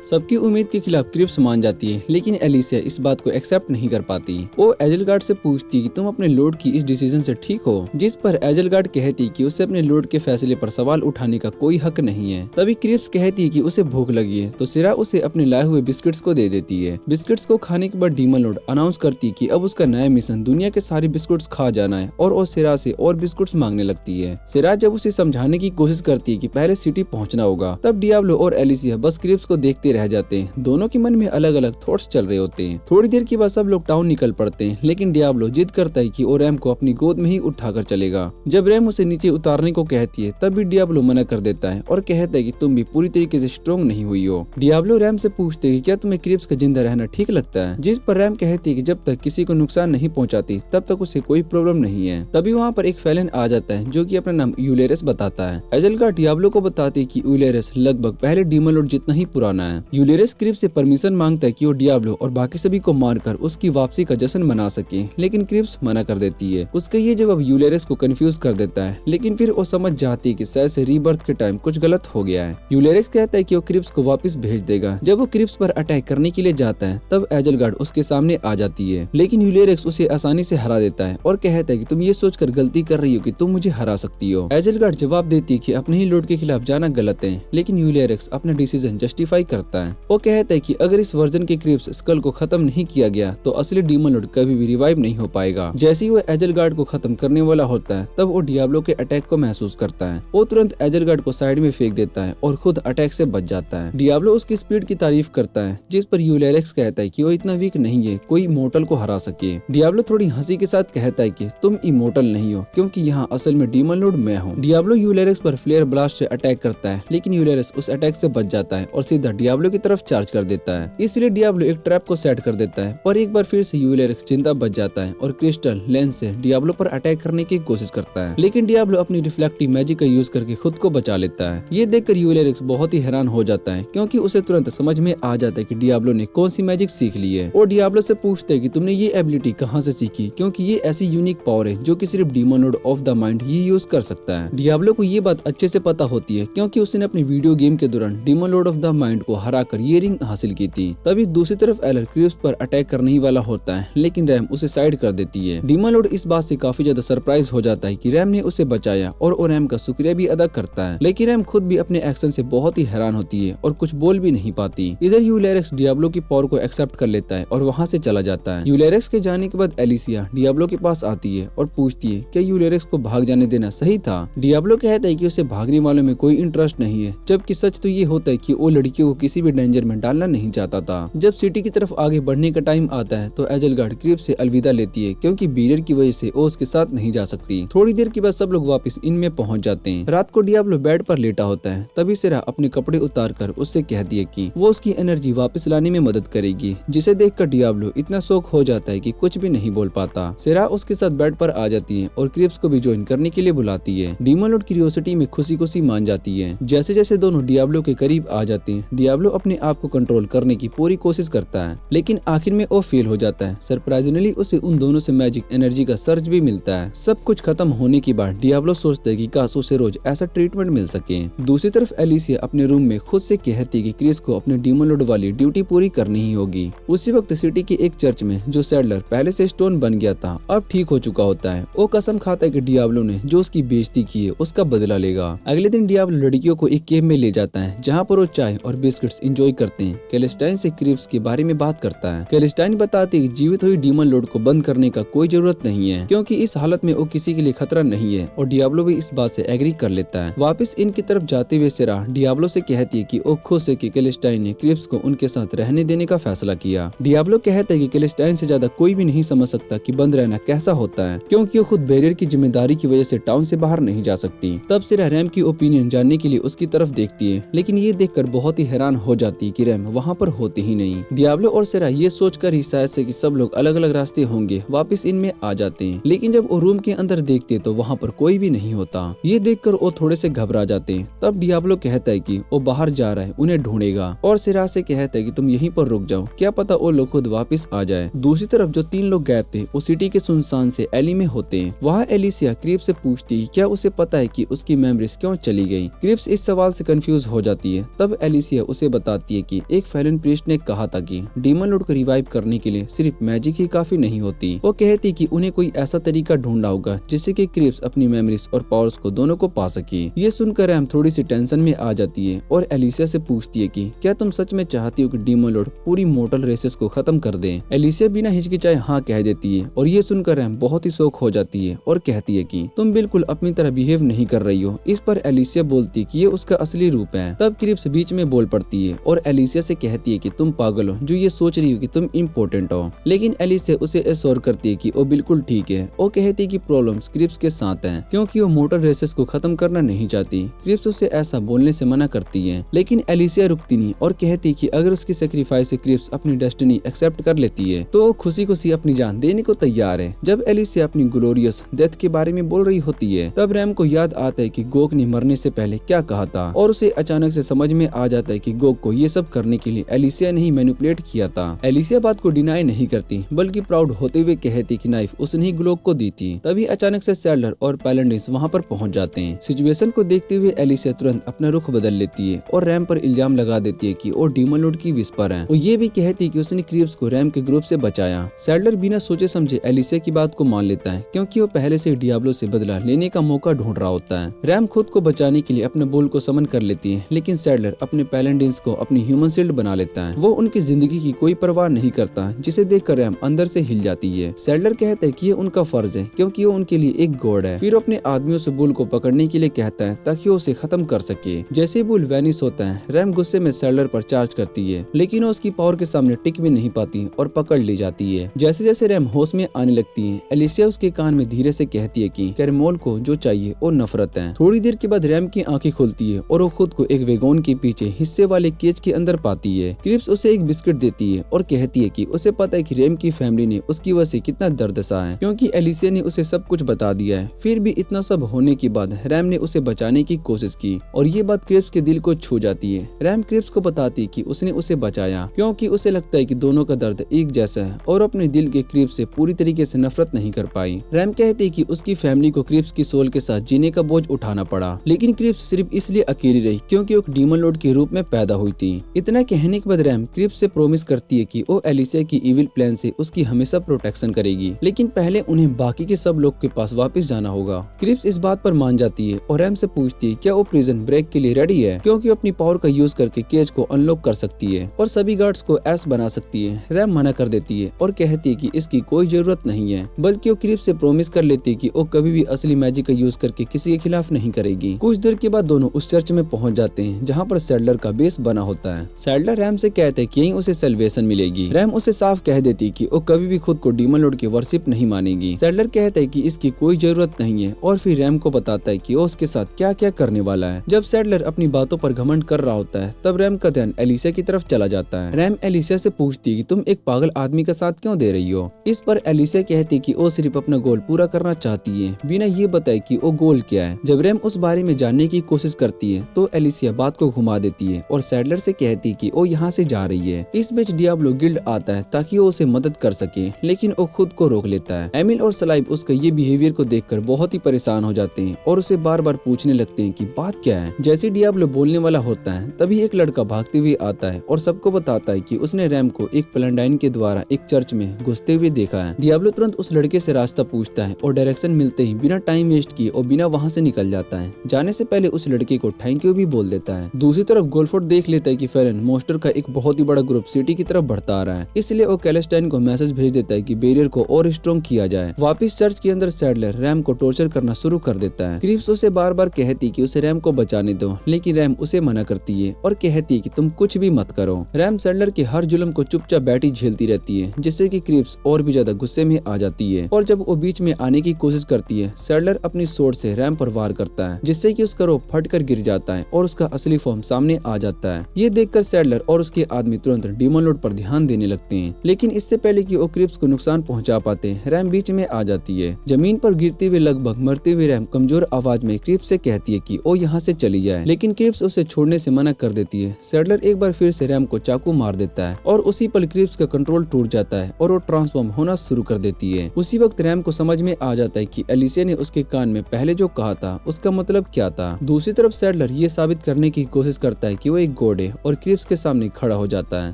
सबकी उम्मीद के खिलाफ क्रेब्स मान जाती है, लेकिन एलिसिया इस बात को एक्सेप्ट नहीं कर पाती। वो एजलगार्ड से पूछती कि तुम अपने लॉर्ड की इस डिसीजन से ठीक हो, जिस पर एजलगार्ड कहती कि उसे अपने लॉर्ड के फैसले पर सवाल उठाने का कोई हक नहीं है। तभी क्रेब्स कहती कि उसे भूख लगी है, तो सिरा उसे अपने लाए हुए बिस्किट्स को दे देती है। बिस्किट्स को खाने के बाद डीमन लॉर्ड अनाउंस करती कि अब उसका नया मिशन दुनिया के सारे बिस्कुट्स खा जाना है और वो सिरा से और बिस्कुट्स मांगने लगती है। सिरा जब उसे समझाने की कोशिश करती है कि पहले सिटी पहुंचना होगा, तब डियाब्लो और एलिसिया बस क्रेब्स को देखते रह जाते हैं। दोनों के मन में अलग अलग थॉट्स चल रहे होते हैं। थोड़ी देर के बाद सब लोग टाउन निकल पड़ते हैं, लेकिन डियाब्लो जिद करता है कि वो रैम को अपनी गोद में ही उठाकर चलेगा। जब रैम उसे नीचे उतारने को कहती है, तब भी डियाब्लो मना कर देता है और कहता है कि तुम भी पूरी तरीके से स्ट्रॉन्ग नहीं हुई हो। डियाब्लो रैम से पूछते हैं कि क्या तुम्हें क्रेब्स का जिंदा रहना ठीक लगता है, जिस पर रैम कहती है कि जब तक किसी को नुकसान नहीं पहुंचाती तब तक उसे कोई प्रॉब्लम नहीं है। तभी वहाँ पर एक फैलन आ जाता है जो कि अपना नाम यूलेरस बताता है। एजलगार्ड डियाब्लो को बताती है कि यूलेरस लगभग पहले डीमन लॉर्ड जितना ही पुराना है। है। यूलियरेक्स क्रिप्स से परमिशन मांगता है कि वो डियाब्लो और बाकी सभी को मारकर उसकी वापसी का जश्न मना सके, लेकिन क्रिप्स मना कर देती है। उसका ये जवाब यूलियरेक्स को कंफ्यूज कर देता है, लेकिन फिर वो समझ जाती है कि शायद से रीबर्थ के टाइम कुछ गलत हो गया है। यूलियरेक्स कहता है कि वो क्रिप्स को वापस भेज देगा। जब वो क्रिप्स पर अटैक करने के लिए जाता है तब एजलगार्ड उसके सामने आ जाती है, लेकिन यूलियरेक्स उसे आसानी से हरा देता है और कहता है कि तुम ये सोचकर गलती कर रही हो कि तुम मुझे हरा सकती हो। एजलगार्ड जवाब देती है कि अपने ही लॉर्ड के खिलाफ जाना गलत है, लेकिन यूलियरेक्स अपना डिसीजन जस्टिफाई करता है। वो कहता है कि अगर इस वर्जन के क्रिप्स स्कल को खत्म नहीं किया गया तो असली डीमन लॉर्ड कभी भी रिवाइव नहीं हो पाएगा। जैसे ही वो एजलगार्ड को खत्म करने वाला होता है तब वो डियाब्लो के अटैक को महसूस करता है। वो तुरंत एजलगार्ड को साइड में फेंक देता है और खुद अटैक से बच जाता है। डियाब्लो उसकी स्पीड की तारीफ करता है, जिस पर यूलियरेक्स कहता है कि वो इतना वीक नहीं है कोई इमोर्टल को हरा सके। डियाब्लो थोड़ी हंसी के साथ कहता है कि तुम इमोर्टल नहीं हो, क्योंकि यहाँ असल में डीमन लॉर्ड मैं हूँ। डियाब्लो यूलियरेक्स पर फ्लेयर ब्लास्ट से अटैक करता है, लेकिन यूलियरेक्स उस अटैक से बच जाता है और सीधा डियाब्लो की तरफ चार्ज कर देता है। इसलिए डियाब्लो एक ट्रैप को सेट कर देता है, पर एक बार फिर से यूलियरेक्स जिंदा बच जाता है और क्रिस्टल लेंस से डियाब्लो पर अटैक करने की कोशिश करता है, लेकिन डियाब्लो अपनी रिफ्लेक्टिव मैजिक का यूज करके खुद को बचा लेता है। ये देखकर यूलियरेक्स बहुत ही हैरान हो जाता है, क्योंकि उसे तुरंत समझ में आ जाता है कि डियाब्लो ने कौन सी मैजिक सीख ली है। और डियाब्लो से पूछते है कि तुमने ये एबिलिटी कहाँ से सीखी, क्योंकि ये ऐसी यूनिक पावर है जो कि सिर्फ demon Lord of the mind he use कर सकता है। डियाब्लो को ये बात अच्छे से पता होती है, क्योंकि उसने अपनी वीडियो गेम के दौरान demon Lord of the mind को हराकर ये रिंग हासिल की थी। तभी दूसरी तरफ एलर क्रिप्स पर अटैक करने ही वाला होता है, लेकिन रैम उसे साइड कर देती है। डीमन लॉर्ड इस बात से काफी ज्यादा सरप्राइज हो जाता है कि रैम ने उसे बचाया और वो रैम का शुक्रिया भी अदा करता है, लेकिन रैम खुद भी अपने एक्शन से बहुत ही हैरान होती है और कुछ बोल भी नहीं पाती। इधर यूलियरेक्स डियाब्लो की पावर को एक्सेप्ट कर लेता है और वहाँ से चला जाता है। यूलियरेक्स के जाने के बाद एलिसिया डियाब्लो के पास आती है और पूछती है क्या यूलियरेक्स को भाग जाने देना सही था। डियाब्लो कहता है कि उसे भागने वालों में कोई इंटरेस्ट नहीं है, जबकि सच तो ये होता है कि वो लड़कियों को किसी भी डेंजर में डालना नहीं चाहता था। जब सिटी की तरफ आगे बढ़ने का टाइम आता है तो एजलगार्ड क्रिप्स से अलविदा लेती है, क्योंकि बैरियर की वजह से वो उसके साथ नहीं जा सकती। थोड़ी देर के बाद सब लोग वापस इन में पहुंच जाते हैं। रात को डियाब्लो बेड पर लेटा होता है, तभी सेरा अपने कपड़े उतार कर उससे कहती है कि वो उसकी एनर्जी वापस लाने में मदद करेगी, जिसे देखकर डियाब्लो इतना शौक हो जाता है कि कुछ भी नहीं बोल पाता। सेरा उसके साथ बेड पर आ जाती है और क्रिप्स को भी ज्वाइन करने के लिए बुलाती है। डीमन लॉर्ड क्यूरियोसिटी में खुशी खुशी मान जाती है। जैसे जैसे दोनों डियाब्लो के करीब आ जाते हैं, डियाब्लो अपने आप को कंट्रोल करने की पूरी कोशिश करता है, लेकिन आखिर में वो फेल हो जाता है। सरप्राइजिंगली उसे उन दोनों से मैजिक एनर्जी का सर्ज भी मिलता है। सब कुछ खत्म होने के बाद डियाब्लो सोचता है कि काश उसे रोज ऐसा ट्रीटमेंट मिल सके। दूसरी तरफ एलिसिया अपने रूम में खुद से कहती है कि क्रिस को अपने डीमन लॉर्ड वाली ड्यूटी पूरी करनी ही होगी। उसी वक्त सिटी के एक चर्च में जो सैडलर पहले से स्टोन बन गया था अब ठीक हो चुका होता है। वो कसम खाता है कि डियाब्लो ने जो उसकी बेइज्जती की है उसका बदला लेगा। अगले दिन डियाब्लो लड़कियों को एक केव में ले जाता है, जहाँ पर वो चाय और बिस्किट्स एंजॉय करते हैं। कैलेस्टाइन से क्रिप्स के बारे में बात करता है। कैलेस्टाइन बताती है कि जीवित हुई डीमन लॉर्ड को बंद करने का कोई जरूरत नहीं है, क्योंकि इस हालत में वो किसी के लिए खतरा नहीं है, और डियाब्लो भी इस बात से एग्री कर लेता है। वापस इनकी तरफ जाते हुए सेरा डियाब्लो से कहती है कि वो खुश है कि कैलेस्टाइन ने क्रिप्स को उनके साथ रहने देने का फैसला किया। डियाब्लो कहता है कि कैलेस्टाइन से ज्यादा कोई भी नहीं समझ सकता कि बंद रहना कैसा होता है, क्योंकि वो खुद बैरियर की जिम्मेदारी की वजह से टाउन से बाहर नहीं जा सकती। तब सेरा रैम की ओपिनियन जानने के लिए उसकी तरफ देखती है, लेकिन ये देखकर बहुत ही हैरान हो जाती है कि रैम वहाँ पर होती ही नहीं। डियाब्लो और सेरा ये सोचकर ही शायद से कि सब लोग अलग अलग रास्ते होंगे वापस इनमें आ जाते हैं, लेकिन जब वो रूम के अंदर देखते हैं तो वहाँ पर कोई भी नहीं होता। ये देखकर वो थोड़े से घबरा जाते हैं। तब डियाब्लो कहता है कि वो बाहर जा रहा है, उन्हें ढूंढेगा, और सेरा से कहता है कि तुम यहीं पर रुक जाओ, क्या पता वो लोग खुद वापस आ जाए। दूसरी तरफ जो 3 लोग गायब थे वो सिटी के सुनसान से एली में होते हैं। वहाँ एलिसिया क्रिप्स से पूछती है क्या उसे पता है कि उसकी मेमोरीज क्यों चली गई। क्रिप्स इस सवाल से कंफ्यूज हो जाती है। तब एलिसिया उसे बताती है कि एक फैलन प्रीस्ट ने कहा था कि डीमन लॉर्ड को रिवाइव करने के लिए सिर्फ मैजिक ही काफी नहीं होती। वो कहती कि उन्हें कोई ऐसा तरीका ढूंढना होगा जिससे कि क्रिप्स अपनी मेमोरीज और पावर्स को दोनों को पा सके। ये सुनकर रैम थोड़ी सी टेंशन में आ जाती है और एलिसिया से पूछती है कि क्या तुम सच में चाहती हो कि डीमन लॉर्ड पूरी मोर्टल रेसेस को खत्म कर दे। एलिसिया बिना हिचकिचाए हाँ कह देती है, और ये सुनकर रैम बहुत ही शौक हो जाती है और कहती है कि तुम बिल्कुल अपनी तरह बिहेव नहीं कर रही हो। इस पर एलिसिया बोलती है कि ये उसका असली रूप है। तब क्रिप्स बीच में बोल पड़ती है और एलिसिया से कहती है कि तुम पागल हो जो ये सोच रही हो कि तुम इम्पोर्टेंट हो, लेकिन एलिसिया उसे एश्योर करती है कि वो बिल्कुल ठीक है। वो कहती है कि प्रॉब्लम्स क्रिप्स के साथ हैं, क्योंकि वो मोटर रेसेस को खत्म करना नहीं चाहती। क्रिप्स उसे ऐसा बोलने से मना करती है, लेकिन एलिसिया रुकती नहीं और कहती है कि अगर उसकी सेक्रीफाइस से क्रिप्स अपनी डेस्टिनी एक्सेप्ट कर लेती है तो वो खुशी खुशी अपनी जान देने को तैयार है। जब एलिसिया अपनी ग्लोरियस डेथ के बारे में बोल रही होती है तब रैम को याद आता है कि गोक ने मरने से पहले क्या कहा था, और उसे अचानक से समझ में आ जाता है कि गोग को ये सब करने के लिए एलिसिया ने ही मैनिपुलेट किया था। एलिसिया बात को डिनाई नहीं करती, बल्कि प्राउड होते हुए कहती कि नाइफ उसने ही ग्लोग को दी थी। तभी अचानक से सैडलर और पैलेंडिस वहाँ पर पहुँच जाते हैं। सिचुएशन को देखते हुए एलिसिया तुरंत अपना रुख बदल लेती है और रैम पर इल्जाम लगा देती है कि वो डीमन लॉर्ड की विस्पर है। वो ये भी कहती है कि उसने क्रीप्स को रैम के ग्रुप से बचाया। सैडलर बिना सोचे समझे एलिसिया की बात को मान लेता है, क्योंकि वो पहले से डियाब्लो से बदला लेने का मौका ढूंढ रहा होता है। रैम खुद को बचाने के लिए अपने बुल को समन कर लेती है, लेकिन सैडलर अपने पैलेंडिन्स को अपनी ह्यूमन शील्ड बना लेता है। वो उनकी जिंदगी की कोई परवाह नहीं करता, जिसे देखकर रैम अंदर से हिल जाती है। सैडलर कहता है कि ये उनका फर्ज है, क्योंकि वो उनके लिए एक गॉड है। फिर अपने आदमियों से बुल को पकड़ने के लिए कहता है ताकि वो उसे खत्म कर सके। जैसे बुल वैनिश होता है, रैम गुस्से में सैडलर पर चार्ज करती है, लेकिन वो उसकी पावर के सामने टिक भी नहीं पाती और पकड़ ली जाती है। जैसे जैसे रैम होश में आने लगती है, एलिसिया उसके कान में धीरे से कहती है कि कैरमोल को जो चाहिए वो नफरत है। थोड़ी देर के बाद रैम की आंखें खुलती है और वो खुद को एक वेगोन के पीछे हिस्से वाले केज के अंदर पाती है। क्रिप्स उसे एक बिस्किट देती है और कहती है कि उसे पता है कि रैम की फैमिली ने उसकी वजह से कितना दर्द सहा है, क्योंकि एलिसिया ने उसे सब कुछ बता दिया है। फिर भी इतना सब होने के बाद रैम ने उसे बचाने की कोशिश की और ये बात क्रिप्स के दिल को छू जाती है। रैम क्रिप्स को बताती है कि उसने उसे बचाया क्योंकि उसे लगता है कि दोनों का दर्द एक जैसा है और अपने दिल के क्रिप्स से पूरी तरीके से नफरत नहीं कर पाई। रैम कहती है कि उसकी फैमिली को क्रिप्स की सोल के साथ जीने का बोझ उठाना पड़ा, लेकिन क्रिप्स सिर्फ इसलिए अकेली रही क्योंकि वो एक डीमन लॉर्ड के रूप में पैदा हुई थी। इतना कहने के बाद रैम क्रिप्स से प्रॉमिस करती है कि वो एलिसिया की इविल प्लान से उसकी हमेशा प्रोटेक्शन करेगी, लेकिन पहले उन्हें बाकी के सब लोग के पास वापस जाना होगा। क्रिप्स इस बात पर मान जाती है और रैम से पूछती है क्या वो प्रिजन ब्रेक के लिए रेडी है, क्योंकि अपनी पावर का यूज करके केज को अनलॉक कर सकती है और सभी गार्ड्स को एस बना सकती है। रैम मना कर देती है और कहती है कि इसकी कोई जरूरत नहीं है, बल्कि वो क्रिप्स से प्रॉमिस कर लेती है कि वो कभी भी असली मैजिक का यूज करके किसी के खिलाफ नहीं करेगी। कुछ देर के बाद दोनों उस चर्च में पहुंच जाते हैं जहाँ पर सैडलर का बेस बना होता है। सैडलर रैम से कहते हैं कि यहीं उसे सल्वेशन मिलेगी। रैम उसे साफ कह देती है कि वो कभी भी खुद को डीमन लॉर्ड की वर्शिप नहीं मानेगी। सैडलर कहता है कि इसकी कोई जरूरत नहीं है और फिर रैम को बताता है कि वो उसके साथ क्या क्या करने वाला है। जब सैडलर अपनी बातों पर घमंड कर रहा होता है, तब रैम का ध्यान एलिसिया की तरफ चला जाता है। रैम एलिसिया से पूछती है कि तुम एक पागल आदमी का साथ क्यों दे रही हो। इस पर एलिसिया कहती है कि वो सिर्फ अपना गोल पूरा करना चाहती है, बिना ये बताए कि वो गोल क्या है। जब रैम उस बारे में जानने की कोशिश करती है तो एलिसिया बात को घुमा देती है और सैडलर से कहती है कि वो यहाँ से जा रही है। इस बीच डियाब्लो गिल्ड आता है ताकि वो उसे मदद कर सके, लेकिन वो खुद को रोक लेता है। एमिल और सलाइब उसका ये बिहेवियर को देखकर बहुत ही परेशान हो जाते हैं और उसे बार बार पूछने लगते हैं कि बात क्या है। जैसे डियाब्लो बोलने वाला होता है, तभी एक लड़का भागते हुए आता है और सबको बताता है कि उसने रैम को एक प्लैंडाइन के द्वारा एक चर्च में घुसते हुए देखा है। डियाब्लो तुरंत उस लड़के से रास्ता पूछता है और डायरेक्शन मिलते ही बिना टाइम वेस्ट किए और बिना वहाँ से निकल जाता है। जाने से पहले उस लड़के को थैंक यू भी बोल देता है। दूसरी तरफ गोल्फोर्ड देख लेता है कि फेलन मोस्टर का एक बहुत ही बड़ा ग्रुप सिटी की तरफ बढ़ता आ रहा है, इसलिए वो कैलेस्टाइन को मैसेज भेज देता है कि बैरियर को और स्ट्रॉन्ग किया जाए। वापिस चर्च के अंदर सैडलर रैम को टॉर्चर करना शुरू कर देता है। क्रिप्स उसे बार बार कहती कि उसे रैम को बचाने दो, लेकिन रैम उसे मना करती है और कहती है कि तुम कुछ भी मत करो। रैम सैडलर के हर जुल्म को चुपचाप बैठी झेलती रहती है, जिससे कि क्रिप्स और भी ज्यादा गुस्से में आ जाती है और जब वो बीच में आने की कोशिश करती है, सैडलर अपनी सोर्ड से रैम पर वार करता है, जिससे कि उसका रोप फटकर गिर जाता है और उसका असली फॉर्म सामने आ जाता है। ये देखकर सैडलर और उसके आदमी तुरंत डीमन लॉर्ड पर ध्यान देने लगते हैं, लेकिन इससे पहले कि वो क्रिप्स को नुकसान पहुंचा पाते, रैम बीच में आ जाती है। जमीन पर गिरते हुए लगभग मरते हुए रैम कमजोर आवाज में क्रिप्स से कहती है कि वो यहाँ से चली जाए, लेकिन क्रिप्स उसे छोड़ने से मना कर देती है। सैडलर एक बार फिर से रैम को चाकू मार देता है और उसी पल क्रिप्स का कंट्रोल टूट जाता है और वो ट्रांसफॉर्म होना शुरू कर देती है। उसी वक्त रैम को समझ में आ जाता है कि एलिसिया ने उसके कान में पहले जो कहा था उसका मतलब क्या था। दूसरी तरफ सैडलर ये साबित करने की कोशिश करता है कि वो एक गॉड है और क्रिप्स के सामने खड़ा हो जाता है,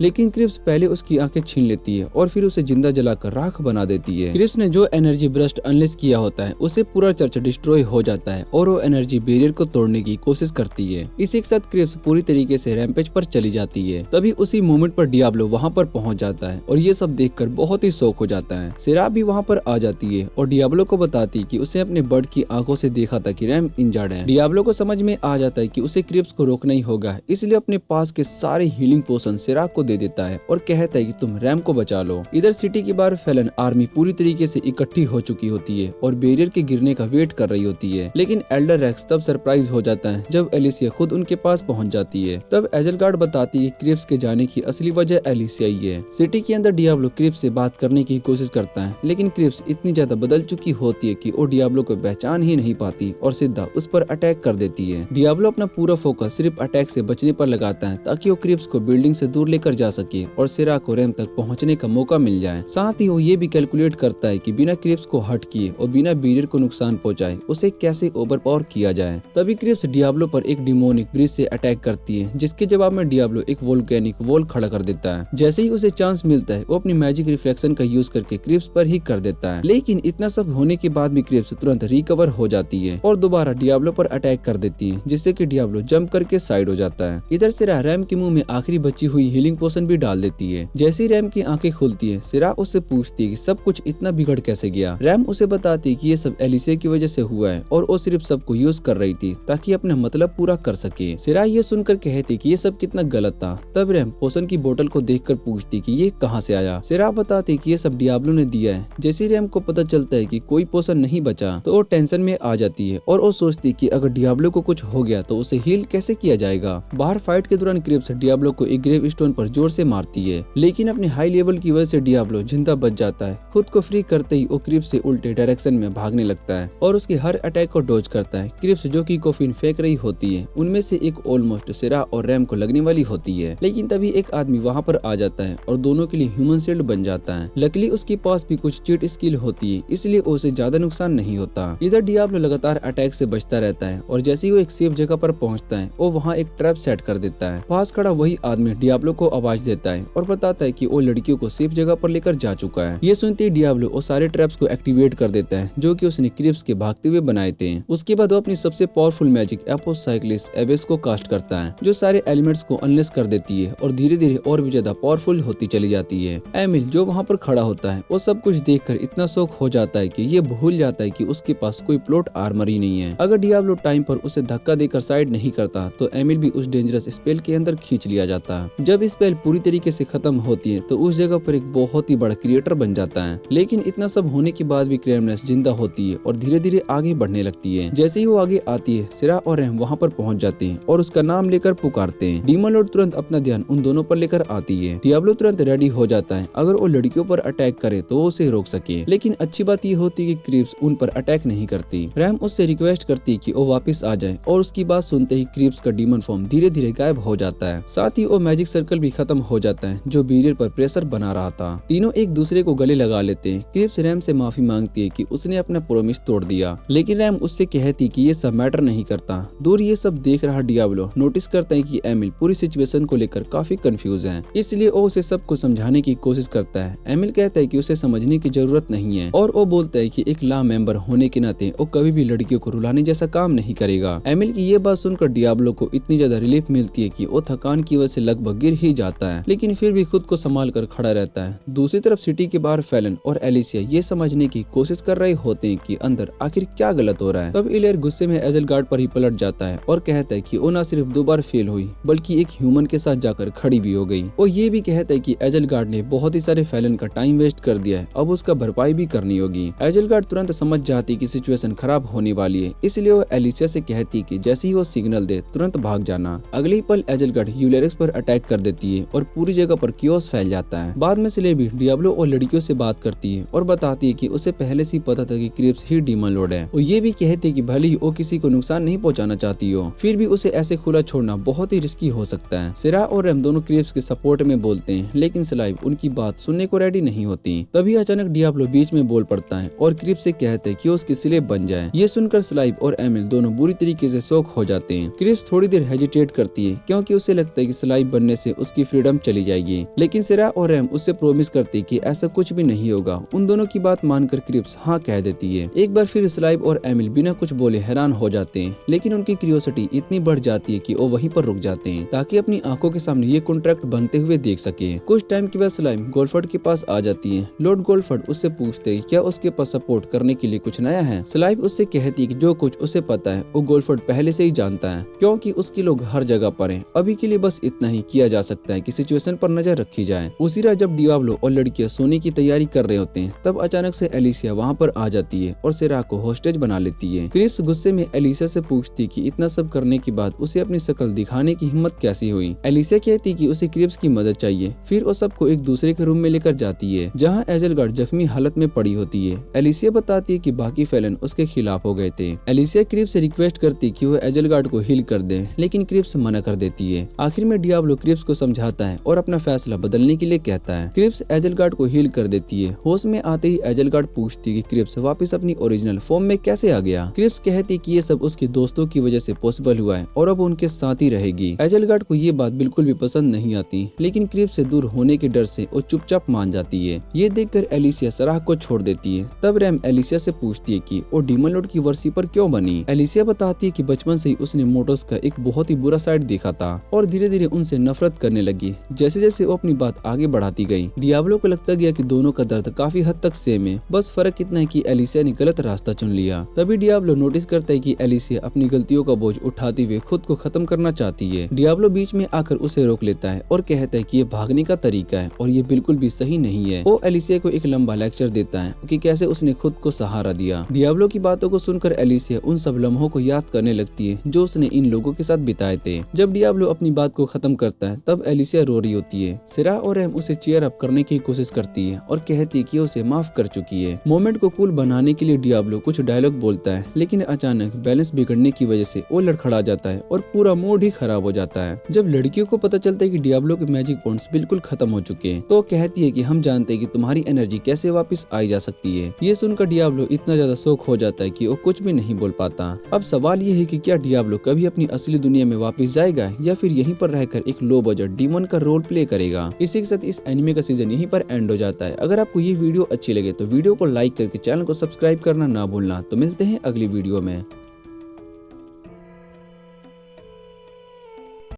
लेकिन क्रिप्स पहले उसकी आंखें छीन लेती है और फिर उसे जिंदा जलाकर राख बना देती है। क्रिप्स ने जो एनर्जी ब्रस्ट अनलेस किया होता है उसे पूरा चर्च डिस्ट्रॉय हो जाता है और वो एनर्जी बैरियर को तोड़ने की कोशिश करती है। इसी के साथ क्रिप्स पूरी तरीके से रैम्पेज पर चली जाती है। तभी उसी मोमेंट पर डियाब्लो वहाँ पर पहुँच जाता है और ये सब देखकर बहुत ही शौक हो जाता है। सेराब भी वहाँ पर आ जाती है और डियाब्लो को बताती कि उसे अपने बर्ड की आंखों से देखा था कि रैम इंजर्ड है। डियाब्लो को समझ में आ जाता है कि उसे क्रिप्स को रोकना ही होगा, इसलिए अपने पास के सारे हीलिंग पोशन सेराब को दे देता है और कहता है कि तुम रैम को बचा लो। इधर सिटी के बाहर फेलन आर्मी पूरी तरीके से इकट्ठी हो चुकी होती है और बैरियर के गिरने का वेट कर रही होती है, लेकिन एल्डर रेक्स तब सरप्राइज हो जाता है जब एलिसिया खुद उनके पास पहुंच जाती है। तब एजलगार्ड बताती है क्रिप्स के जाने की असली वजह एलिसिया ही है। सिटी के अंदर डियाब्लो क्रिप्स से बात करने की कोशिश करता है, लेकिन क्रिप्स इतनी ज्यादा बदल चुकी होती है कि वो डियाब्लो को पहचान ही नहीं पाती और सीधा उस पर अटैक कर देती है। डियाब्लो अपना पूरा फोकस सिर्फ अटैक से बचने पर लगाता है ताकि वो क्रिप्स को बिल्डिंग से दूर लेकर जा सके और सेरा को रैम तक पहुंचने का मौका मिल जाए। साथ ही वो ये भी कैलकुलेट करता है कि बिना क्रिप्स को हर्ट किए और बिना बैरियर को नुकसान पहुंचाए उसे कैसे ओवरपावर किया जाए। तभी क्रिप्स डियाब्लो पर एक डिमोनिक ब्रिज से अटैक करती है, जिसके जवाब में डियाब्लो एक वोल्केनिक वॉल खड़ा कर देता है। जैसे ही उसे चांस मिलता है वो अपनी मैजिक रिफ्लेक्शन का यूज करके क्रिप्स पर ही कर देता है, लेकिन इतना सब होने के बाद भी क्रिप्स तुरंत रिकवर हो जाती है और दोबारा डियाब्लो पर अटैक कर देती है, जिससे कि डियाब्लो जंप करके साइड हो जाता है। इधर सिरा रैम के मुंह में आखिरी बची हुई हीलिंग पोशन भी डाल देती है। जैसे ही रैम की आंखें खुलती है, सिरा उससे पूछती है कि सब कुछ इतना बिगड़ कैसे गया। रैम उसे बताती है कि ये सब एलिसे की वजह से हुआ है और वो सिर्फ सबको यूज कर रही थी ताकि अपना मतलब पूरा कर सके। सिरा ये सुनकर कहती कि ये सब कितना गलत था। तब रैम पोशन की बोतल को देखकर पूछती कि ये कहाँ से आया। सिरा बताती कि ये सब डियाब्लो ने दिया है। जैसे रैम को पता चलता है कि कोई पोशन नहीं बचा तो वो टेंशन में आ जाती है और वो सोचती कि अगर डियाब्लो को कुछ हो गया तो उसे हील कैसे किया जाएगा। बाहर फाइट के दौरान क्रिप्स डियाब्लो को एक ग्रेव स्टोन पर जोर से मारती है, लेकिन अपने हाई लेवल की वजह से डियाब्लो जिंदा बच जाता है। खुद को फ्री करते ही वो क्रिप्स से उल्टे डायरेक्शन में भागने लगता है और उसके हर अटैक को डॉज करता है। क्रिप्स जो कि कॉफिन फेंक रही होती है उनमें से एक ऑलमोस्ट सिरा और रैम को लगने वाली होती है, लेकिन तभी एक आदमी वहाँ पर आ जाता है और दोनों के लिए ह्यूमन शील्ड बन जाता है। लकीली उसके पास भी कुछ चीट स्किल होती है, इसलिए उसे ज्यादा नुकसान नहीं होता। इधर डियाब्लो लगातार अटैक से बचता रहता है और जैसे ही वो एक सेफ जगह पर पहुंचता है वो वहाँ एक ट्रैप सेट कर देता है। पास खड़ा वही आदमी डियाब्लो को आवाज देता है और बताता है कि वो लड़कियों को सेफ जगह पर लेकर जा चुका है। ये सुनते ही डियाब्लो वो सारे ट्रैप्स को एक्टिवेट कर देता है जो कि उसने क्रिप्स के भागते हुए बनाए थे। उसके बाद वो अपनी सबसे पावरफुल मैजिक एपोसाइक्लिस एबेस को कास्ट करता है जो सारे एलिमेंट्स को अनलेस कर देती है और धीरे धीरे और भी ज्यादा पावरफुल होती चली जाती है। एमिल जो वहाँ पर खड़ा होता है वो सब कुछ देखकर इतना शौक हो जाता है कि ये भूल जाता है कि उसके पास कोई प्लॉट आर्मर ही नहीं है। अगर डियाब्लो टाइम पर उसे धक्का देकर साइड नहीं करता तो एमिल भी उस डेंजरस स्पेल के अंदर खींच लिया जाता है। जब स्पेल पूरी तरीके से खत्म होती है तो उस जगह पर एक बहुत ही बड़ा क्रिएटर बन जाता है, लेकिन इतना सब होने के बाद भी क्रेमनेस जिंदा होती है और धीरे धीरे आगे बढ़ने लगती है। जैसे ही वो आगे आती है सिरा और रैम वहाँ पर पहुँच जाते हैं और उसका नाम लेकर पुकारते हैं। डीमन लॉर्ड तुरंत अपना ध्यान उन दोनों पर लेकर आती है। डियाब्लो तुरंत रेडी हो जाता है अगर वो लड़कियों पर अटैक करे तो वो उसे रोक सके, लेकिन अच्छी बात ये होती है कि क्रिप्स उन पर अटैक नहीं करती। रैम उससे रिक्वेस्ट करती कि वो वापस आ जाए और उसकी बात सुनते ही क्रिप्स का डीमन फॉर्म धीरे धीरे गायब हो जाता है। साथ ही वो मैजिक सर्कल भी खत्म हो जाता है जो बैरियर पर प्रेशर बना रहा था। तीनों एक दूसरे को गले लगा लेते हैं। क्रिप्स रैम से माफी मांगती है कि उसने अपना प्रोमिस तोड़ दिया, लेकिन रैम उससे कहती कि ये सब मैटर नहीं करता। दूर ये सब देख रहा डियाब्लो नोटिस करता है कि एमिल पूरी सिचुएशन को लेकर काफी कंफ्यूज है, इसलिए वो उसे सबको समझाने की कोशिश करता है। एमिल कहता है कि उसे समझने की जरूरत नहीं है और वो बोलता है कि एक लॉ मेंबर होने के नाते वो कभी भी लड़कियों को रुलाने जैसा काम नहीं करेगा। एमिल की ये बात सुनकर डियाब्लो को इतनी ज्यादा रिलीफ मिलती है कि वो थकान की वजह से लगभग गिर ही जाता है, लेकिन फिर भी खुद को संभाल कर खड़ा रहता है। दूसरी तरफ सिटी के बाहर फैलन और एलिसिया ये समझने की कोशिश कर रहे होते हैं कि अंदर आखिर क्या गलत हो रहा है। तब इलेर गुस्से में एजल गार्ड पर ही पलट जाता है और कहता है कि वो न सिर्फ 2 बार फेल हुई बल्कि एक ह्यूमन के साथ जाकर खड़ी भी हो गई। वो ये भी कहता है कि एजल गार्ड ने बहुत ही सारे फैलन का टाइम वेस्ट कर दिया है, अब उसका भरपाई भी करनी होगी। एजल गार्ड तुरंत समझ जाती कि सिचुएशन खराब होने वाली है, इसलिए वो एलिसिया से कहती कि जैसे ही वो सिग्नल दे तुरंत भाग जाना। अगले ही पल एजल गार्ड यूलेरिक्स पर अटैक कर देती है और पूरी जगह पर कियोस फैल जाता है। बाद में सिलेबी डियाब्लो और लड़कियों से बात करती है और बताती है कि उसे पहले से ही पता था कि क्रिप्स ही डीमन लॉर्ड है। वो ये भी कहती है कि भले ही वो किसी को नुकसान नहीं पहुंचाना चाहती हो, फिर भी उसे ऐसे खुला छोड़ना बहुत ही रिस्की हो सकता है। सिरा और रैम दोनों क्रिप्स के सपोर्ट में बोलते हैं, लेकिन स्लाइव उनकी बात सुनने को रेडी नहीं होती। तभी अचानक डियाब्लो बीच में बोल पड़ता है और क्रिप्स से कहते हैं कि उसकी स्लेव बन जाए। ये सुनकर स्लाइव और एमिल दोनों बुरी तरीके से शॉक हो जाते हैं। क्रिप्स थोड़ी देर हेजिटेट करती है क्योंकि उसे लगता है कि स्लाइव बनने से उसकी फ्रीडम चली जाएगी, लेकिन सिरा और रैम उससे प्रोमिस करती है कि ऐसा कुछ भी नहीं होगा। उन दोनों की बात मानकर क्रिप्स हाँ कह देती है। एक बार फिर स्लाइव और एमिल बिना कुछ बोले हैरान हो जाते हैं, लेकिन उनकी क्यूरियोसिटी इतनी बढ़ जाती है कि वो वहीं पर रुक जाते हैं ताकि अपनी आंखों के सामने ये कॉन्ट्रैक्ट बनते हुए देख सके। कुछ टाइम के बाद स्लाइव गोल्फर्ड के पास आ जाती है। लॉर्ड गोल्फर्ड उससे पूछते हैं क्या उसके पास सपोर्ट करने के लिए कुछ नया है। स्लाइव उससे कहती है कि जो कुछ उसे पता है वो गोल्फर्ड पहले से ही जानता है क्योंकि उसके लोग हर जगह पर हैं। अभी के लिए बस इतना ही किया जा सकता है कि सिचुएशन पर नजर रखी जाए। उसी रात जब डियाब्लो और लड़कियां सोने की तैयारी कर रहे होते हैं तब अचानक से एलिसिया वहाँ पर आ जाती है और सिरा को होस्टेज बना लेती है। क्रिप्स गुस्से में एलिसिया से पूछती कि इतना सब करने के बाद उसे अपनी शक्ल दिखाने की हिम्मत कैसी हुई। एलिसिया कहती कि उसे क्रिप्स की मदद चाहिए। फिर वो सबको एक दूसरे के रूम में लेकर जाती है जहाँ एजल गार्ड जख्मी हालत में पड़ी होती है। एलिसिया बताती है कि बाकी फैलन उसके खिलाफ हो गए थे। एलिसिया क्रिप्स से रिक्वेस्ट करती कि वो एजल गार्ड को हील कर दे, लेकिन क्रिप्स मना कर कर देती है। आखिर में डियाब्लो क्रिप्स को समझाता है और अपना फैसला बदलने के लिए कहता है। क्रिप्स एजलगार्ड को हील कर देती है। होश में आते ही एजलगार्ड पूछती है कि क्रिप्स वापस अपनी ओरिजिनल फॉर्म में कैसे आ गया। क्रिप्स कहती कि ये सब उसके दोस्तों की वजह से पॉसिबल हुआ है और अब उनके साथ ही रहेगी। एजलगार्ड को ये बात बिल्कुल भी पसंद नहीं आती, लेकिन क्रिप्स से दूर होने के डर से वो चुपचाप मान जाती है। ये देखकर एलिसिया सराह को छोड़ देती है। तब रैम एलिसिया से पूछती है कि वो डीमन लॉर्ड की वर्सी पर क्यों बनी। एलिसिया बताती है कि बचपन से ही उसने मोटर्स का एक बहुत ही बुरा साइड देखा था और धीरे धीरे उनसे नफरत करने लगी। जैसे जैसे वो अपनी बात आगे बढ़ाती गई, डियाब्लो को लगता गया कि दोनों का दर्द काफी हद तक सेम है, बस फर्क इतना है कि एलिसिया ने गलत रास्ता चुन लिया। तभी डियाब्लो नोटिस करता है कि एलिसिया अपनी गलतियों का बोझ उठाते हुए खुद को खत्म करना चाहती है। डियाब्लो बीच में आकर उसे रोक लेता है और कहता है कि ये भागने का तरीका है और ये बिल्कुल भी सही नहीं है। वो एलिसिया को एक लंबा लेक्चर देता है कि कैसे उसने खुद को सहारा दिया। डियाब्लो की बातों को सुनकर एलिसिया उन सब लम्हों को याद करने लगती है जो उसने इन लोगों के साथ बिताए थे। जब डियाब्लो अपनी बात को खत्म करता है तब एलिसिया रो रही होती है। सिरा और रैम उसे चीयर अप करने की कोशिश करती है और कहती है कि उसे माफ कर चुकी है। मोमेंट को कूल बनाने के लिए डियाब्लो कुछ डायलॉग बोलता है, लेकिन अचानक बैलेंस बिगड़ने की वजह से वो लड़खड़ा जाता है और पूरा मूड ही खराब हो जाता है। जब लड़कियों को पता चलता है कि डियाब्लो के मैजिक पॉइंट्स बिल्कुल खत्म हो चुके हैं, तो कहती है कि हम जानते हैं कि तुम्हारी एनर्जी कैसे वापस आई जा सकती है। ये सुनकर डियाब्लो इतना ज्यादा शौक हो जाता है कि वो कुछ भी नहीं बोल पाता। अब सवाल ये है कि क्या डियाब्लो कभी अपनी असली दुनिया में वापस जाएगा या फिर यहीं पर रहकर एक लो बजट डीमन का रोल प्ले करेगा। इसी के साथ इस एनिमे का सीजन यहीं पर एंड हो जाता है। अगर आपको ये वीडियो अच्छी लगे तो वीडियो को लाइक करके चैनल को सब्सक्राइब करना ना भूलना। तो मिलते हैं अगली वीडियो में।